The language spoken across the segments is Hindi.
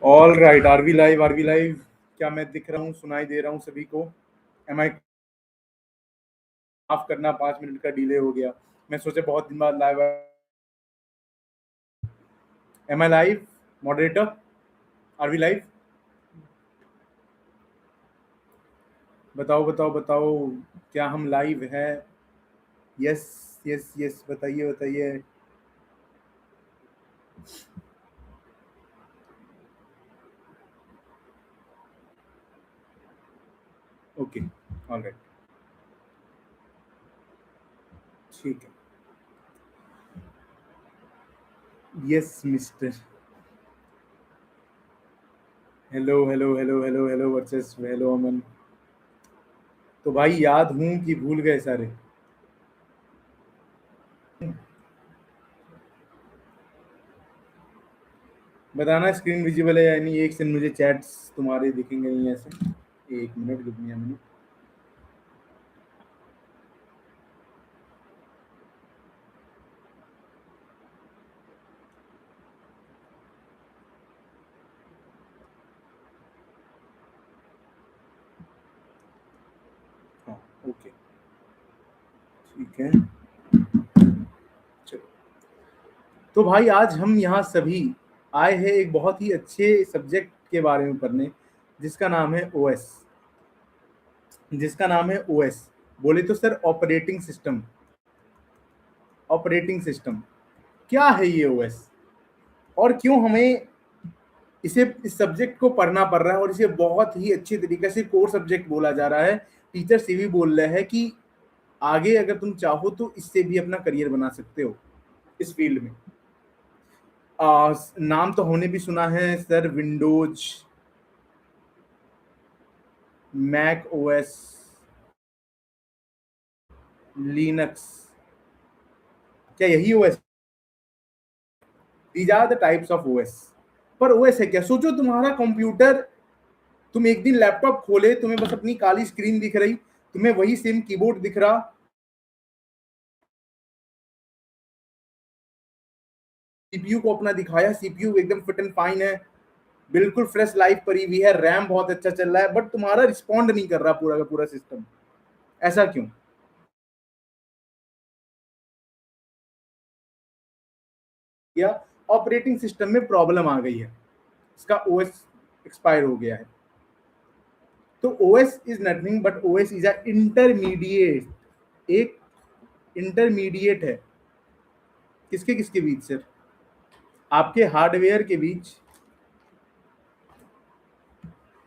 All right, are we live, are we live. क्या मैं दिख रहा हूँ, सुनाई दे रहा हूँ सभी को? एम आई? माफ करना, 5 मिनट का डिले हो गया। मैं सोचा बहुत दिन बाद live. Am I live? Moderator, are we live? बताओ बताओ बताओ, क्या हम लाइव है? यस यस यस, बताइए बताइए। ओके, ऑल राइट, ठीक है। Yes mister. Hello hello hello hello hello वर्चस्व, हेलो अमन। तो भाई याद हूँ कि भूल गए सारे? बताना स्क्रीन विजिबल है या नहीं। एक से मुझे चैट्स तुम्हारे दिखेंगे नहीं ऐसे। एक मिनट, रुक गया मिनट। हाँ, ओके, ठीक है। चलो, तो भाई आज हम यहाँ सभी आए हैं एक बहुत ही अच्छे सब्जेक्ट के बारे में पढ़ने, जिसका नाम है ओएस। जिसका नाम है ओएस, बोले तो sir operating system. Operating system क्या है ये ओएस, और क्यों हमें इसे, इस सब्जेक्ट को पढ़ना पड़ रहा है, और इसे बहुत ही अच्छी तरीके से कोर सब्जेक्ट बोला जा रहा है। टीचर से भी बोल रहे हैं कि आगे अगर तुम चाहो तो इससे भी अपना करियर बना सकते हो इस फील्ड में। नाम तो हमने भी सुना है sir, Windows, Mac OS, Linux. क्या यही OS? These are the types of OS. पर ओएस है क्या? सोचो तुम्हारा कंप्यूटर, तुम एक दिन लैपटॉप खोले, तुम्हें बस अपनी काली स्क्रीन दिख रही, तुम्हें वही सेम कीबोर्ड दिख रहा, सीपीयू को अपना दिखाया, सीपीयू एकदम फिट एंड फाइन है, बिल्कुल फ्रेश लाइफ पड़ी हुई है, रैम बहुत अच्छा चल रहा है, बट तुम्हारा रिस्पॉन्ड नहीं कर रहा पूरा का पूरा सिस्टम। ऐसा क्यों? या ऑपरेटिंग सिस्टम में प्रॉब्लम आ गई है, इसका ओएस एक्सपायर हो गया है। तो OS is nothing but OS is a intermediate. एक इंटरमीडिएट है किसके किसके बीच सर? आपके हार्डवेयर के बीच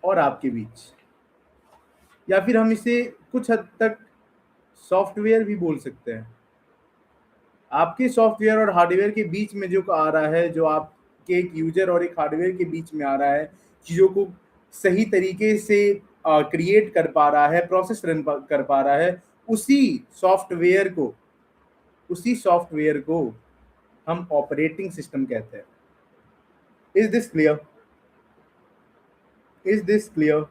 और आपके बीच, या फिर हम इसे कुछ हद तक सॉफ्टवेयर भी बोल सकते हैं। आपके सॉफ्टवेयर और हार्डवेयर के बीच में जो आ रहा है, जो आपके एक यूजर और एक हार्डवेयर के बीच में आ रहा है, चीज़ों को सही तरीके से क्रिएट कर पा रहा है, प्रोसेस रन कर पा रहा है, उसी सॉफ्टवेयर को, उसी सॉफ्टवेयर को हम ऑपरेटिंग सिस्टम कहते हैं। Is this clear? Is this clear?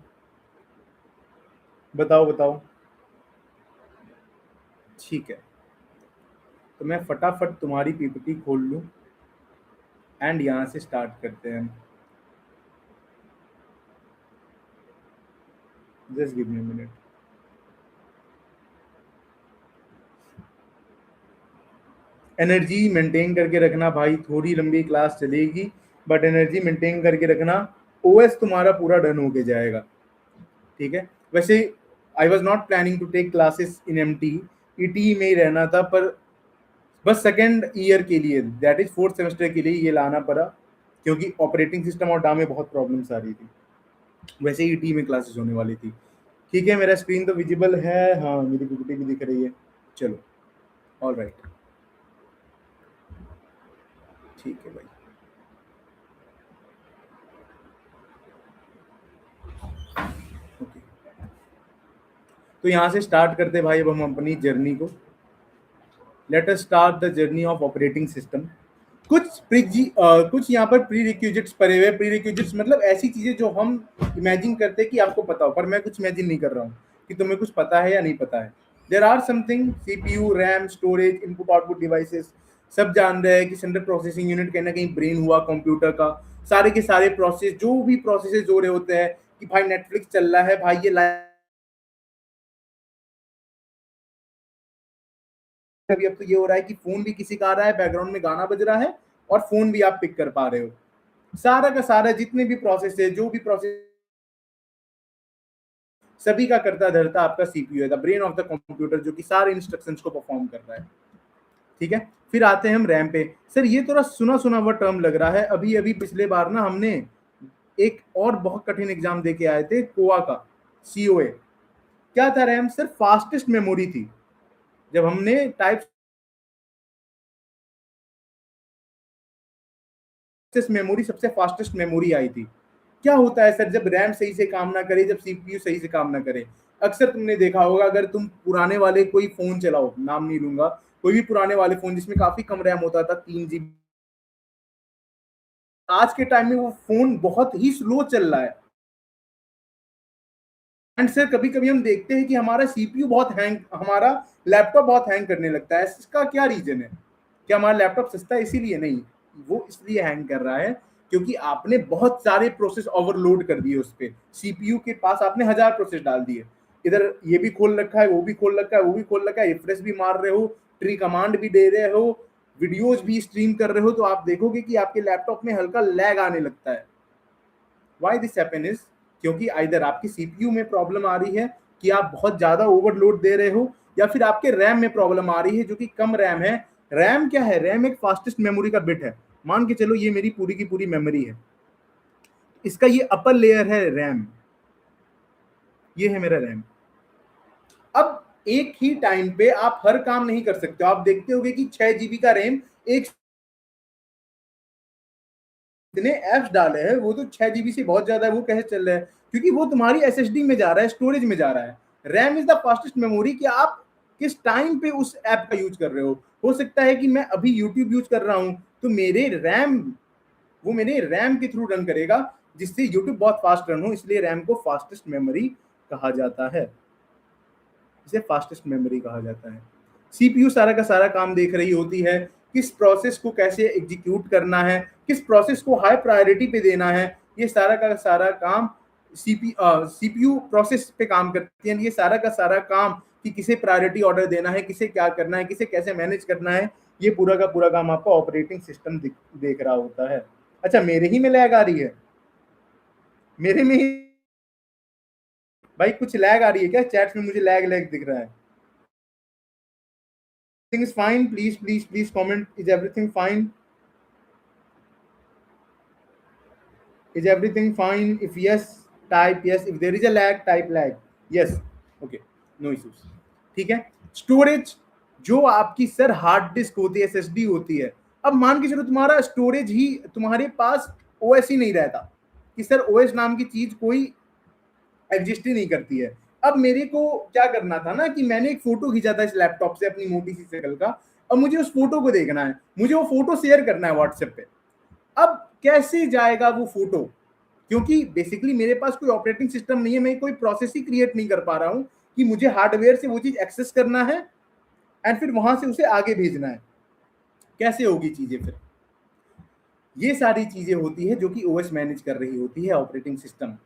बताओ बताओ। ठीक है, तो मैं फटाफट तुम्हारी पीपीटी खोल लूँ एंड यहाँ से स्टार्ट करते हैं। Just give me minute. Energy maintain करके रखना भाई, थोड़ी लंबी क्लास चलेगी, बट एनर्जी मेंटेन करके रखना। ओएस तुम्हारा पूरा डन होके जाएगा, ठीक है? वैसे I was not planning to take classes in M T, ET में ही रहना था, पर बस सेकेंड ईयर के लिए, दैट इज फोर्थ सेमेस्टर के लिए ये लाना पड़ा, क्योंकि ऑपरेटिंग सिस्टम और डा में बहुत प्रॉब्लम्स आ रही थी। वैसे ही टी में क्लासेस होने वाली थी। ठीक है, मेरा स्क्रीन तो विजिबल है, हाँ मेरी पीपीटी भी दिख रही है। चलो, ऑल राइट, ठीक है भाई। ओके, तो यहाँ से स्टार्ट करते भाई अब हम अपनी जर्नी को। Let us start the journey of operating system. कुछ यहाँ पर प्री रिक्विजिट्स पड़े हुए। प्री रिक्विजिट्स मतलब ऐसी चीजें जो हम इमेजिन करते हैं कि आपको पता हो, पर मैं कुछ इमेजिन नहीं कर रहा हूँ कि तुम्हें कुछ पता है या नहीं पता है। There are something, CPU, RAM, storage, input output devices, सब जान रहे हैं कि सेंट्रल प्रोसेसिंग यूनिट कहीं ना कहीं ब्रेन हुआ कंप्यूटर का। सारे के सारे प्रोसेस, जो भी प्रोसेसेस हो रहे होते हैं कि भाई नेटफ्लिक्स चल रहा है, भाई ये लाइव, अभी अब तो ये हो रहा है कि फोन भी किसी का आ रहा है, बैकग्राउंड में गाना बज रहा है और फोन भी आप पिक कर पा रहे हो। सारा का सारा जितने भी प्रोसेस है, जो भी प्रोसेस, सभी का करता धरता आपका सीपीयू है, the brain of the computer, जो कि सारे इंस्ट्रक्शंस को परफॉर्म कर रहा है। ठीक है, फिर आते हैं हम रैम पे। सर ये थोड़ा सुना सुना हुआ टर्म लग रहा है, अभी अभी पिछले बार ना हमने एक और बहुत कठिन एग्जाम दे के आए थे, कोआ का, सीओए। क्या था रैम? सर फास्टेस्ट मेमोरी थी। जब हमने टाइप मेमोरी, सबसे फास्टेस्ट मेमोरी आई थी। क्या होता है सर जब रैम सही से काम ना करे, जब सीपीयू सही से काम ना करे? अक्सर तुमने देखा होगा, अगर तुम पुराने वाले कोई फोन चलाओ, नाम नहीं लूंगा, कोई भी पुराने वाले फोन जिसमें काफी कम रैम होता था, 3 GB, आज के टाइम में वो फोन बहुत ही स्लो चल रहा है। एंड सर कभी कभी हम देखते हैं कि हमारा सीपीयू बहुत हैंग, हमारा लैपटॉप बहुत हैंग करने लगता है। इसका क्या रीजन है? क्या हमारा लैपटॉप सस्ता है इसीलिए? नहीं, वो इसलिए हैंग कर रहा है क्योंकि आपने बहुत सारे प्रोसेस ओवरलोड कर दिए उस पर। सीपीयू के पास आपने 1000 प्रोसेस डाल दिए, इधर ये भी खोल रखा है, वो भी खोल रखा है, वो भी खोल रखा है, रिफ्रेश भी मार रहे हो, ट्री कमांड भी दे रहे हो, वीडियोज भी स्ट्रीम कर रहे हो, तो आप देखोगे कि आपके लैपटॉप में हल्का लैग आने लगता है। वाई दिस हैपन इज, क्योंकि आइदर आपकी सीपीयू में प्रॉब्लम आ रही है कि आप बहुत ज्यादा ओवरलोड दे रहे हो, या फिर आपके रैम में प्रॉब्लम आ रही है जो कि कम रैम है। रैम क्या है? रैम एक फास्टेस्ट मेमोरी का बिट है। मान के चलो ये मेरी पूरी की पूरी मेमोरी है, इसका ये अपर लेयर है रैम, ये है मेरा रैम। अब एक ही टाइम पे आप हर काम नहीं कर सकते हो। आप देखते होगे कि 6 GB का रैम, एक इतने एप्स डाले हैं, वो तो 6 GB से बहुत ज्यादा है, वो कैसे चल रहा है? क्योंकि वो तुम्हारी एसएसडी में जा रहा है, स्टोरेज में जा रहा है। RAM is the fastest memory कि आप किस टाइम पे उस ऐप का यूज कर रहे हो सकता है कि मैं अभी यूट्यूब यूज कर रहा हूं, तो मेरे रैम, वो मेरे रैम के थ्रू रन करेगा, जिससे यूट्यूब बहुत फास्ट रन हो, इसलिए रैम को फास्टेस्ट मेमोरी कहा जाता है, इसे फास्टेस्ट मेमोरी कहा जाता है। सीपीयू सारा का सारा काम देख रही होती है, किस प्रोसेस को कैसे एग्जीक्यूट करना है, किस प्रोसेस को हाई प्रायोरिटी पे देना है, ये सारा का सारा काम सीपीयू प्रोसेस पे काम करती है। ये सारा का सारा काम कि किसे प्रायोरिटी ऑर्डर देना है, किसे क्या करना है, किसे कैसे मैनेज करना है, ये पूरा का पूरा काम आपका ऑपरेटिंग सिस्टम देख रहा होता है। अच्छा, मेरे ही में लैग आ रही है? मेरे में ही भाई कुछ लैग आ रही है क्या? चैट में मुझे लैग लैग दिख रहा है। Everything is fine. Please comment. Is everything fine? Is everything fine? If yes, type yes. If there is a lag, type lag. Yes. Okay. No issues. ठीक है। स्टोरेज, जो आपकी सर हार्ड डिस्क होती है, एसएसडी होती है। अब मान के चलो तुम्हारा स्टोरेज ही, तुम्हारे पास ओएस ही नहीं रहता, कि सर ओएस नाम की चीज कोई एग्जिस्ट ही नहीं करती है। अब मेरे को क्या करना था ना कि मैंने एक फोटो खींचा था इस लैपटॉप से, अपनी मोटी सी शक्ल का। अब मुझे उस फोटो को देखना है, मुझे वो फोटो शेयर करना है व्हाट्सएप पे। अब कैसे जाएगा वो फोटो? क्योंकि बेसिकली मेरे पास कोई ऑपरेटिंग सिस्टम नहीं है, मैं कोई प्रोसेस ही क्रिएट नहीं कर पा रहा हूं कि मुझे हार्डवेयर से वो चीज एक्सेस करना है एंड फिर वहां से उसे आगे भेजना है। कैसे होगी चीजें फिर? ये सारी चीजें होती है जो कि ओएस मैनेज कर रही होती है, ऑपरेटिंग सिस्टम।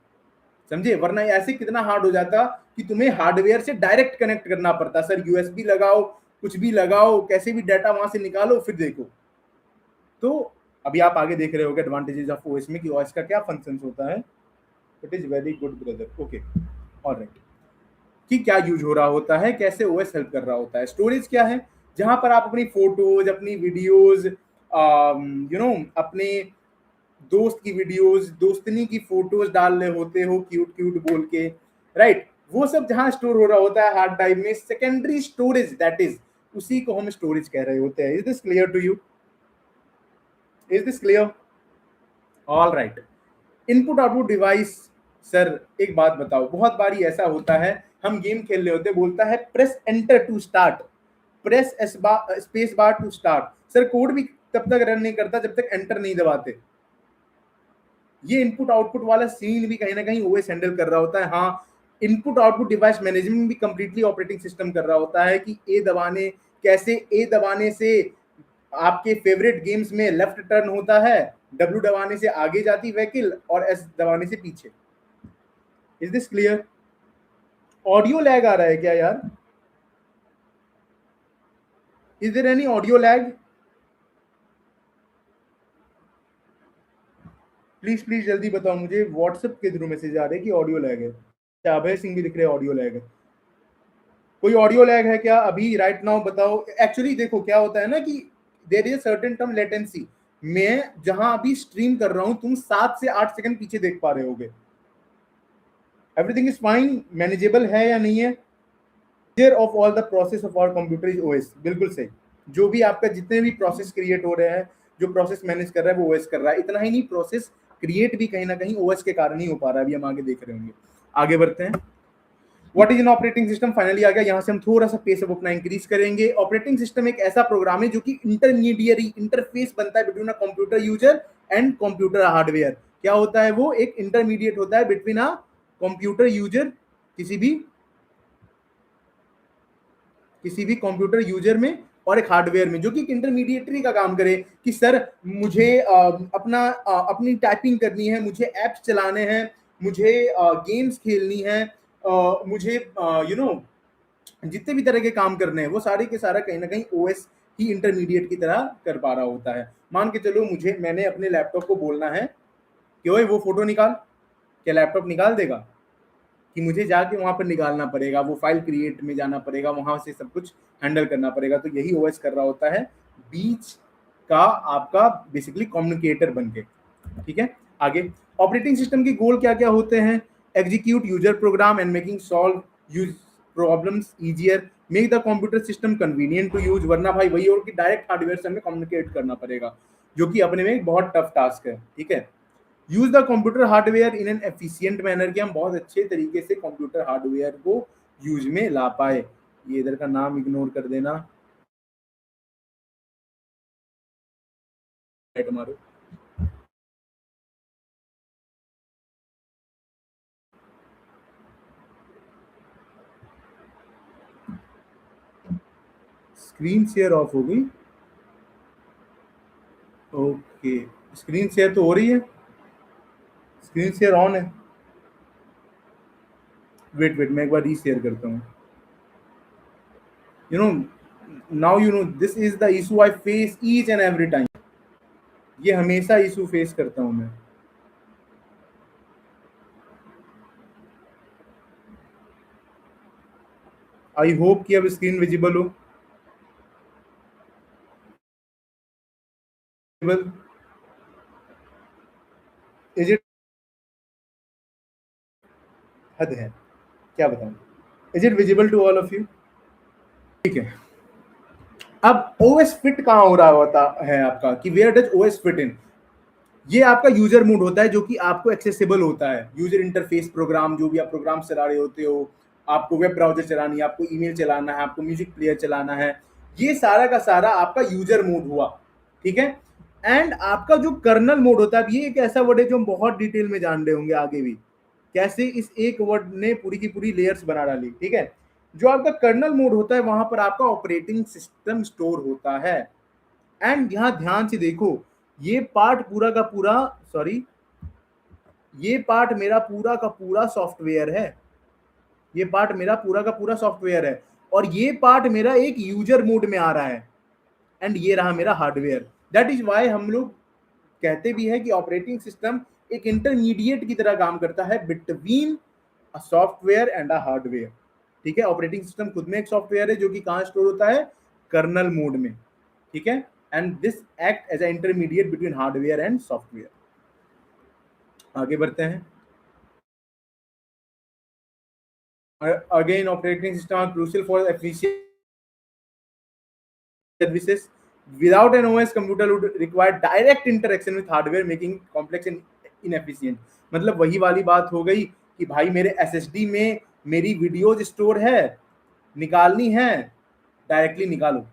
समझे? वरना ऐसे कितना हार्ड हो जाता कि तुम्हें हार्डवेयर से डायरेक्ट कनेक्ट करना पड़ता। सर यूएसबी लगाओ, कुछ भी लगाओ, कैसे भी डाटा वहां से निकालो, फिर देखो। तो अभी आप आगे देख रहे होगे एडवांटेजेस ऑफ ओएस में कि ओएस का क्या फंक्शंस होता है। It is very good brother. Okay, alright. कि क्या यूज हो रहा होता है, कैसे ओएस हेल्प कर रहा होता है। स्टोरेज क्या है? जहां पर आप अपनी फोटोज, अपनी वीडियोज, अपने दोस्त की वीडियोस, दोस्तनी की फोटोज डाल रहे होते हो क्यूट क्यूट बोल के, राइट? वो सब जहां स्टोर हो रहा होता है हार्ड ड्राइव में, सेकेंडरी स्टोरेज, दैट इज, उसी को हम स्टोरेज कह रहे होते हैं। Is this clear to you? Is this clear? All right. Input output device. Sir एक बात बताओ, बहुत बारी ऐसा होता है, हम गेम खेल रहे होते, बोलता है press enter to start, press space bar to start. Sir code भी तब तक रन नहीं करता जब तक एंटर नहीं दबाते। ये इनपुट आउटपुट वाला सीन भी कहीं ना कहीं ओएस हैंडल कर रहा होता है। हाँ, इनपुट आउटपुट डिवाइस मैनेजमेंट भी कंप्लीटली ऑपरेटिंग सिस्टम कर रहा होता है कि ए दबाने, कैसे ए दबाने से आपके फेवरेट गेम्स में लेफ्ट टर्न होता है, डब्ल्यू दबाने से आगे जाती व्हीकल और एस दबाने से पीछे। Is this clear? Audio lag आ रहा है क्या यार? Is there any audio lag? Please please जल्दी बताओ मुझे, व्हाट्सएप के थ्रू मैसेज आ रहे हैं कि ऑडियो लैग है। क्या अभय सिंह भी दिख रहे हैं ऑडियो लैग है? कोई ऑडियो लैग है क्या अभी राइट नाउ बताओ। एक्चुअली देखो क्या होता है ना कि there is certain term latency. मैं जहां अभी स्ट्रीम कर रहा हूं तुम 7 से 8 सेकंड पीछे देख पा रहे होगे। एवरीथिंग इज फाइन, मैनेजेबल है या नहीं है? Of all the process of our computer is OS. बिल्कुल सही। जो भी आपका जितने भी प्रोसेस क्रिएट हो रहे हैं, जो प्रोसेस मैनेज कर रहा है वो ओएस कर रहा है। इतना ही नहीं, प्रोसेस क्रिएट भी कहीं ना कहीं ओएस के कारण ही हो पा रहा है। अभी हम आगे देख रहे होंगे। आगे बढ़ते हैं। What is an operating system? Finally आ गया। यहाँ से हम थोड़ा सा पेस ऑफ अपना इंक्रीज करेंगे। ऑपरेटिंग सिस्टम एक ऐसा प्रोग्राम है जो कि इंटरमीडियरी इंटरफेस बनता है between a computer user and computer hardware. क्या होता है वो? एक इंटरमीडिएट होता है बिटवीन अ कंप्यूटर यूजर, किसी भी कंप्यूटर यूजर में और एक हार्डवेयर में, जो कि इंटरमीडिएटरी का काम करे कि सर मुझे अपनी टाइपिंग करनी है, मुझे एप्स चलाने हैं, मुझे गेम्स खेलनी है, मुझे जितने भी तरह के काम करने हैं वो सारे के सारा कहीं ना कहीं ओएस ही इंटरमीडिएट की तरह कर पा रहा होता है। मान के चलो मैंने अपने लैपटॉप को बोलना है कि ओए वो फोटो निकाल, क्या लैपटॉप निकाल देगा? कि मुझे जाके वहां पर निकालना पड़ेगा, वो फाइल क्रिएट में जाना पड़ेगा, वहां से सब कुछ हैंडल करना पड़ेगा। तो यही ओएस कर रहा होता है, बीच का आपका बेसिकली कम्युनिकेटर बन के। ठीक है, आगे ऑपरेटिंग सिस्टम के गोल क्या क्या होते हैं? Execute user program and making solve use problems easier, make the computer system convenient to use. वरना भाई वही और कि डायरेक्ट हार्डवेयर से हमें कम्युनिकेट करना पड़ेगा, जो कि अपने में एक बहुत टफ टास्क है। ठीक है, use the computer hardware in an efficient manner, कि हम बहुत अच्छे तरीके से कंप्यूटर हार्डवेयर को यूज में ला पाए। ये इधर का नाम इग्नोर कर देना, मारो। स्क्रीन शेयर ऑफ हो गई। ओके, स्क्रीन शेयर तो हो रही है, स्क्रीन शेयर ऑन है। वेट वेट, मैं एक बार रीशेयर करता हूँ। You know now you know this is the issue I face each and every time. ये हमेशा इशू फेस करता हूँ मैं। आई होप कि अब स्क्रीन विजिबल हो। Is it? हद है, क्या बताऊं। Is it visible to all of you? ठीक है। अब ओएस फिट कहाँ हो रहा होता है आपका, कि where does OS fit in? ये आपका यूजर मोड होता है, जो कि आपको एक्सेसिबल होता है। यूजर इंटरफेस प्रोग्राम, जो भी आप प्रोग्राम चला रहे होते हो, आपको वेब ब्राउजर चलानी है, आपको ईमेल चलाना है, आपको म्यूजिक प्लेयर चलाना है, ये सारा का सारा आपका यूजर मोड हुआ। ठीक है, एंड आपका जो कर्नल मोड होता है, ये एक ऐसा वर्ड है जो हम बहुत डिटेल में जान रहे होंगे आगे भी, कैसे इस एक वर्ड ने पूरी की पूरी लेयर्स बना डाली। ठीक है, जो आपका कर्नल मोड होता है वहां पर आपका ऑपरेटिंग सिस्टम स्टोर होता है। एंड यहां ध्यान से देखो, ये पार्ट पूरा का पूरा, सॉरी, ये पार्ट मेरा पूरा का पूरा सॉफ्टवेयर है। ये पार्ट मेरा पूरा का पूरा सॉफ्टवेयर है, और ये पार्ट मेरा एक यूजर मोड में आ रहा है। एंड ये रहा मेरा हार्डवेयर। दैट इज वाई हम लोग कहते भी है कि ऑपरेटिंग सिस्टम एक इंटरमीडिएट की तरह काम करता है between a software and a hardware. ठीक है, ऑपरेटिंग सिस्टम खुद में एक सॉफ्टवेयर है जो कि कहां स्टोर होता है? कर्नल मोड में। ठीक है, and this act as a intermediate between hardware and software. आगे बढ़ते हैं। Again, operating system are crucial for efficient services. Without an OS, computer would require direct interaction with hardware, making complex and inefficient. मतलब वही वाली बात हो गई कि भाई मेरे SSD में मेरी वीडियोज स्टोर है, निकालनी है, डायरेक्टली निकालो,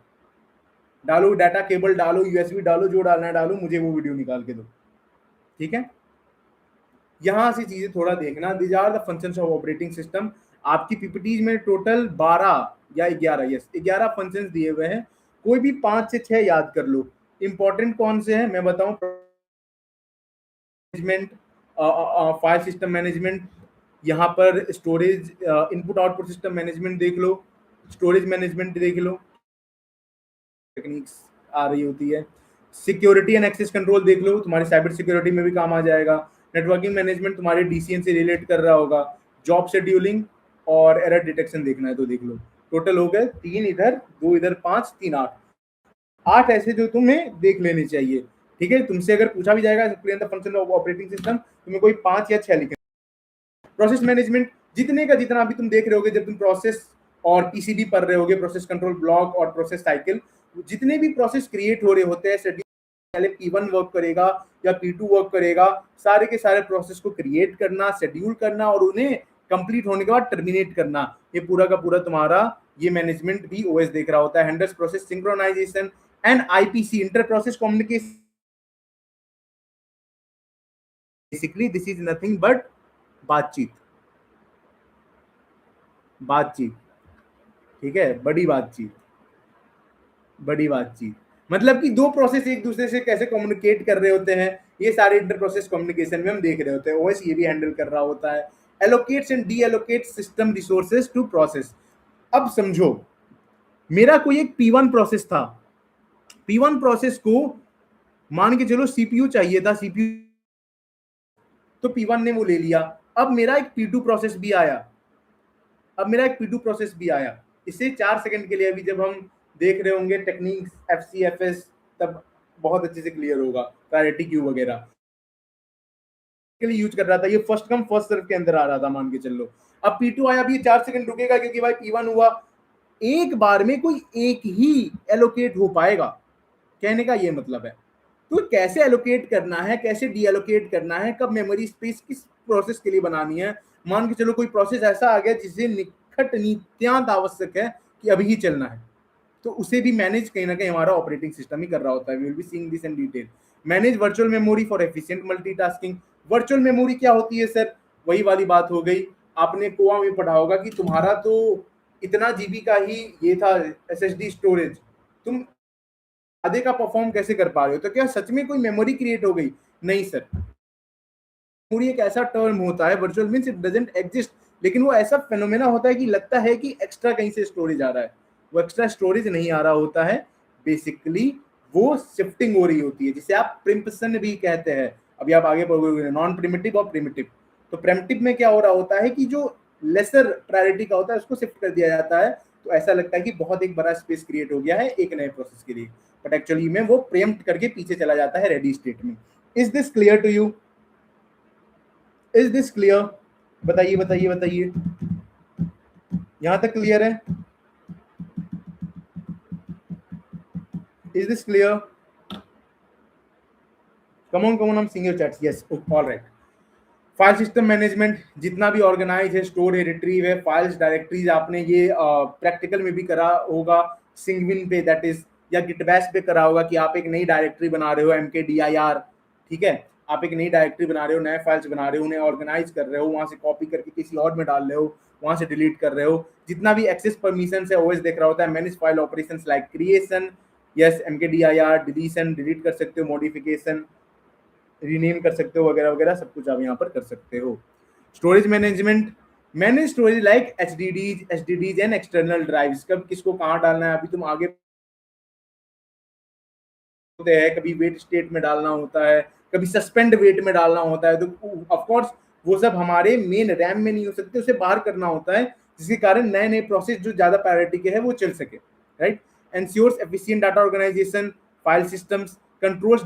डालो डाटा केबल, डालो यूएसबी, डालो जो डालना है डालो, मुझे वो वीडियो निकाल के दो। ठीक है, यहां से चीजें थोड़ा देखना। These are the functions of operating system. आपकी पीपीटीज में टोटल 12 या 11, यस 11 फंक्शंस दिए हुए हैं। कोई भी 5 से 6 याद कर लो। इंपॉर्टेंट कौन से हैं मैं बताऊं? मैनेजमेंट, फाइल सिस्टम मैनेजमेंट, यहाँ पर storage input output system management देख लो, स्टोरेज मैनेजमेंट देख लो, टेक्निक्स आ रही होती है। सिक्योरिटी एंड एक्सेस कंट्रोल देख लो, तुम्हारी साइबर सिक्योरिटी में भी काम आ जाएगा। नेटवर्किंग मैनेजमेंट तुम्हारे डीसीएन से रिलेट कर रहा होगा। जॉब शेड्यूलिंग और एरर डिटेक्शन देखना है तो देख लो। टोटल हो गए 3 इधर, 2 इधर, 5, 3, 8। 8 ऐसे जो तुम्हें देख लेने चाहिए। ठीक है, तुमसे अगर पूछा भी जाएगा explain the function of operating system, तुम्हें कोई 5 या 6 लिखना। प्रोसेस मैनेजमेंट जितने का जितना अभी तुम देख रहे होगे, जब तुम प्रोसेस और पीसीबी पढ़ रहे होगे, प्रोसेस कंट्रोल ब्लॉक और प्रोसेस साइकिल, जितने भी प्रोसेस क्रिएट हो रहे होते हैं, पहले P1 वर्क करेगा या P2 वर्क करेगा, सारे के सारे प्रोसेस को क्रिएट करना, शेड्यूल करना और उन्हें कंप्लीट होने के बाद टर्मिनेट करना, ये पूरा का पूरा तुम्हारा ये मैनेजमेंट भी ओएस देख रहा होता है। Handles process synchronization and IPC, inter process communication. Basically this is nothing but बातचीत, बातचीत। ठीक है, बड़ी बातचीत, बड़ी बातचीत। मतलब कि दो प्रोसेस एक दूसरे से कैसे कम्युनिकेट कर रहे होते हैं, ये सारे इंटर प्रोसेस कम्युनिकेशन में हम देख रहे होते हैं। ओएस ये भी हैंडल कर रहा होता है। Allocates and deallocate system resources to process. अब समझो, मेरा कोई एक P1 प्रोसेस था, P1 प्रोसेस को मान के चलो सीपीयू चाहिए था, सीपीयू तो P1 ने वो ले लिया। अब मेरा एक P2 प्रोसेस भी आया, अब मेरा एक P2 प्रोसेस भी आया। इसे 4 सेकंड के लिए अभी जब हम देख रहे होंगे टेक्निक्स FCFS, तब बहुत अच्छे से क्लियर होगा। प्रायोरिटी क्यू वगैरह के लिए यूज कर रहा था, ये फर्स्ट कम फर्स्ट सर्व के अंदर आ रहा था मान के चल लो। अब P2 आया, अभी 4 सेकंड रुकेगा क्योंकि भाई P1 हुआ। एक बार में कोई एक ही एलोकेट हो पाएगा, कहने का ये मतलब है। तो कैसे एलोकेट करना है, कैसे डी एलोकेट करना है, कब मेमोरी स्पेस किस प्रोसेस के लिए बनानी है। मान के चलो कोई प्रोसेस ऐसा आ गया जिसे निकट नित्यांत आवश्यक है कि अभी ही चलना है, तो उसे भी मैनेज कहीं ना कहीं हमारा ऑपरेटिंग सिस्टम ही कर रहा होता है। We will be seeing this in detail. Manage virtual memory for efficient multitasking. Virtual memory क्या होती है सर? वही वाली बात हो गई, आपने कोआ में पढ़ा होगा कि तुम्हारा तो इतना जीबी का ही ये था एसएसडी स्टोरेज, तुम आधे का परफॉर्म कैसे कर पा रहे हो? तो क्या सच में कोई मेमोरी क्रिएट हो गई? नहीं सर, मेमोरी एक ऐसा टर्म होता है, virtual means it doesn't exist, लेकिन वो ऐसा फेनोमेना होता है कि लगता है कि एक्स्ट्रा कहीं से स्टोरेज आ रहा है। वो एक्स्ट्रा स्टोरेज नहीं आ रहा होता है, बेसिकली वो शिफ्टिंग हो रही होती है, जिसे आप प्रिम्पशन भी कहते हैं। अभी आप आगे पढ़ोगे नॉन प्रिमिटिव और प्रिमिटिव। तो प्रिमिटिव में क्या हो रहा होता है कि जो लेसर प्रायोरिटी का होता है उसको शिफ्ट कर दिया जाता है, तो ऐसा लगता है कि बहुत एक बड़ा स्पेस क्रिएट हो गया है एक नए प्रोसेस के लिए, बट एक्चुअली में वो प्रीएम्प्ट करके पीछे चला जाता है रेडी स्टेट में। Is this clear to you? Is this clear? बताइए बताइए बताइए, यहां तक क्लियर है? Is this clear? Come on I am seeing your chats. Yes, alright. File system management जितना भी ऑर्गेनाइज है, स्टोर है, रिट्रीव है, फाइल्स डायरेक्टरीज, आपने ये प्रैक्टिकल में भी करा होगा सिंगविन पे, दैट इज, या गिटबैश पे करा होगा कि आप एक नई डायरेक्टरी बना रहे हो MKDIR। ठीक है, आप एक नई डायरेक्टरी बना रहे हो, नए फाइल्स बना रहे हो, उन्हें ऑर्गेनाइज कर रहे हो, वहां से कॉपी करके किसी और में डाल रहे हो, वहां से डिलीट कर रहे हो। जितना भी एक्सेस परमिशन है ओएस देख रहा होता है। Manage file operations like creation, yes, MKDIR, deletion, delete कर सकते हो, मॉडिफिकेशन, रीनेम कर सकते हो, वगैरह वगैरह सब कुछ आप यहाँ पर कर सकते हो। Storage management, manage storage like HDDs and external drives. कब किसको कहाँ डालना है अभी तुम आगे होते हैं, कभी वेट स्टेट में डालना होता है, कभी सस्पेंड वेट में डालना होता है, तो ऑफकोर्स वो सब हमारे मेन रैम में नहीं हो सकते, उसे बाहर करना होता है, जिसके कारण नए नए प्रोसेस जो ज्यादा प्रायोरिटी के हैं वो चल सके, right. Ensures efficient data organisation, file systems, controls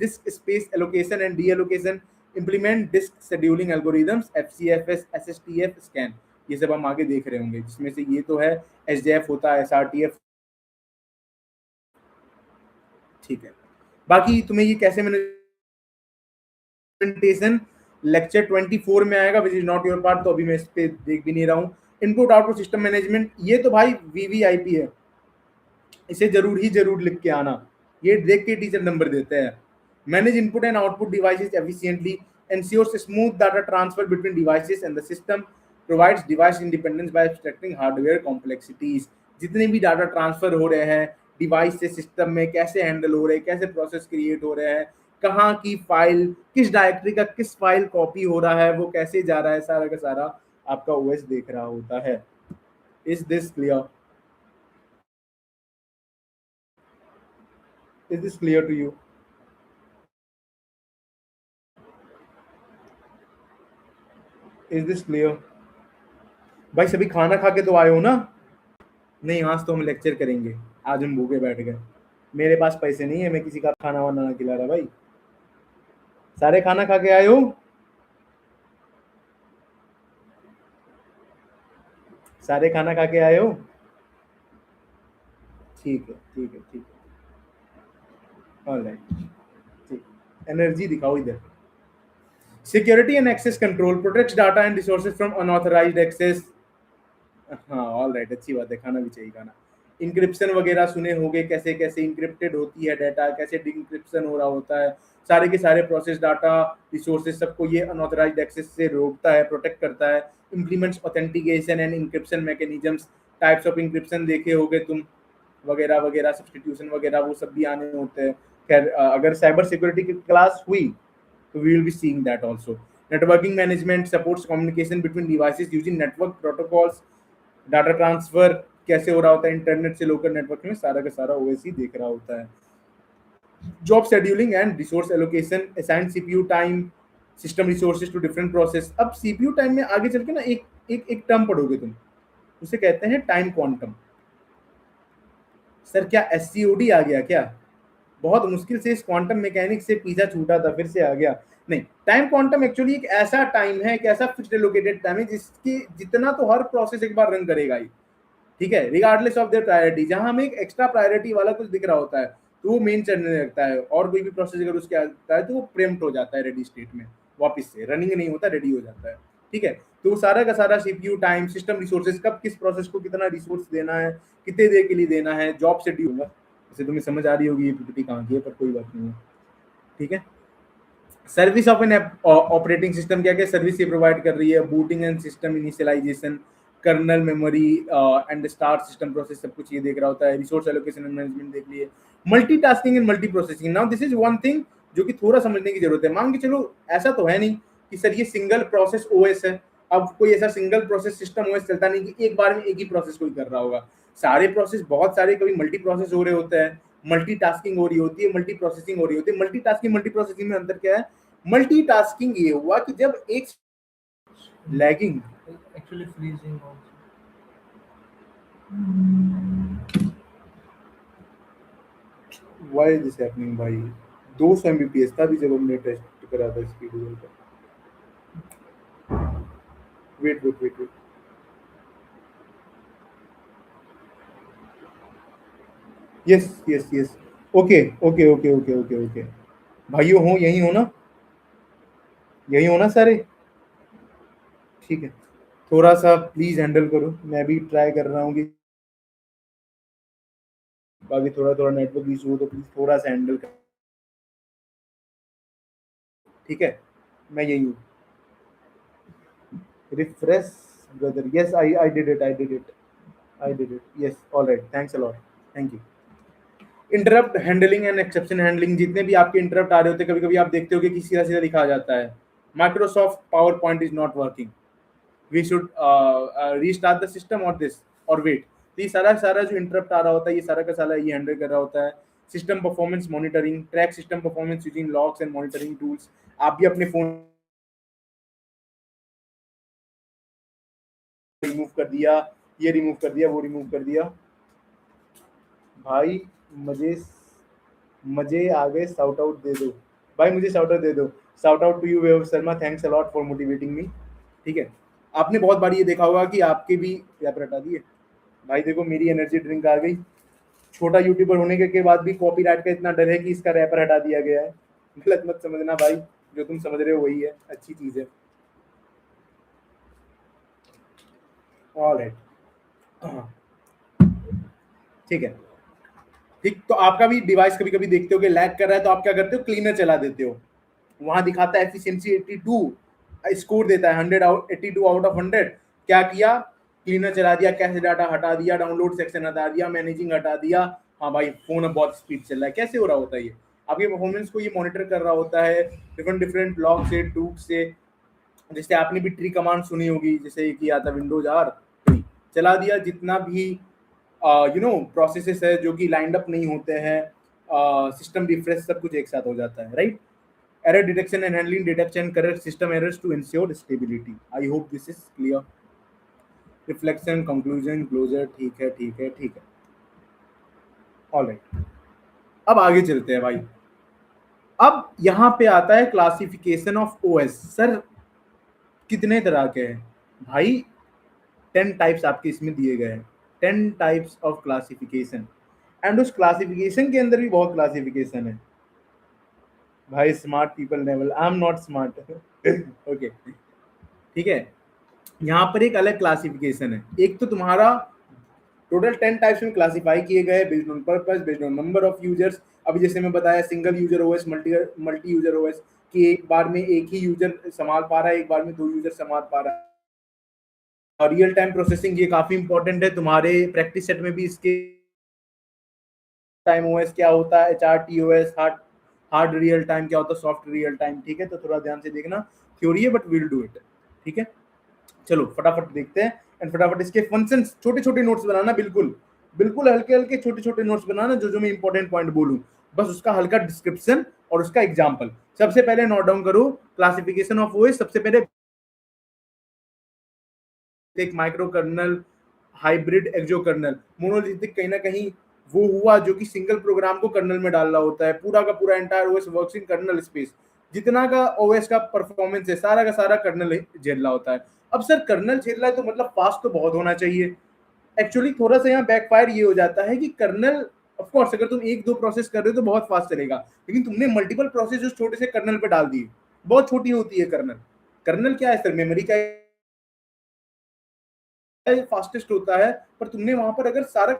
disk space allocation and deallocation, implement disk scheduling algorithms, FCFS, SSTF, scan। ये सब हम आगे देख रहे होंगे, जिसमें से ये तो है SJF होता है, SRTF। ठीक है, बाकी तुम्हें ये कैसे मैनेजमेंटेशन लेक्चर 24 में आएगा, which is not your part, तो अभी मैं इस पे देख भी नहीं रहा हूँ। इनपुट आउटपुट सिस्टम मैनेजमेंट, ये तो भाई VVIP है, इसे जरूर लिख के आना, ये देख के टीचर नंबर देते हैं। Manage input and output devices efficiently, ensures smooth data transfer between devices and the system, provides device independence by abstracting hardware complexities। जितने भी डाटा ट्रांसफर हो रहे हैं डिवाइस से सिस्टम में, कैसे हैंडल हो रहे हैं, कैसे प्रोसेस क्रिएट हो रहे हैं, कहाँ की फाइल, किस डायरेक्टरी का किस फाइल कॉपी हो रहा है, वो कैसे जा रहा है, सारा का सारा आपका ओएस देख रहा होता है। Is this clear? Is this clear to you? Is this clear? भाई सभी खाना खा के तो आए हो ना? नहीं, आज तो हम लेक्चर करेंगे। आज हम भूखे बैठ गए। मेरे पास पैसे नहीं है, मैं किसी का खाना वाना ना खिला रहा भाई। सारे खाना खा के आए हो? सारे खाना खा के आए हो? ठीक है, ठीक है, ठीक है, ऑलराइट। ठीक, एनर्जी दिखाओ इधर। Security and access control protects data and resources from unauthorised access. हाँ, ऑल राइट, अच्छी बात है, खाना भी चाहिए खाना। इंक्रिप्शन वगैरह सुने होंगे, कैसे कैसे इंक्रिप्टेड होती है डाटा, कैसे डिक्रिप्शन हो रहा होता है, सारे के सारे प्रोसेस डाटा रिसोर्सेज सबको ये अनऑथराइज्ड एक्सेस से रोकता है, प्रोटेक्ट करता है। Implements authentication and encryption mechanisms, types of encryption देखे होगे तुम, वगैरह वगैरह, सब्सटीट्यूशन वगैरह, वो सब भी आने होते हैं। खैर, अगर साइबर सिक्योरिटी की क्लास हुई तो we will be seeing that also. Networking management supports communication between devices using network protocols. Data transfer कैसे हो रहा होता है इंटरनेट से लोकल नेटवर्क में, सारा का सारा ओएस ही देख रहा होता है। Job scheduling and resource allocation, assign CPU time, system resources to different process. अब सीपीयू टाइम में आगे चल के ना एक टर्म पढ़ोगे तुम, उसे कहते हैं टाइम क्वांटम। सर क्या एससीओडी आ गया क्या? बहुत मुश्किल से इस क्वांटम मैकेनिक्स से पीछा छूटा था, फिर से आ गया। नहीं, टाइम क्वांटम एक्चुअली एक ऐसा टाइम है, एक ऐसा फिक्स्ड एलोकेटेड टाइम है जिसकी जितना तो हर प्रोसेस एक बार रन करेगा ही, ठीक है, रिगार्डलेस ऑफ देयर प्रायोरिटी। जहां हमें एक एक्स्ट्रा प्रायोरिटी वाला कुछ दिख रहा होता है तो वो मेन चलने लगता है, और कोई भी प्रोसेस अगर उसके आता है तो वो प्रेम्प्ट हो जाता है रेडी स्टेट में, वापस से रनिंग नहीं होता, रेडी हो जाता है। ठीक है, तो वो सारा का सारा सीपीयू टाइम, सिस्टम रिसोर्सेज, कब किस प्रोसेस को कितना रिसोर्स देना है, कितने देर के लिए देना है, जॉब शेड्यूल होगा। वैसे तुम्हें समझ आ रही होगी ये पीपीटी कहाँ की है, पर कोई बात नहीं है। ठीक है, service of an operating system, क्या क्या सर्विस ये प्रोवाइड कर रही है, booting and system initialisation, kernel memory and start system process, सब कुछ ये देख रहा होता है। रिसोर्स एलोकेशन एंड मैनेजमेंट देख लिए। Multitasking and multi processing, now this is one thing जो कि थोड़ा समझने की जरूरत है। मान के चलो ऐसा तो है नहीं कि सर ये सिंगल प्रोसेस ओएस है, अब कोई ऐसा सिंगल प्रोसेस सिस्टम ओएस चलता नहीं कि एक बार में एक ही प्रोसेस कोई कर रहा होगा। सारे प्रोसेस बहुत सारे कभी मल्टी प्रोसेस हो रहे होते हैं, मल्टीटास्किंग हो रही होती है, मल्टी प्रोसेसिंग हो रही होती है। मल्टीटास्किंग मल्टी प्रोसेसिंग में अंतर क्या है? मल्टीटास्किंग ये हुआ कि जब एक lagging, Actually freezing also. Why is this happening भाई? 200 एमबीपीएस था अभी जब हमने टेस्ट करा था स्पीड का। Wait wait wait wait, yes yes yes, okay okay okay okay okay okay. भाइयों हो, यही हो ना? यही हो ना सारे? ठीक है, थोड़ा सा प्लीज हैंडल करो, मैं भी ट्राई कर रहा हूँ कि बाकी थोड़ा थोड़ा नेटवर्क इशू हो तो प्लीज थोड़ा सा हैंडल कर। ठीक है, मैं यही हूँ। Refresh brother, yes I did it, I did it, I did it, yes, alright, thanks a lot, thank you. Interrupt handling and exception handling, जितने भी आपके इंटरप्ट आ रहे होते हैं, कभी कभी आप देखते हो कि सीधा सीधा लिखा जाता है Microsoft PowerPoint is not working, we should restart the system or this or wait. तो ये सारा सारा जो इंटरप्ट आ रहा होता है, ये सारा का सारा ये हैंडल कर रहा होता है। System performance monitoring, track system performance using logs and monitoring tools. आप भी अपने फोन रिमूव कर दिया, ये रिमूव कर दिया, वो रिमूव कर दिया। भाई मुझे मुझे आगे शाउट आउट दे दो, भाई मुझे शाउट आउट दे दो। Shout out to you Vaibhav Sharma, thanks a lot for motivating me. ठीक है, आपने बहुत बार ये देखा होगा कि आपके भी रैपर हटा दिए। भाई देखो मेरी एनर्जी ड्रिंक आ गई। छोटा यूट्यूबर होने के बाद भी कॉपीराइट का इतना डर है कि इसका रैपर हटा दिया गया है। गलत मत समझना भाई, जो तुम समझ रहे हो वही है, अच्छी चीज है। ऑलराइट, ठीक है। ठीक, तो आपका भी डिवाइस कभी कभी देखते हो कि लैग कर रहा है, तो आप क्या करते हो? क्लीनर चला देते हो। वहां दिखाता है एफिशिएंसी 82, स्कोर देता है 100 आउट 82 आउट ऑफ 100। क्या किया? क्लीनर चला दिया, कैश डाटा हटा दिया, डाउनलोड सेक्शन हटा दिया, मैनेजिंग हटा दिया, हाँ भाई फोन अब बहुत स्पीड चल रहा है। कैसे हो रहा होता है ये? आपके परफॉर्मेंस को ये मॉनिटर कर रहा होता है डिफरेंट डिफरेंट लॉग से, टूक से। जैसे आपने भी ट्री कमांड सुनी होगी, जैसे कि आता विंडोज आर ट्री, चला दिया, जितना भी प्रोसेसेस है जो कि लाइंड अप नहीं होते हैं, सिस्टम रिफ्रेश, सब कुछ एक साथ हो जाता है, right? Error detection and handling detection correct system errors to ensure stability. I hope this is clear. Reflection, conclusion, closure, ठीक है ठीक है ठीक है, ऑलराइट। अब आगे चलते हैं भाई। अब यहाँ पे आता है क्लासिफिकेशन ऑफ ओएस। सर कितने तरह के हैं भाई? 10 टाइप्स आपके इसमें दिए गए हैं, 10 टाइप्स ऑफ क्लासिफिकेशन। एंड उस क्लासिफिकेशन के अंदर भी बहुत क्लासिफिकेशन है भाई। Smart people naval, I am not smart. Okay, ठीक है। यहाँ पर एक अलग क्लासिफिकेशन है। एक तो तुम्हारा टोटल 10 टाइप्स में क्लासिफाई किए गए based on purpose, based on number of users. अभी जैसे मैं बताया single user OS, multi user OS, कि एक बार में एक ही यूजर संभाल पा रहा है, एक बार में 2 यूजर संभाल पा रहा है। और रियल टाइम प्रोसेसिंग, ये काफी इंपॉर्टेंट है तुम्हारे प्रैक्टिस सेट में भी। इसके टाइम ओएस क्या होता है, HRTOS, हार्ड रियल टाइम क्या होता है, सॉफ्ट रियल टाइम, ठीक है? तो थोड़ा ध्यान से देखना, थ्योरी है बट विल डू इट, ठीक है? चलो फटाफट देखते हैं एंड फटाफट इसके फंक्शंस, छोटे छोटे नोट्स बनाना, बिल्कुल बिल्कुल हल्के हल्के छोटे छोटे नोट्स बनाना, जो जो मैं इंपॉर्टेंट पॉइंट बोलूं बस उसका हल्का डिस्क्रिप्शन और उसका एग्जांपल। सबसे पहले नोट डाउन करो क्लासिफिकेशन ऑफ ओएस। सबसे पहले एक माइक्रो कर्नल, हाइब्रिड एक्सो कर्नल, मोनोलिथिक कहीं ना कहीं वो हुआ जो कि सिंगल प्रोग्राम को कर्नल में डालना होता है। पूरा का पूरा entire OS works in kernel space. जितना का ओएस का परफॉर्मेंस है सारा का सारा कर्नल झेल रहा होता है। अब सर कर्नल झेल रहा है तो मतलब फास्ट तो बहुत होना चाहिए। एक्चुअली थोड़ा सा यहाँ बैकफायर ये हो जाता है कि कर्नल, ऑफ कोर्स अगर तुम एक दो प्रोसेस कर रहे हो तो बहुत फास्ट चलेगा, लेकिन तुमने मल्टीपल प्रोसेस उस छोटे से कर्नल पे डाल दिए। बहुत छोटी होती है कर्नल। कर्नल क्या है सर? मेमोरी का फास्टेस्ट होता है, पर तुमने वहां पर अगर सारा,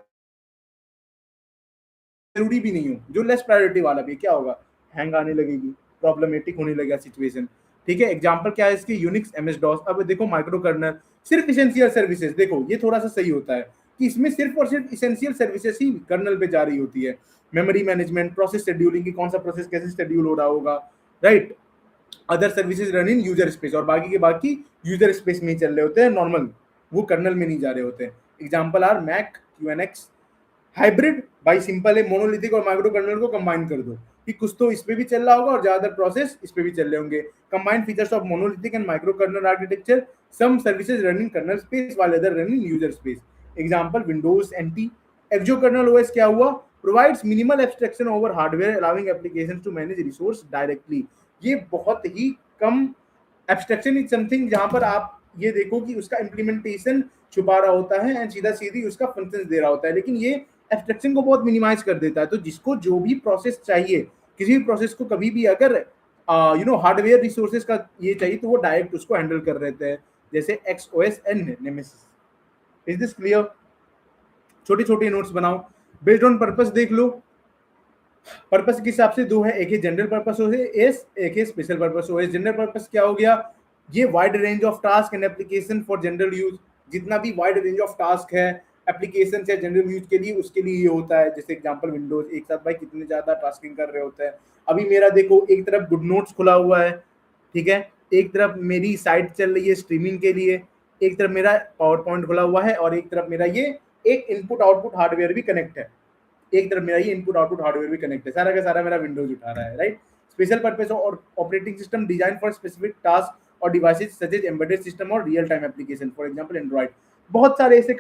जरूरी भी नहीं हो, जो लेस प्रायोरिटी वाला भी, क्या होगा? हैंग आने लगेगी, प्रॉब्लमेटिक होने लगेगा सिचुएशन, ठीक है? एग्जांपल क्या है इसकी? Unix, MS DOS. अब देखो माइक्रो कर्नल, सिर्फ इसेंशियल सर्विसेज, देखो ये थोड़ा सा सही होता है कि इसमें सिर्फ और सिर्फ इसेंशियल सर्विसेज ही कर्नल पे जा रही होती है। मेमोरी मैनेजमेंट, प्रोसेस शेड्यूलिंग की कौन सा प्रोसेस कैसे शेड्यूल हो रहा होगा, right? Other services run in user space, और बाकी के बाकी यूजर स्पेस में ही चल रहे होते हैं नॉर्मल, वो कर्नल में नहीं जा रहे होते हैं। Example are Mac, QNX. Hybrid भाई सिंपल है, मोनोलिथिक और माइक्रो कर्नल को कंबाइन कर दो कि कुछ तो इस पे भी चल रहा होगा और ज्यादातर प्रोसेस इस पे भी चल रहे होंगे। Combined features of monolithic and micro kernel architecture, some services run in kernel space while other run in user space. Example Windows NT. Exo kernel OS क्या हुआ? Provides minimal abstraction over hardware allowing applications to manage resource directly. ये बहुत ही कम एब्स्ट्रैक्शन इज समथिंग जहां पर आप ये देखो कि उसका इम्प्लीमेंटेशन छुपा रहा होता है एंड सीधा सीधी उसका फंक्शन दे रहा होता है, लेकिन ये एब्स्ट्रैक्शन को बहुत मिनिमाइज कर देता है। तो जिसको जो भी प्रोसेस चाहिए, किसी भी प्रोसेस को कभी भी अगर हार्डवेयर रिसोर्सेज का ये चाहिए तो वो डायरेक्ट उसको हैंडल कर देते हैं, जैसे XOS and nemesis. Is this clear? छोटे छोटे नोट्स बनाओ, बेस्ड ऑन पर्पस देख लो। पर्पस के हिसाब से दो है, एक है जनरल पर्पस ओएस, एक है special purpose OS. General purpose क्या हो गया? ये wide range of task and application for general use. जितना भी वाइड रेंज ऑफ टास्क है, एप्लीकेशन है जनरल यूज के लिए, उसके लिए ये होता है। जैसे एग्जांपल विंडोज, एक साथ भाई कितने ज्यादा टास्किंग कर रहे होते हैं। अभी मेरा देखो एक तरफ गुड नोट्स खुला हुआ है, ठीक है, एक तरफ मेरी साइट चल रही है स्ट्रीमिंग के लिए, एक तरफ मेरा पावर पॉइंट खुला हुआ है, और एक तरफ मेरा ये एक इनपुट आउटपुट हार्डवेयर भी कनेक्ट है। एक तरफ मेरा ये इनपुट आउटपुट हार्डवेयर भी कनेक्ट है, सारा का सारा मेरा विंडोज उठा रहा है, राइट? स्पेशल पर्पस और operating system design for specific task और devices such as embedded system और real time application, for example Android. बहुत सारे ऐसे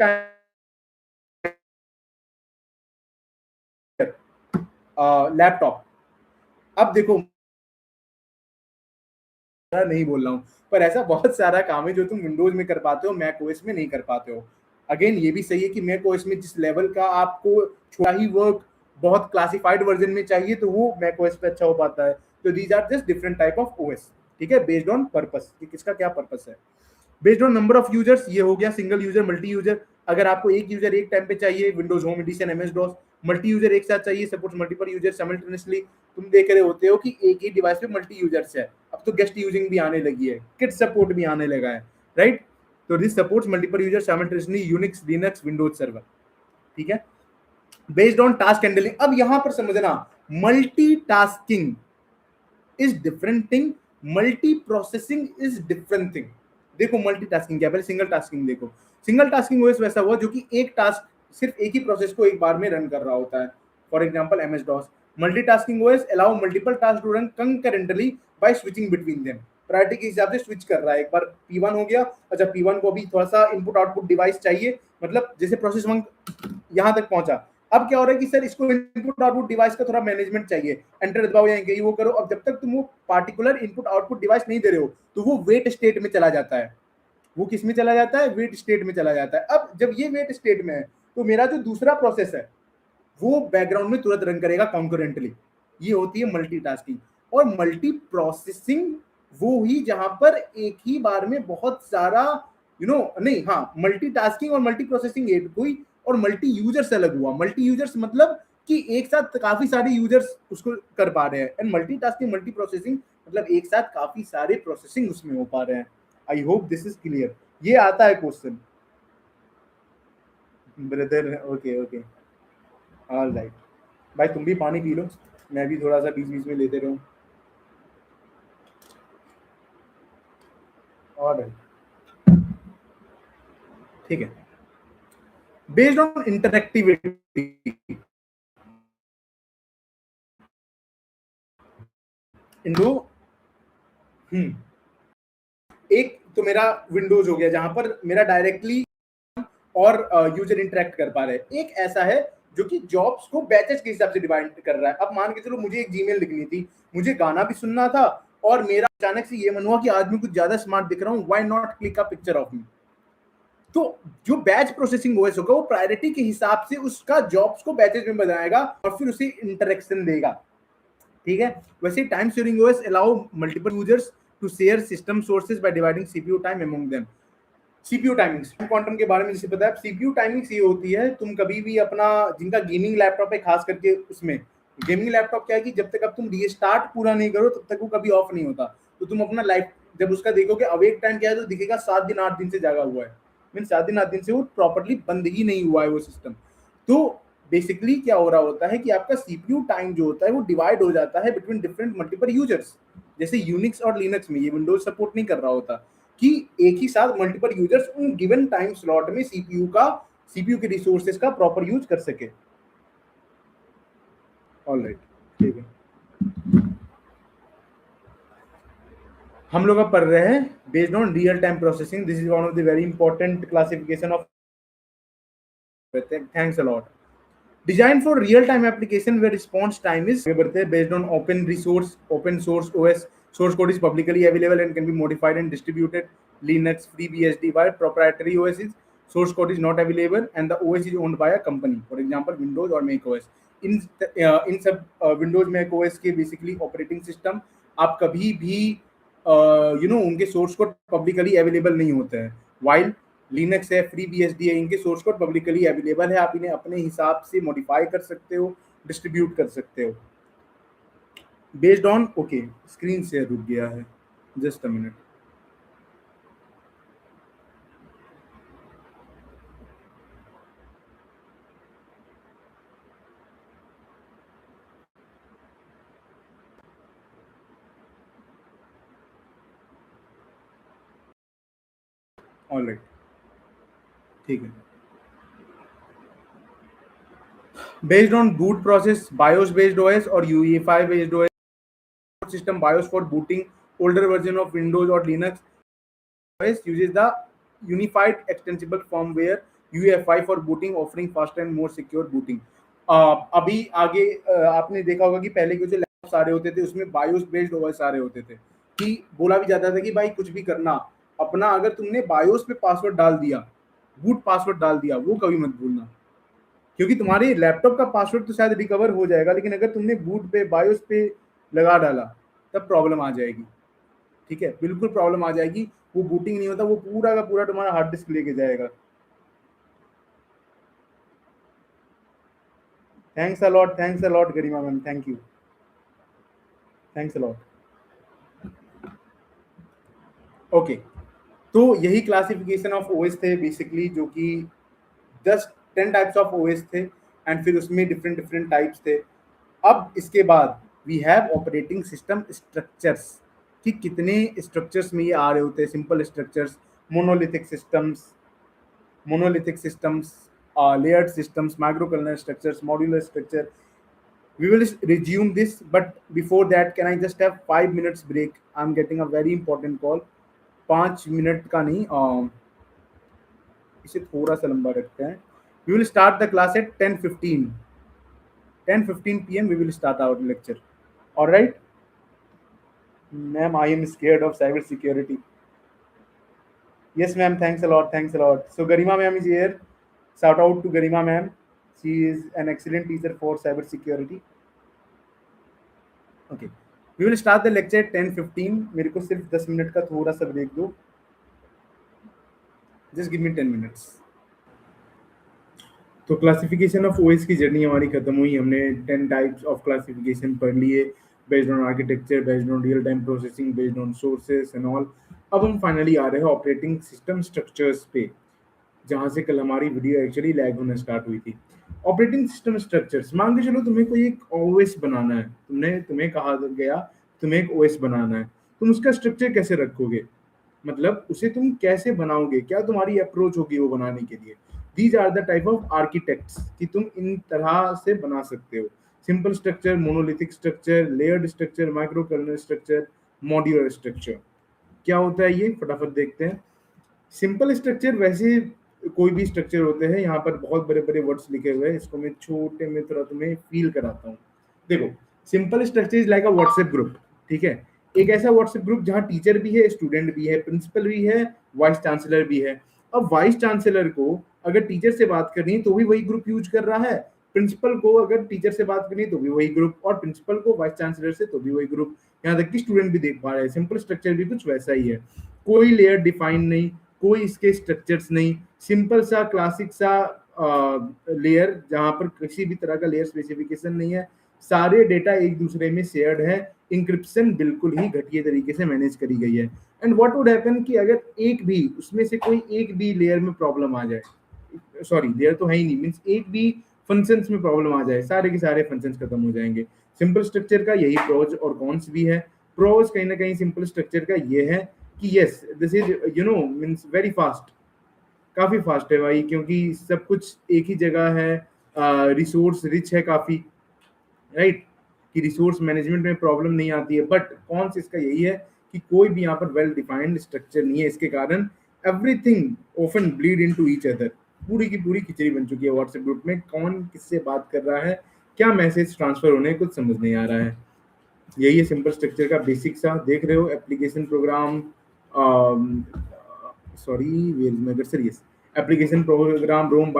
लैपटॉप। अब देखो नहीं बोल रहा हूँ, पर ऐसा बहुत सारा काम है जो तुम विंडोज में कर पाते हो, मैक ओएस में नहीं कर पाते हो। अगेन ये भी सही है कि मैक ओएस में जिस लेवल का आपको छोटा ही वर्क बहुत क्लासिफाइड वर्जन में चाहिए तो वो मैक ओएस पे अच्छा हो पाता है। तो these are just different type of OS, ठीक है, बेस्ड ऑन पर्पस कि किसका क्या पर्पस है। Based on number of users, ये हो गया सिंगल यूजर, मल्टी यूजर। अगर आपको एक यूजर एक टाइम पे चाहिए, Windows home edition, MS DOS. Multi user एक साथ चाहिए, सपोर्ट मल्टीपल यूजर साइमल्टेनियसली। तुम देख रहे होते हो कि एक ही डिवाइस पे मल्टी यूजर्स है। अब तो गेस्ट यूजिंग भी आने लगी है, किट सपोर्ट भी आने लगा है, राइट? तो this supports multiple user simultaneously Unix Linux Windows server, ठीक है। बेस्ड ऑन टास्क हैंडलिंग, अब यहां पर समझना multitasking is different thing, multi processing is different thing. देखो मल्टीटास्किंग क्या है, पहले सिंगल टास्किंग देखो। सिंगल टास्किंग ओएस वैसा हुआ जो कि एक टास्क सिर्फ एक ही प्रोसेस को एक बार में रन कर रहा होता है, for example MS DOS. Multitasking OS allow multiple task to run concurrently by switching between them, priority के हिसाब से स्विच कर रहा है। एक बार P1 हो गया, अच्छा P1 को अभी थोड़ा सा इनपुट आउटपुट डिवाइस चाहिए, मतलब जैसे प्रोसेस 1 यहां तक पहुंचा, अब क्या हो रहा है कि सर इसको इनपुट आउटपुट डिवाइस का थोड़ा मैनेजमेंट चाहिए, एंटर दबाओ या कहीं वो करो। अब जब तक तुम वो पार्टिकुलर इनपुट आउटपुट डिवाइस नहीं दे रहे हो तो वो वेट स्टेट में चला जाता है। वो किस में चला जाता है, वेट स्टेट में चला जाता है। अब जब ये वेट स्टेट में है तो मेरा जो दूसरा प्रोसेस है वो बैकग्राउंड में तुरंत रन करेगा कॉन्करेंटली। ये होती है मल्टीटास्किंग। और मल्टी प्रोसेसिंग वो ही जहां पर एक ही बार में बहुत सारा नहीं, हाँ मल्टीटास्किंग और मल्टी प्रोसेसिंग एक हुई, और मल्टी यूजर्स अलग हुआ। मल्टी यूजर्स मतलब कि एक साथ काफी सारे यूजर्स उसको कर पा रहे हैं, एंड मल्टीटास्किंग मल्टी प्रोसेसिंग मतलब एक साथ काफी सारे प्रोसेसिंग उसमें हो पा रहे हैं। आई होप दिस इज क्लियर। ये आता है question brother, okay okay, all right. भाई तुम भी पानी पी लो, मैं भी थोड़ा सा बीच बीच में लेते रहूं। ऑल राइट, ठीक है। बेस्ड ऑन इंटरेक्टिविटी इनको एक तो मेरा विंडोज हो गया जहां पर मेरा डायरेक्टली और यूजर इंटरेक्ट कर पा रहे हैं। एक ऐसा है जो कि जॉब्स को बैचेस के हिसाब से डिवाइड कर रहा है। अब मान के चलो मुझे एक जीमेल लिखनी थी, मुझे गाना भी सुनना था, और मेरा अचानक से ये मन हुआ कि आज मैं कुछ ज्यादा स्मार्ट दिख रहा हूँ, why not click a picture of me. तो जो बैच प्रोसेसिंग ओएस होगा वो प्रायोरिटी के हिसाब से उसका जॉब्स को बैचेस में बनाएगा और फिर उसे इंटरेक्शन देगा, ठीक है। वैसे time sharing OS allow multiple users to share system sources by dividing CPU time among them. CPU timings quantum के बारे में जैसे पता है, सीपीयू टाइमिंग्स ये होती है, तुम कभी भी अपना जिनका गेमिंग लैपटॉप है खास करके, उसमें गेमिंग लैपटॉप क्या है कि जब तक अब तुम रीस्टार्ट पूरा नहीं करो तब तक वो कभी ऑफ नहीं होता। तो तुम अपना लाइफ जब उसका देखोगे अवेक टाइम क्या है तो दिखेगा 7 दिन 8 दिन से जागा हुआ है, मीन 7 दिन 8 दिन से वो प्रॉपरली बंद ही नहीं हुआ है वो सिस्टम। तो बेसिकली क्या हो रहा होता है कि आपका सीपीयू टाइम जो होता है वो डिवाइड हो जाता है बिटवीन डिफरेंट मल्टीपल यूजर्स। जैसे यूनिक्स और लिनक्स में, ये विंडोज सपोर्ट नहीं कर रहा होता कि एक ही साथ मल्टीपल यूजर्स उन गिवन टाइम स्लॉट में सीपीयू के रिसोर्सेज का प्रॉपर यूज कर सके। ऑलराइट, ठीक है। हम लोग अब पढ़ रहे हैं based on real time processing. This is one of the very important classification of, thanks a lot. Designed for real-time application where response time is based on open source OS. Source code is publicly available and can be modified and distributed. Linux, FreeBSD, while proprietary OS is source code is not available and the OS is owned by a company. For example, Windows or Mac OS. इन सब Windows Mac OS के बेसिकली ऑपरेटिंग सिस्टम आप कभी भी उनके सोर्स कोड पब्लिकली अवेलेबल नहीं होते हैं। वाइल लिनक्स है, फ्री बीएसडी है, इनके सोर्स कोड पब्लिकली अवेलेबल है, आप इन्हें अपने हिसाब से मॉडिफाई कर सकते हो, डिस्ट्रीब्यूट कर सकते हो based on. Okay, screen share रुक गया है, जस्ट अ मिनट। ऑलराइट, ठीक है। Based on boot process, BIOS based OS और UEFI based OS system BIOS for booting older version of Windows or Linux. OS uses the unified extensible firmware UEFI for booting, offering faster and more secure booting. अभी आगे आपने देखा होगा कि पहले के जो लैपटॉप्स आ रहे होते थे उसमें BIOS बेस्ड OS आ रहे होते थे, कि बोला भी जाता था कि भाई कुछ भी करना अपना, अगर तुमने BIOS पे पासवर्ड डाल दिया, बूट पासवर्ड डाल दिया, वो कभी मत भूलना, क्योंकि तुम्हारे लैपटॉप का पासवर्ड तो शायद रिकवर हो जाएगा, लेकिन अगर तुमने बूट पे BIOS पे लगा डाला तब प्रॉब्लम आ जाएगी। ठीक है, बिल्कुल प्रॉब्लम आ जाएगी, वो बूटिंग नहीं होता, वो पूरा का पूरा तुम्हारा हार्ड डिस्क लेके जाएगा। Thanks a lot Garima ma'am, thank you, thanks a lot. Okay, तो यही क्लासिफिकेशन ऑफ ओएस थे बेसिकली, जो कि 10 टाइप्स ऑफ ओएस थे एंड फिर उसमें डिफरेंट डिफरेंट टाइप्स थे। अब इसके बाद we have operating system structures, कि कितने स्ट्रक्चर्स में ये आ रहे होते हैं। Simple structures, monolithic systems, layered systems, microkernel structures, modular structure. We will resume this, but before that, can I just have 5 minutes break? I'm getting a very important call. 5 minute का नहीं, इसे थोड़ा सा लंबा रखते हैं। We will start the class at 10:15. 10:15 p.m. We will start our lecture. All right, ma'am. I am scared of cyber security. Yes, ma'am. Thanks a lot. Thanks a lot. So Garima ma'am is here. Shout out to Garima ma'am. She is an excellent teacher for cyber security. Okay. We will start the lecture at 10:15. मेरे को सिर्फ 10 मिनट का थोड़ा सा ब्रेक दो. Just give me 10 minutes. तो क्लासिफिकेशन ऑफ ओएस की जर्नी हमारी खत्म हुई। हमने 10 टाइप्स ऑफ क्लासिफिकेशन पढ़ लिए, based on architecture, based on real time processing, based on sources and all. अब हम फाइनली आ रहे हैं ऑपरेटिंग सिस्टम स्ट्रक्चर्स पे, जहां से कल हमारी वीडियो एक्चुअली लैग होना स्टार्ट हुई थी। ऑपरेटिंग सिस्टम स्ट्रक्चर्स, मान के चलो तुम्हें कोई एक ओएस बनाना है, तुम्हें कहा गया तुम्हें एक ओएस बनाना है, तुम उसका स्ट्रक्चर कैसे रखोगे, मतलब उसे तुम कैसे बनाओगे, क्या तुम्हारी अप्रोच होगी वो बनाने के लिए। These are the type of architects, कि तुम इन तरह से बना सकते हो। Simple structure, monolithic structure, layered structure, micro kernel structure, modular structure. क्या होता है ये, फटाफट देखते हैं। सिंपल स्ट्रक्चर वैसे कोई भी स्ट्रक्चर होते हैं, यहाँ पर बहुत बड़े बड़े वर्ड्स लिखे हुए हैं, इसको मैं छोटे में थोड़ा तुम्हें फील कराता हूँ। देखो, simple structure is like a WhatsApp group, ठीक है। एक ऐसा व्हाट्सएप ग्रुप जहाँ टीचर भी है, स्टूडेंट भी है, प्रिंसिपल भी है, वाइस चांसलर भी है। अब वाइस चांसलर को अगर टीचर से बात करनी है तो भी वही ग्रुप यूज कर रहा है, प्रिंसिपल को अगर टीचर से बात करनी है तो भी वही ग्रुप, और प्रिंसिपल को वाइस चांसलर से तो भी वही ग्रुप, यहाँ तक कि स्टूडेंट भी देख पा रहे हैं। सिंपल स्ट्रक्चर भी कुछ वैसा ही है, कोई लेयर डिफाइन नहीं, कोई इसके स्ट्रक्चर्स नहीं, सिंपल सा क्लासिक सा लेयर जहां पर किसी भी तरह का लेयर स्पेसिफिकेशन नहीं है, सारे डेटा एक दूसरे में शेयर्ड है, इंक्रिप्शन बिल्कुल ही घटिया तरीके से मैनेज करी गई है। एंड व्हाट वुड हैपन कि अगर एक भी उसमें से कोई एक भी लेयर में प्रॉब्लम आ जाए, सॉरी लेयर तो है ही नहीं, मींस एक भी फंक्शंस में प्रॉब्लम आ जाए, सारे के सारे फंक्शंस खत्म हो जाएंगे। सिंपल स्ट्रक्चर का यही प्रोज और कॉन्स भी है। प्रोज कहीं ना कहीं सिंपल स्ट्रक्चर का ये है कि yes this is means very fast, काफी फास्ट है भाई, क्योंकि सब कुछ एक ही जगह है, रिसोर्स रिच है काफी, राइट, कि रिसोर्स मैनेजमेंट में प्रॉब्लम नहीं आती है। बट कौन सा इसका यही है कि कोई भी यहाँ पर वेल डिफाइंड स्ट्रक्चर नहीं है, इसके कारण everything often bleed into each other. पूरी की पूरी खिचड़ी बन चुकी है व्हाट्सएप ग्रुप में, कौन किससे बात कर रहा है, क्या मैसेज ट्रांसफर होने कुछ समझ नहीं आ रहा है। यही है सिंपल स्ट्रक्चर का बेसिक सा। देख रहे हो एप्लीकेशन प्रोग्राम, एप्लीकेशन प्रोग्राम रोम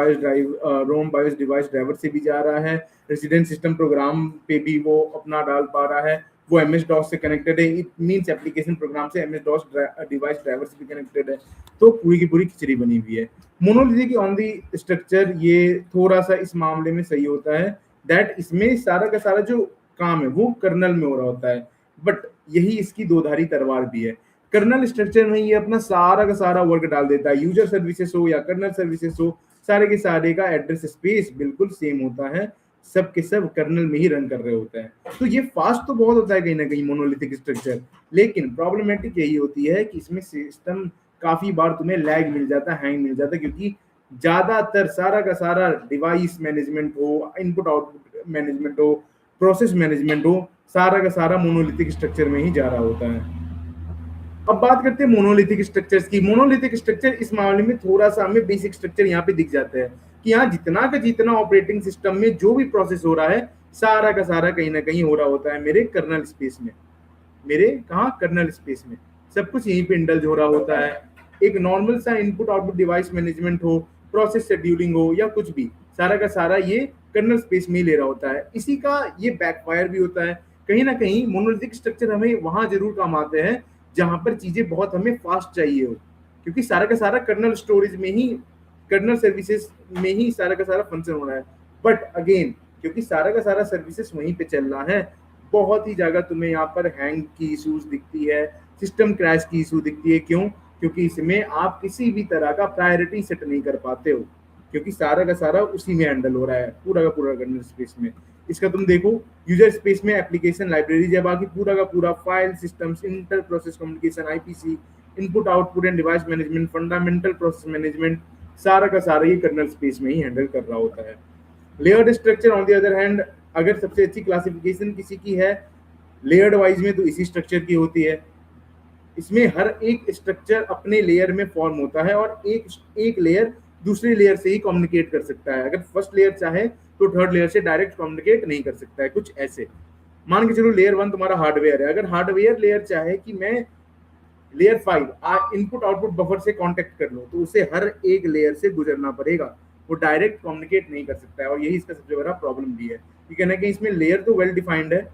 बायोस डिवाइस ड्राइवर से भी जा रहा है, रेसिडेंट सिस्टम प्रोग्राम पे भी वो अपना डाल पा रहा है, वो MS DOS से कनेक्टेड है, इट मींस एप्लीकेशन प्रोग्राम से MS DOS डिवाइस ड्राइवर से भी कनेक्टेड है। तो पूरी की पूरी खिचड़ी बनी हुई है। मोनोलिथिक ऑन दी स्ट्रक्चर ये थोड़ा सा इस मामले में सही होता है, दैट इसमें सारा का सारा जो काम है वो कर्नल में हो रहा होता है, बट यही इसकी दोधारी तलवार भी है। कर्नल स्ट्रक्चर में ये अपना सारा का सारा वर्क डाल देता है, यूजर सर्विसेज हो या कर्नल सर्विसेज हो, सारे के सारे का एड्रेस स्पेस बिल्कुल सेम होता है, सब के सब कर्नल में ही रन कर रहे होते हैं। तो ये फास्ट तो बहुत होता है कहीं ना कहीं मोनोलिथिक स्ट्रक्चर, लेकिन प्रॉब्लमेटिक यही होती है कि इसमें सिस्टम काफी बार तुम्हें लैग मिल जाता है, हैंग मिल जाता है, क्योंकि ज्यादातर सारा का सारा डिवाइस मैनेजमेंट हो, इनपुट आउटपुट मैनेजमेंट हो, प्रोसेस मैनेजमेंट हो, सारा का सारा मोनोलिथिक स्ट्रक्चर में ही जा रहा होता है। अब बात करते हैं मोनोलिथिक स्ट्रक्चर्स की। मोनोलिथिक स्ट्रक्चर इस मामले में थोड़ा सा हमें बेसिक स्ट्रक्चर यहाँ पे दिख जाता है कि यहाँ जितना का जितना ऑपरेटिंग सिस्टम में जो भी प्रोसेस हो रहा है, सारा का सारा कहीं ना कहीं हो रहा होता है मेरे कर्नल स्पेस में, मेरे कहाँ कर्नल स्पेस में, सब कुछ यहीं पे इंडल्ज हो रहा होता है। एक नॉर्मल सा इनपुट आउटपुट डिवाइस मैनेजमेंट हो, प्रोसेस शेड्यूलिंग हो या कुछ भी, सारा का सारा ये कर्नल स्पेस में ही ले रहा होता है। इसी का ये बैकफायर भी होता है कहीं ना कहीं। मोनोलिथिक स्ट्रक्चर हमें वहां जरूर काम आते हैं जहां पर चीजें बहुत हमें फास्ट चाहिए हो, क्योंकि सारा का सारा कर्नल स्टोरेज में ही, कर्नल सर्विसेज में ही सारा का सारा फंक्शन हो रहा है। बट अगेन क्योंकि सारा का सारा सर्विसेज वहीं पे चल रहा है, बहुत ही जगह तुम्हें यहाँ पर हैंग की इश्यूज दिखती है, सिस्टम क्रैश की इशू दिखती है। क्यों? क्योंकि इसमें आप किसी भी तरह का प्रायोरिटी सेट नहीं कर पाते हो, क्योंकि सारा का सारा उसी में हैंडल हो रहा है, पूरा का पूरा कर्नल स्पेस में। इसका तुम देखो, यूजर स्पेस में एप्लीकेशन लाइब्रेरीज है, बाकी पूरा का पूरा file systems, inter process communication, IPC, input output and device management, fundamental process management, सारा का सारा ये कर्नल स्पेस में ही हैंडल कर रहा होता है। Layered structure on the other hand, अगर सबसे अच्छी क्लासिफिकेशन किसी की है लेयर्ड वाइज में तो इसी स्ट्रक्चर की होती है। इसमें हर एक स्ट्रक्चर अपने लेयर में फॉर्म होता है और एक एक लेयर दूसरे लेयर से ही कम्युनिकेट कर सकता है। अगर फर्स्ट लेयर चाहे तो थर्ड लेयर से डायरेक्ट कम्युनिकेट नहीं कर सकता है, कुछ ऐसे। मान के चलो लेयर 1 तुम्हारा हार्डवेयर है, अगर हार्डवेयर लेयर चाहे कि मैं लेयर 5 इनपुट आउटपुट बफर से कांटेक्ट कर लूं, तो उसे हर एक लेयर से गुजरना पड़ेगा, वो डायरेक्ट कम्युनिकेट नहीं कर सकता है। और यही इसका सबसे बड़ा प्रॉब्लम भी है कि कहना कि इसमें लेयर तो वेल डिफाइंड है,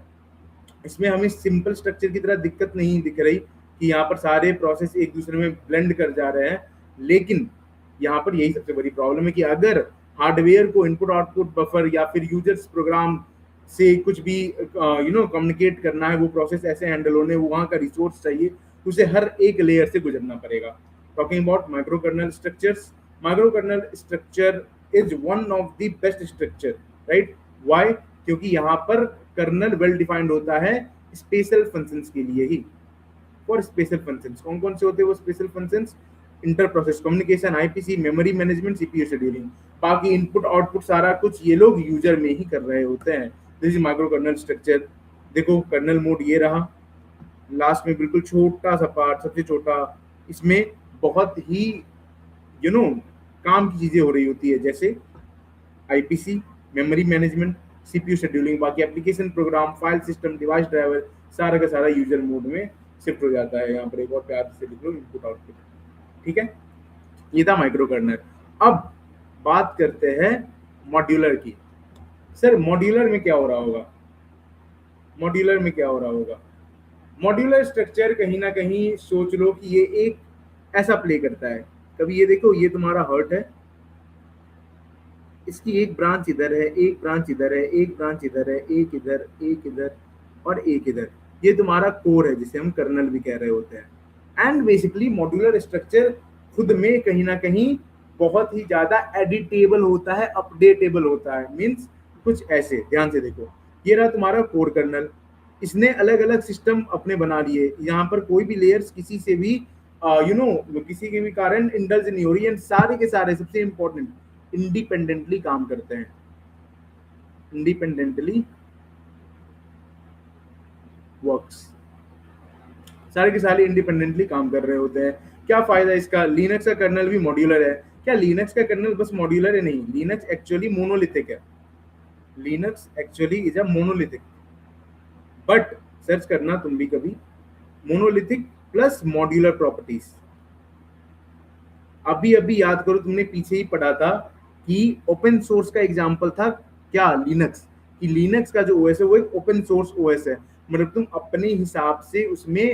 इसमें हमें सिंपल स्ट्रक्चर की तरह दिक्कत नहीं दिख रही कि यहाँ पर सारे प्रोसेस एक दूसरे में ब्लेंड कर जा रहे हैं। लेकिन यहाँ पर यही सबसे बड़ी प्रॉब्लम है कि अगर हार्डवेयर को इनपुट आउटपुट बफर या फिर यूजर्स प्रोग्राम से कुछ भी कम्युनिकेट करना है, वो प्रोसेस ऐसे हैंडल होने, वहाँ का रिसोर्स चाहिए, तो उसे हर एक लेयर से गुजरना पड़ेगा। Talking about micro kernel structures, micro kernel structure is one of the best structure, right? Why? क्योंकि यहाँ पर कर्नल वेल डिफाइंड होता है स्पेशल फंक्शंस के लिए ही। फॉर स्पेशल फंक्शंस कौन कौन से होते हैं वो special functions? Inter process communication, IPC, memory management, CPU scheduling. बाकी इनपुट आउटपुट सारा कुछ ये लोग यूजर में ही कर रहे होते हैं। This is micro kernel structure. देखो कर्नल मोड ये रहा, लास्ट में बिल्कुल छोटा सा पार्ट, सबसे छोटा, इसमें बहुत ही काम की चीजें हो रही होती है, जैसे IPC, memory management, CPU scheduling. बाकी application program, file system, device driver, सारा का सारा यूजर मोड में शिफ्ट हो जाता है। यहाँ पर एक और प्यार से लिख लो, इनपुट आउटपुट। ठीक है, ये था माइक्रो कर्नल। अब बात करते हैं मॉड्यूलर की। सर मॉड्यूलर में क्या हो रहा होगा? मॉड्यूलर में क्या हो रहा होगा? मॉड्यूलर स्ट्रक्चर कहीं ना कहीं सोच लो कि ये एक ऐसा प्ले करता है। कभी ये देखो, ये तुम्हारा हर्ट है, इसकी एक ब्रांच इधर है, एक ब्रांच इधर है, एक ब्रांच इधर है, एक इधर, एक इधर और एक इधर। ये तुम्हारा कोर है जिसे हम कर्नल भी कह रहे होते हैं। एंड बेसिकली मॉड्यूलर स्ट्रक्चर खुद में कहीं ना कहीं बहुत ही ज्यादा एडिटेबल होता है, अपडेटेबल होता है। मीन्स कुछ ऐसे, ध्यान से देखो, ये रहा तुम्हारा कोर कर्नल, इसने अलग अलग सिस्टम अपने बना लिए। यहाँ पर कोई भी लेयर्स किसी से भी किसी के भी कारण इंडल्ज नहीं हो रही है। सारे के सारे, सबसे इंपॉर्टेंट, इंडिपेंडेंटली काम करते हैं, इंडिपेंडेंटली वर्क्स, सारे के सारे इंडिपेंडेंटली काम कर रहे होते हैं। क्या फायदा इसका? लिनक्स का कर्नल भी मॉड्यूलर है। क्या लिनक्स का कर्नल बस मॉड्यूलर है? नहीं, लिनक्स एक्चुअली मोनोलिथिक है। Linux actually is a monolithic, but search करना तुम भी कभी, मोनोलिथिक प्लस मॉड्यूलर प्रॉपर्टीज। अभी अभी याद करो, तुमने पीछे ही पढ़ा था कि ओपन सोर्स का एग्जांपल था क्या? लिनक्स। कि लिनक्स का जो ओएस है वो एक ओपन सोर्स ओएस है, मतलब तुम अपने हिसाब से उसमें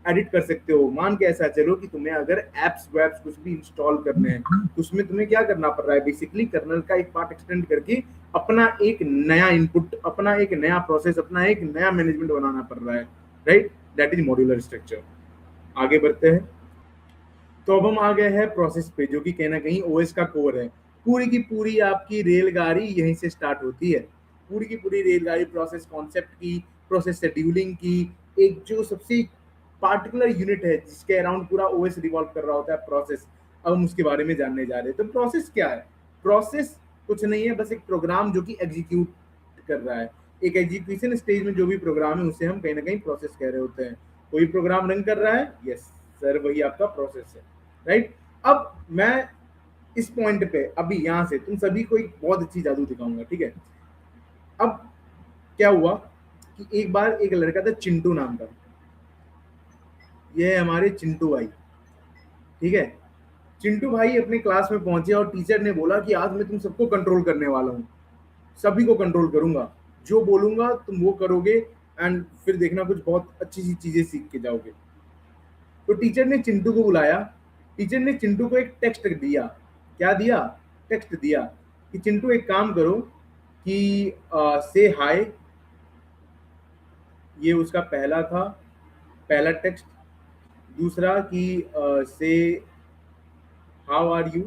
एडिट कर सकते हो। मान के ऐसा चलो कि तुम्हें अगर एप्स वेब्स कुछ भी इंस्टॉल करने हैं, तो उसमें तुम्हें क्या करना पड़ रहा है? बेसिकली कर्नल का एक पार्ट एक्सटेंड करके अपना एक नया इनपुट, अपना एक नया प्रोसेस, अपना एक नया मैनेजमेंट बनाना पड़ रहा है, right? That is modular structure. आगे बढ़ते हैं। तो अब हम आ गए हैं प्रोसेस पे, जो कि कहीं ना कहीं ओएस का कोर है। पूरी की पूरी आपकी रेलगाड़ी यहीं से स्टार्ट होती है। पूरी की पूरी रेलगाड़ी प्रोसेस कॉन्सेप्ट की, प्रोसेस शेड्यूलिंग की, एक जो सबसे पार्टिकुलर यूनिट है जिसके अराउंड पूरा ओएस रिवॉल्व कर रहा होता है, प्रोसेस। अब हम उसके बारे में जानने जा रहे हैं। तो प्रोसेस क्या है? प्रोसेस कुछ नहीं है, बस एक प्रोग्राम जो कि एग्जीक्यूट कर रहा है। एक एग्जीक्यूशन स्टेज में जो भी प्रोग्राम है उसे हम कहीं ना कहीं प्रोसेस कह रहे होते हैं। कोई प्रोग्राम रन कर रहा है, यस सर, वही आपका प्रोसेस है, राइट? अब मैं इस पॉइंट पे अभी यहां से तुम सभी को एक बहुत अच्छी जादू दिखाऊंगा, ठीक है? अब क्या हुआ कि एक बार एक लड़का था चिंटू नाम का, ये है हमारे चिंटू भाई, ठीक है? चिंटू भाई अपने क्लास में पहुंचे और टीचर ने बोला कि आज मैं तुम सबको कंट्रोल करने वाला हूँ, सभी को कंट्रोल करूंगा, जो बोलूंगा तुम वो करोगे, एंड फिर देखना कुछ बहुत अच्छी सी चीजें सीख के जाओगे। तो टीचर ने चिंटू को बुलाया, टीचर ने चिंटू को एक टेक्स्ट दिया। क्या दिया? टेक्स्ट दिया कि चिंटू एक काम करो कि से हाय, ये उसका पहला था, पहला टेक्स्ट। दूसरा कि से हाउ आर यू,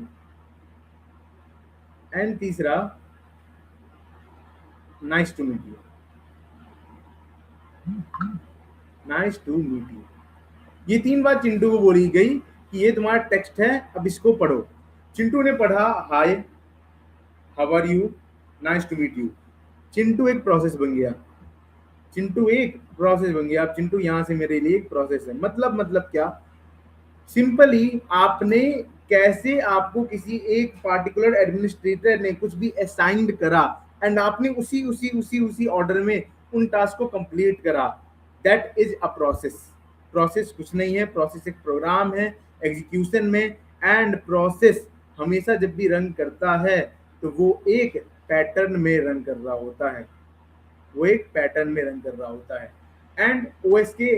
एंड तीसरा nice to meet you, nice to meet you. ये 3 बार चिंटू को बोली गई कि ये तुम्हारा टेक्स्ट है, अब इसको पढ़ो। चिंटू ने पढ़ा, hi, how are you, nice to meet you. Chintu एक प्रोसेस बन गया, चिंटू एक प्रोसेस बन गया। अब चिंटू यहाँ से मेरे लिए एक प्रोसेस है। मतलब क्या, सिंपली आपने कैसे, आपको किसी एक पार्टिकुलर एडमिनिस्ट्रेटर ने कुछ भी असाइंड करा एंड आपने उसी उसी उसी उसी ऑर्डर में उन टास्क को कंप्लीट करा, that is a process. Process कुछ नहीं है, प्रोसेस एक प्रोग्राम है एग्जीक्यूशन में। एंड प्रोसेस हमेशा जब भी रन करता है तो वो एक पैटर्न में रन कर रहा होता है, वो एक पैटर्न में रन कर रहा होता है। एंड ओएस के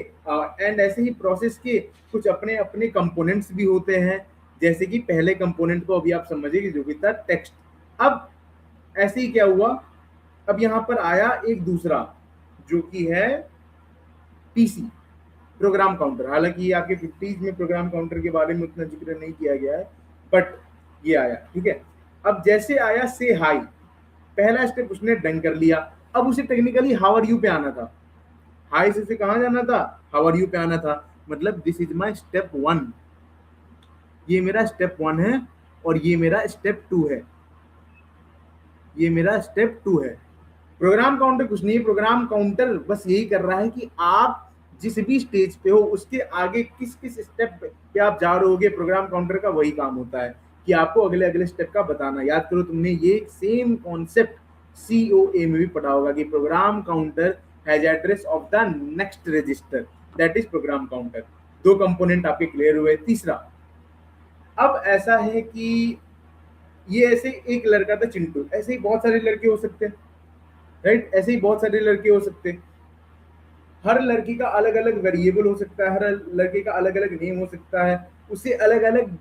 एंड ऐसे ही प्रोसेस के कुछ अपने अपने कंपोनेंट्स भी होते हैं। जैसे कि पहले कंपोनेंट को अभी आप समझिए जो कि था टेक्स्ट। अब ऐसे ही क्या हुआ, अब यहाँ पर आया एक दूसरा जो कि है पीसी, प्रोग्राम काउंटर। हालांकि ये आपके 50s में प्रोग्राम काउंटर के बारे में उतना जिक्र नहीं किया गया है, बट ये आया, ठीक है। अब जैसे आया से हाई, पहला स्टेप उसने डन कर लिया। अब उसे टेक्निकली हाउ आर यू पे आना था, हाई से उसे कहाँ जाना था, हाउ आर यू पे आना था। मतलब दिस इज माई स्टेप 1, ये मेरा स्टेप 1 है और ये मेरा स्टेप 2 है, ये मेरा स्टेप 2 है। प्रोग्राम काउंटर कुछ नहीं है, प्रोग्राम काउंटर बस यही कर रहा है कि आप जिस भी स्टेज पे हो उसके आगे किस किस स्टेप पे आप जा रहे होगे। प्रोग्राम काउंटर का वही काम होता है कि आपको अगले अगले स्टेप का बताना। याद करो, तुमने ये सेम कॉन्सेप्ट COA में भी पढ़ा होगा कि program counter has address of the next register, that is program counter. 2 component आपके क्लियर हुए। तीसरा, अब ऐसा है कि ये ऐसे एक लड़का था चिंटू, ऐसे ही बहुत सारे लड़के हो सकते हैं, राइट, ऐसे ही बहुत सारे लड़के हो सकते हैं। हर लड़की का अलग अलग वेरिएबल हो सकता है, हर लड़के का अलग अलग नेम हो सकता है, उसे अलग अलग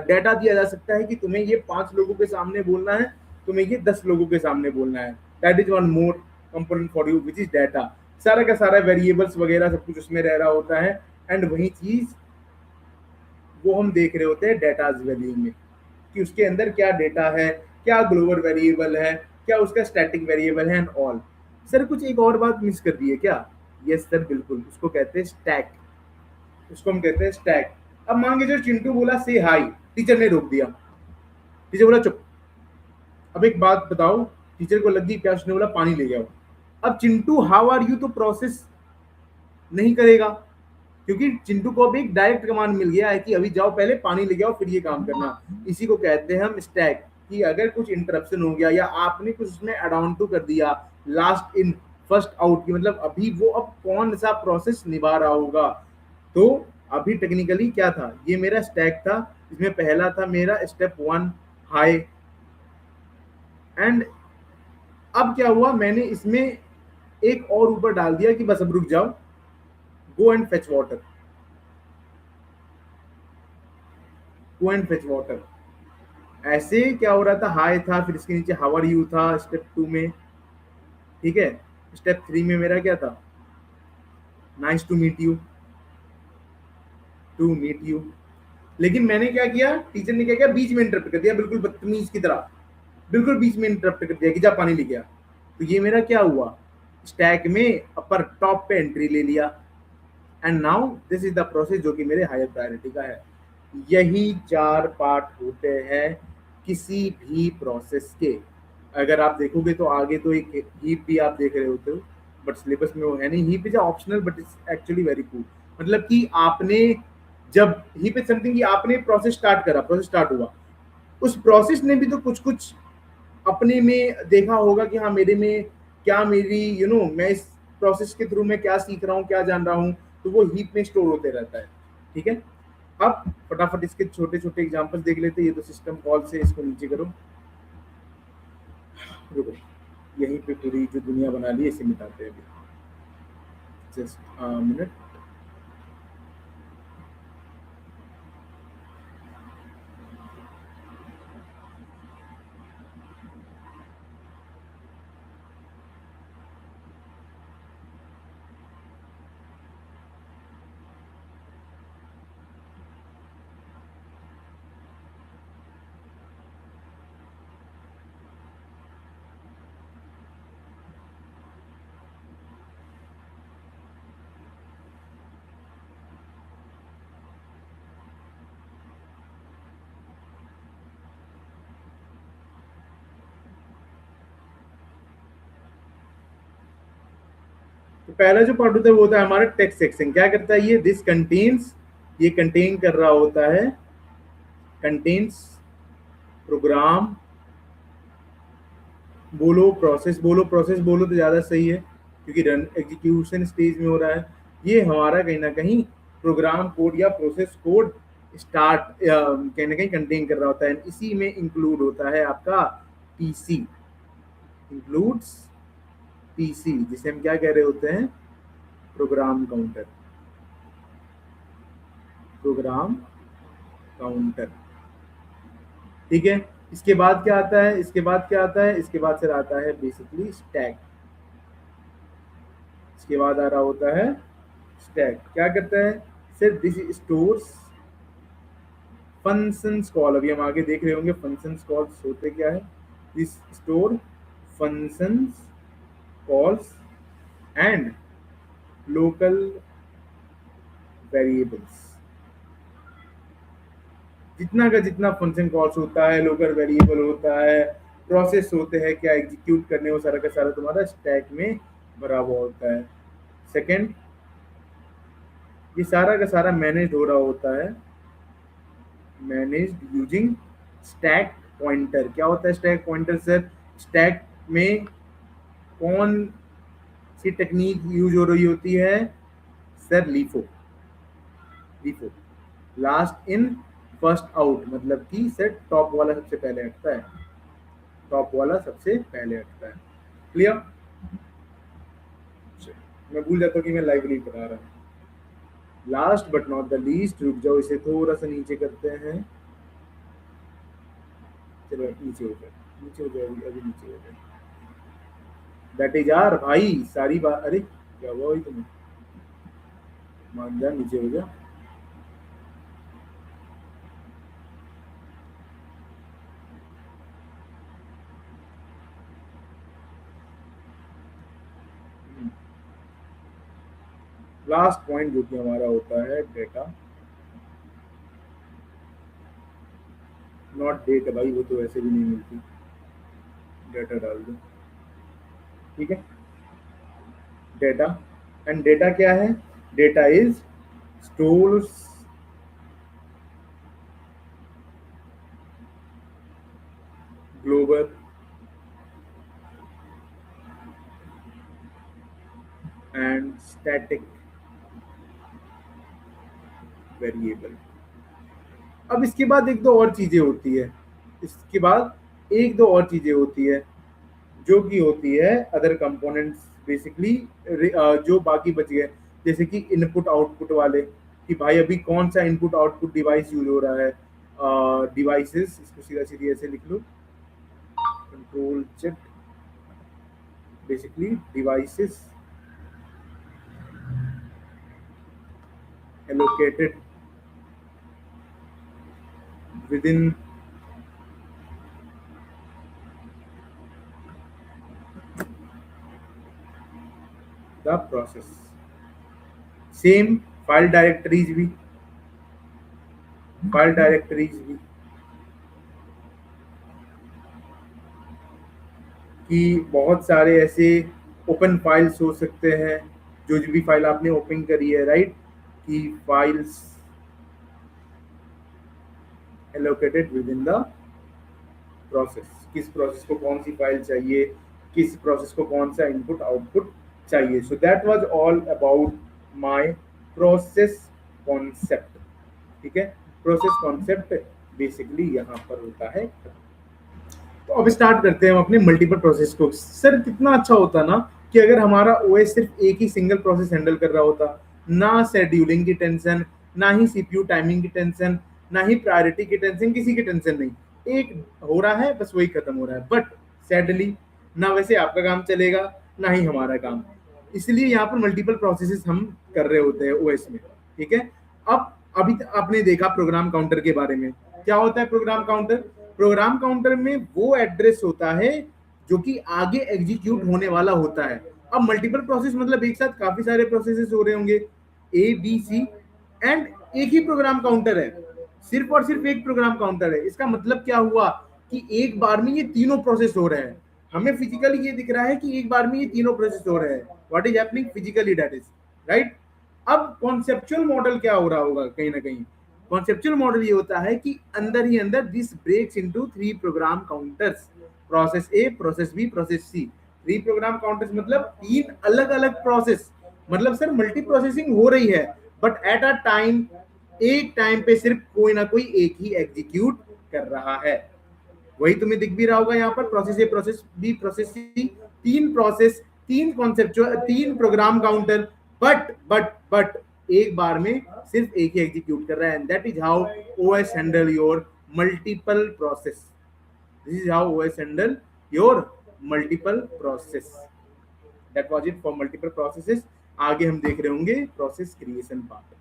डाटा दिया जा सकता है कि तुम्हें ये 5 लोगों के सामने बोलना है, तुम्हें ये 10 लोगों के सामने बोलना है। That is one more component for you which is data. सारा का सारा वेरिएबल्स वगैरह सब कुछ उसमें रह रहा होता है। एंड वही चीज वो हम देख रहे होते हैं डेटाज वैल्यू में कि उसके अंदर क्या डेटा है, क्या ग्लोबल वेरिएबल है, क्या उसका स्टैटिक वेरिएबल है एंड ऑल। सर कुछ एक और बात मिस कर दी है क्या? यस सर बिल्कुल, उसको कहते हैं स्टैक, उसको हम कहते हैं स्टैक। अब मान के जो चिंटू बोला से हाई, टीचर ने रोक दिया, टीचर बोला चुप। अब एक बात बताओ, टीचर को लग गई प्यास, ने बोला पानी ले जाओ। अब चिंटू हाउ आर यू तो प्रोसेस नहीं करेगा, क्योंकि चिंटू को अब एक डायरेक्ट कमांड मिल गया है कि अभी जाओ पहले पानी ले जाओ फिर ये काम करना। इसी को कहते हैं हम स्टैक, कि अगर कुछ इंटरप्शन हो गया या आपने कुछ उसमें एड ऑन टू कर दिया, लास्ट इन फर्स्ट आउट की, मतलब अभी वो अब कौन सा प्रोसेस निभा रहा होगा। तो अभी टेक्निकली क्या था, ये मेरा स्टैक था, इसमें पहला था मेरा स्टेप 1 हाई। एंड अब क्या हुआ, मैंने इसमें एक और ऊपर डाल दिया कि बस अब रुक जाओ, go and fetch water, go and fetch water. ऐसे क्या हो रहा था, हाई था, फिर इसके नीचे हाउ आर यू था स्टेप 2 में, ठीक है। स्टेप 3 में मेरा क्या था, nice to meet you, to meet you. लेकिन मैंने क्या किया, टीचर ने क्या किया, बीच में इंटरप्ट कर दिया, बिल्कुल बदतमीज की तरह, बिल्कुल बीच में इंटरप्ट कर दिया कि जा पानी ले गया। तो ये मेरा क्या हुआ, स्टैक में अपर टॉप पे एंट्री ले लिया। And now this is the process जो कि मेरे हायर प्रायोरिटी का है। यही 4 पार्ट होते हैं किसी भी प्रोसेस के। अगर आप देखोगे तो आगे तो एक हीप भी आप देख रहे होते हो, बट सिलेबस में वो है नहीं। Heap is optional but it's actually very cool. मतलब कि आपने जब हीप इज समथिंग कि आपने प्रोसेस स्टार्ट करा, प्रोसेस स्टार्ट हुआ, उस प्रोसेस ने भी तो कुछ कुछ अपने में देखा होगा कि हाँ मेरे में क्या, मेरी मैं इस प्रोसेस के थ्रू मैं क्या सीख रहा हूँ, क्या जान रहा हूँ, तो वो हीप में स्टोर होते रहता है, ठीक है। अब फटाफट इसके छोटे छोटे एग्जांपल्स देख लेते हैं। ये तो सिस्टम कॉल से, इसको नीचे करो, रुको, यहीं पे पूरी जो दुनिया बना ली इसे मिटाते हैं अभी, जस्ट मिनट। तो पहला जो पार्ट होता है वो होता है हमारा टेक्स्ट सेक्शन। क्या करता है ये? दिस कंटेन्स, ये कंटेन कर रहा होता है, कंटेन्स प्रोग्राम, बोलो प्रोसेस, बोलो प्रोसेस बोलो तो ज़्यादा सही है क्योंकि रन एग्जीक्यूशन स्टेज में हो रहा है। ये हमारा कहीं ना कहीं प्रोग्राम कोड या प्रोसेस कोड स्टार्ट कहीं ना कहीं कंटेन कर रहा होता है। इसी में इंक्लूड होता है आपका पीसी, इंक्लूड्स पीसी, जिसे हम क्या कह रहे होते हैं? Program counter, program counter. ठीक है, इसके बाद क्या आता है? इसके बाद क्या आता है? इसके बाद फिर आता है बेसिकली स्टैक। इसके बाद आ रहा होता है स्टैक। क्या करता है? सिर्फ दिस स्टोर्स फंक्शंस कॉल। अभी हम आगे देख रहे होंगे फंक्शंस कॉल्स होते क्या है। This store functions calls and local variables. जितना का जितना फंक्शन कॉल्स होता है, लोकल वेरिएबल होता है, प्रोसेस होते हैं क्या एग्जीक्यूट करने, वो सारा का सारा तुम्हारा स्टैक में भरा हुआ होता है। सेकंड, ये सारा का सारा मैनेज हो रहा होता है, मैनेज्ड यूजिंग स्टैक पॉइंटर। क्या होता है स्टैक पॉइंटर सर? स्टैक में कौन सी टेक्निक यूज हो रही होती है sir? LIFO, LIFO, last in first out, मतलब कि सर टॉप वाला सबसे पहले हटता है, टॉप वाला सबसे पहले हटता है। क्लियर? मैं भूल जाता हूँ कि मैं लाइव नहीं पढ़ा रहा हूँ। Last but not the least, रुक जाओ, इसे थोड़ा सा नीचे करते हैं। चलो नीचे हो जाए, नीचे हो जाए, अभी नीचे हो जाए। दैट इज आर भाई सारी बात। अरे क्या हुआ भाई तुम्हें? मान जा, नीचे हो जा। लास्ट पॉइंट जो कि हमारा होता है डेटा, नॉट डेट भाई, वो तो वैसे भी नहीं मिलती, डेटा डाल दो। ठीक है, डेटा। एंड डेटा क्या है? Data is stores global and static variable. अब इसके बाद एक दो और चीजें होती है, इसके बाद एक दो और चीजें होती है जो कि होती है अदर कंपोनेंट्स बेसिकली, जो बाकी बच गए, जैसे कि इनपुट आउटपुट वाले, कि भाई अभी कौन सा इनपुट आउटपुट डिवाइस यूज हो रहा है। डिवाइसेस, इसको सीधा सीधी ऐसे लिख लो, control chip, basically devices allocated within the process। Same file directories भी, फाइल डायरेक्टरीज भी, कि बहुत सारे ऐसे ओपन फाइल्स हो सकते हैं, जो भी फाइल आपने ओपन करी है, राइट, कि files allocated with in the process. किस प्रोसेस को कौन सी फाइल चाहिए, किस प्रोसेस को कौन सा इनपुट आउटपुट चाहिए। So that was all about my process concept. ठीक है, प्रोसेस कॉन्सेप्ट बेसिकली यहाँ पर होता है। तो अब स्टार्ट करते हैं हम अपने मल्टीपल प्रोसेस को। सर कितना अच्छा होता ना कि अगर हमारा ओएस सिर्फ एक ही सिंगल प्रोसेस हैंडल कर रहा होता, ना शेड्यूलिंग की टेंशन, ना ही सीपीयू टाइमिंग की टेंशन, ना ही प्रायोरिटी की टेंशन, किसी की टेंशन नहीं, एक हो रहा है बस वही खत्म हो रहा है। बट सैडली ना वैसे आपका काम चलेगा ना ही हमारा काम, इसलिए यहाँ पर मल्टीपल प्रोसेसेस हम कर रहे होते हैं ओएस में। ठीक है, अब अभी आपने देखा प्रोग्राम काउंटर के बारे में। क्या होता है प्रोग्राम काउंटर? प्रोग्राम काउंटर में वो एड्रेस होता है जो कि आगे एग्जीक्यूट होने वाला होता है। अब मल्टीपल प्रोसेस मतलब एक साथ काफी सारे प्रोसेसेस हो रहे होंगे, ए बी सी, एंड एक ही प्रोग्राम काउंटर है, सिर्फ और सिर्फ एक प्रोग्राम काउंटर है। इसका मतलब क्या हुआ कि एक बार में ये तीनों प्रोसेस हो रहे हैं। हमें फिजिकली ये दिख रहा है कि एक बार में ये तीनों प्रोसेस हो रहे हैं, what is happening physically, that is right. अब कॉन्सेप्चुअल मॉडल क्या हो रहा होगा, कहीं ना कहीं कॉन्सेप्चुअल मॉडल ये होता है कि अंदर ही अंदर this breaks into 3 program counters, process A, process B, process C. 3 program counters मतलब तीन अलग अलग प्रोसेस, मतलब सर मल्टी प्रोसेसिंग हो रही है, बट एट अ टाइम, एक टाइम पे सिर्फ कोई ना कोई एक ही एग्जीक्यूट कर रहा है। वही तुम्हें दिख भी रहा होगा यहाँ पर, process A, process B, process C, तीन प्रोसेस, तीन कॉन्सेप्चुअल, तीन प्रोग्राम काउंटर, बट एक बार में सिर्फ एक ही एग्जीक्यूट कर रहा है, and that is how OS handle your multiple process. This is how OS handle your multiple process. That was it for multiple processes. आगे हम देख रहे होंगे प्रोसेस क्रिएशन पार्ट।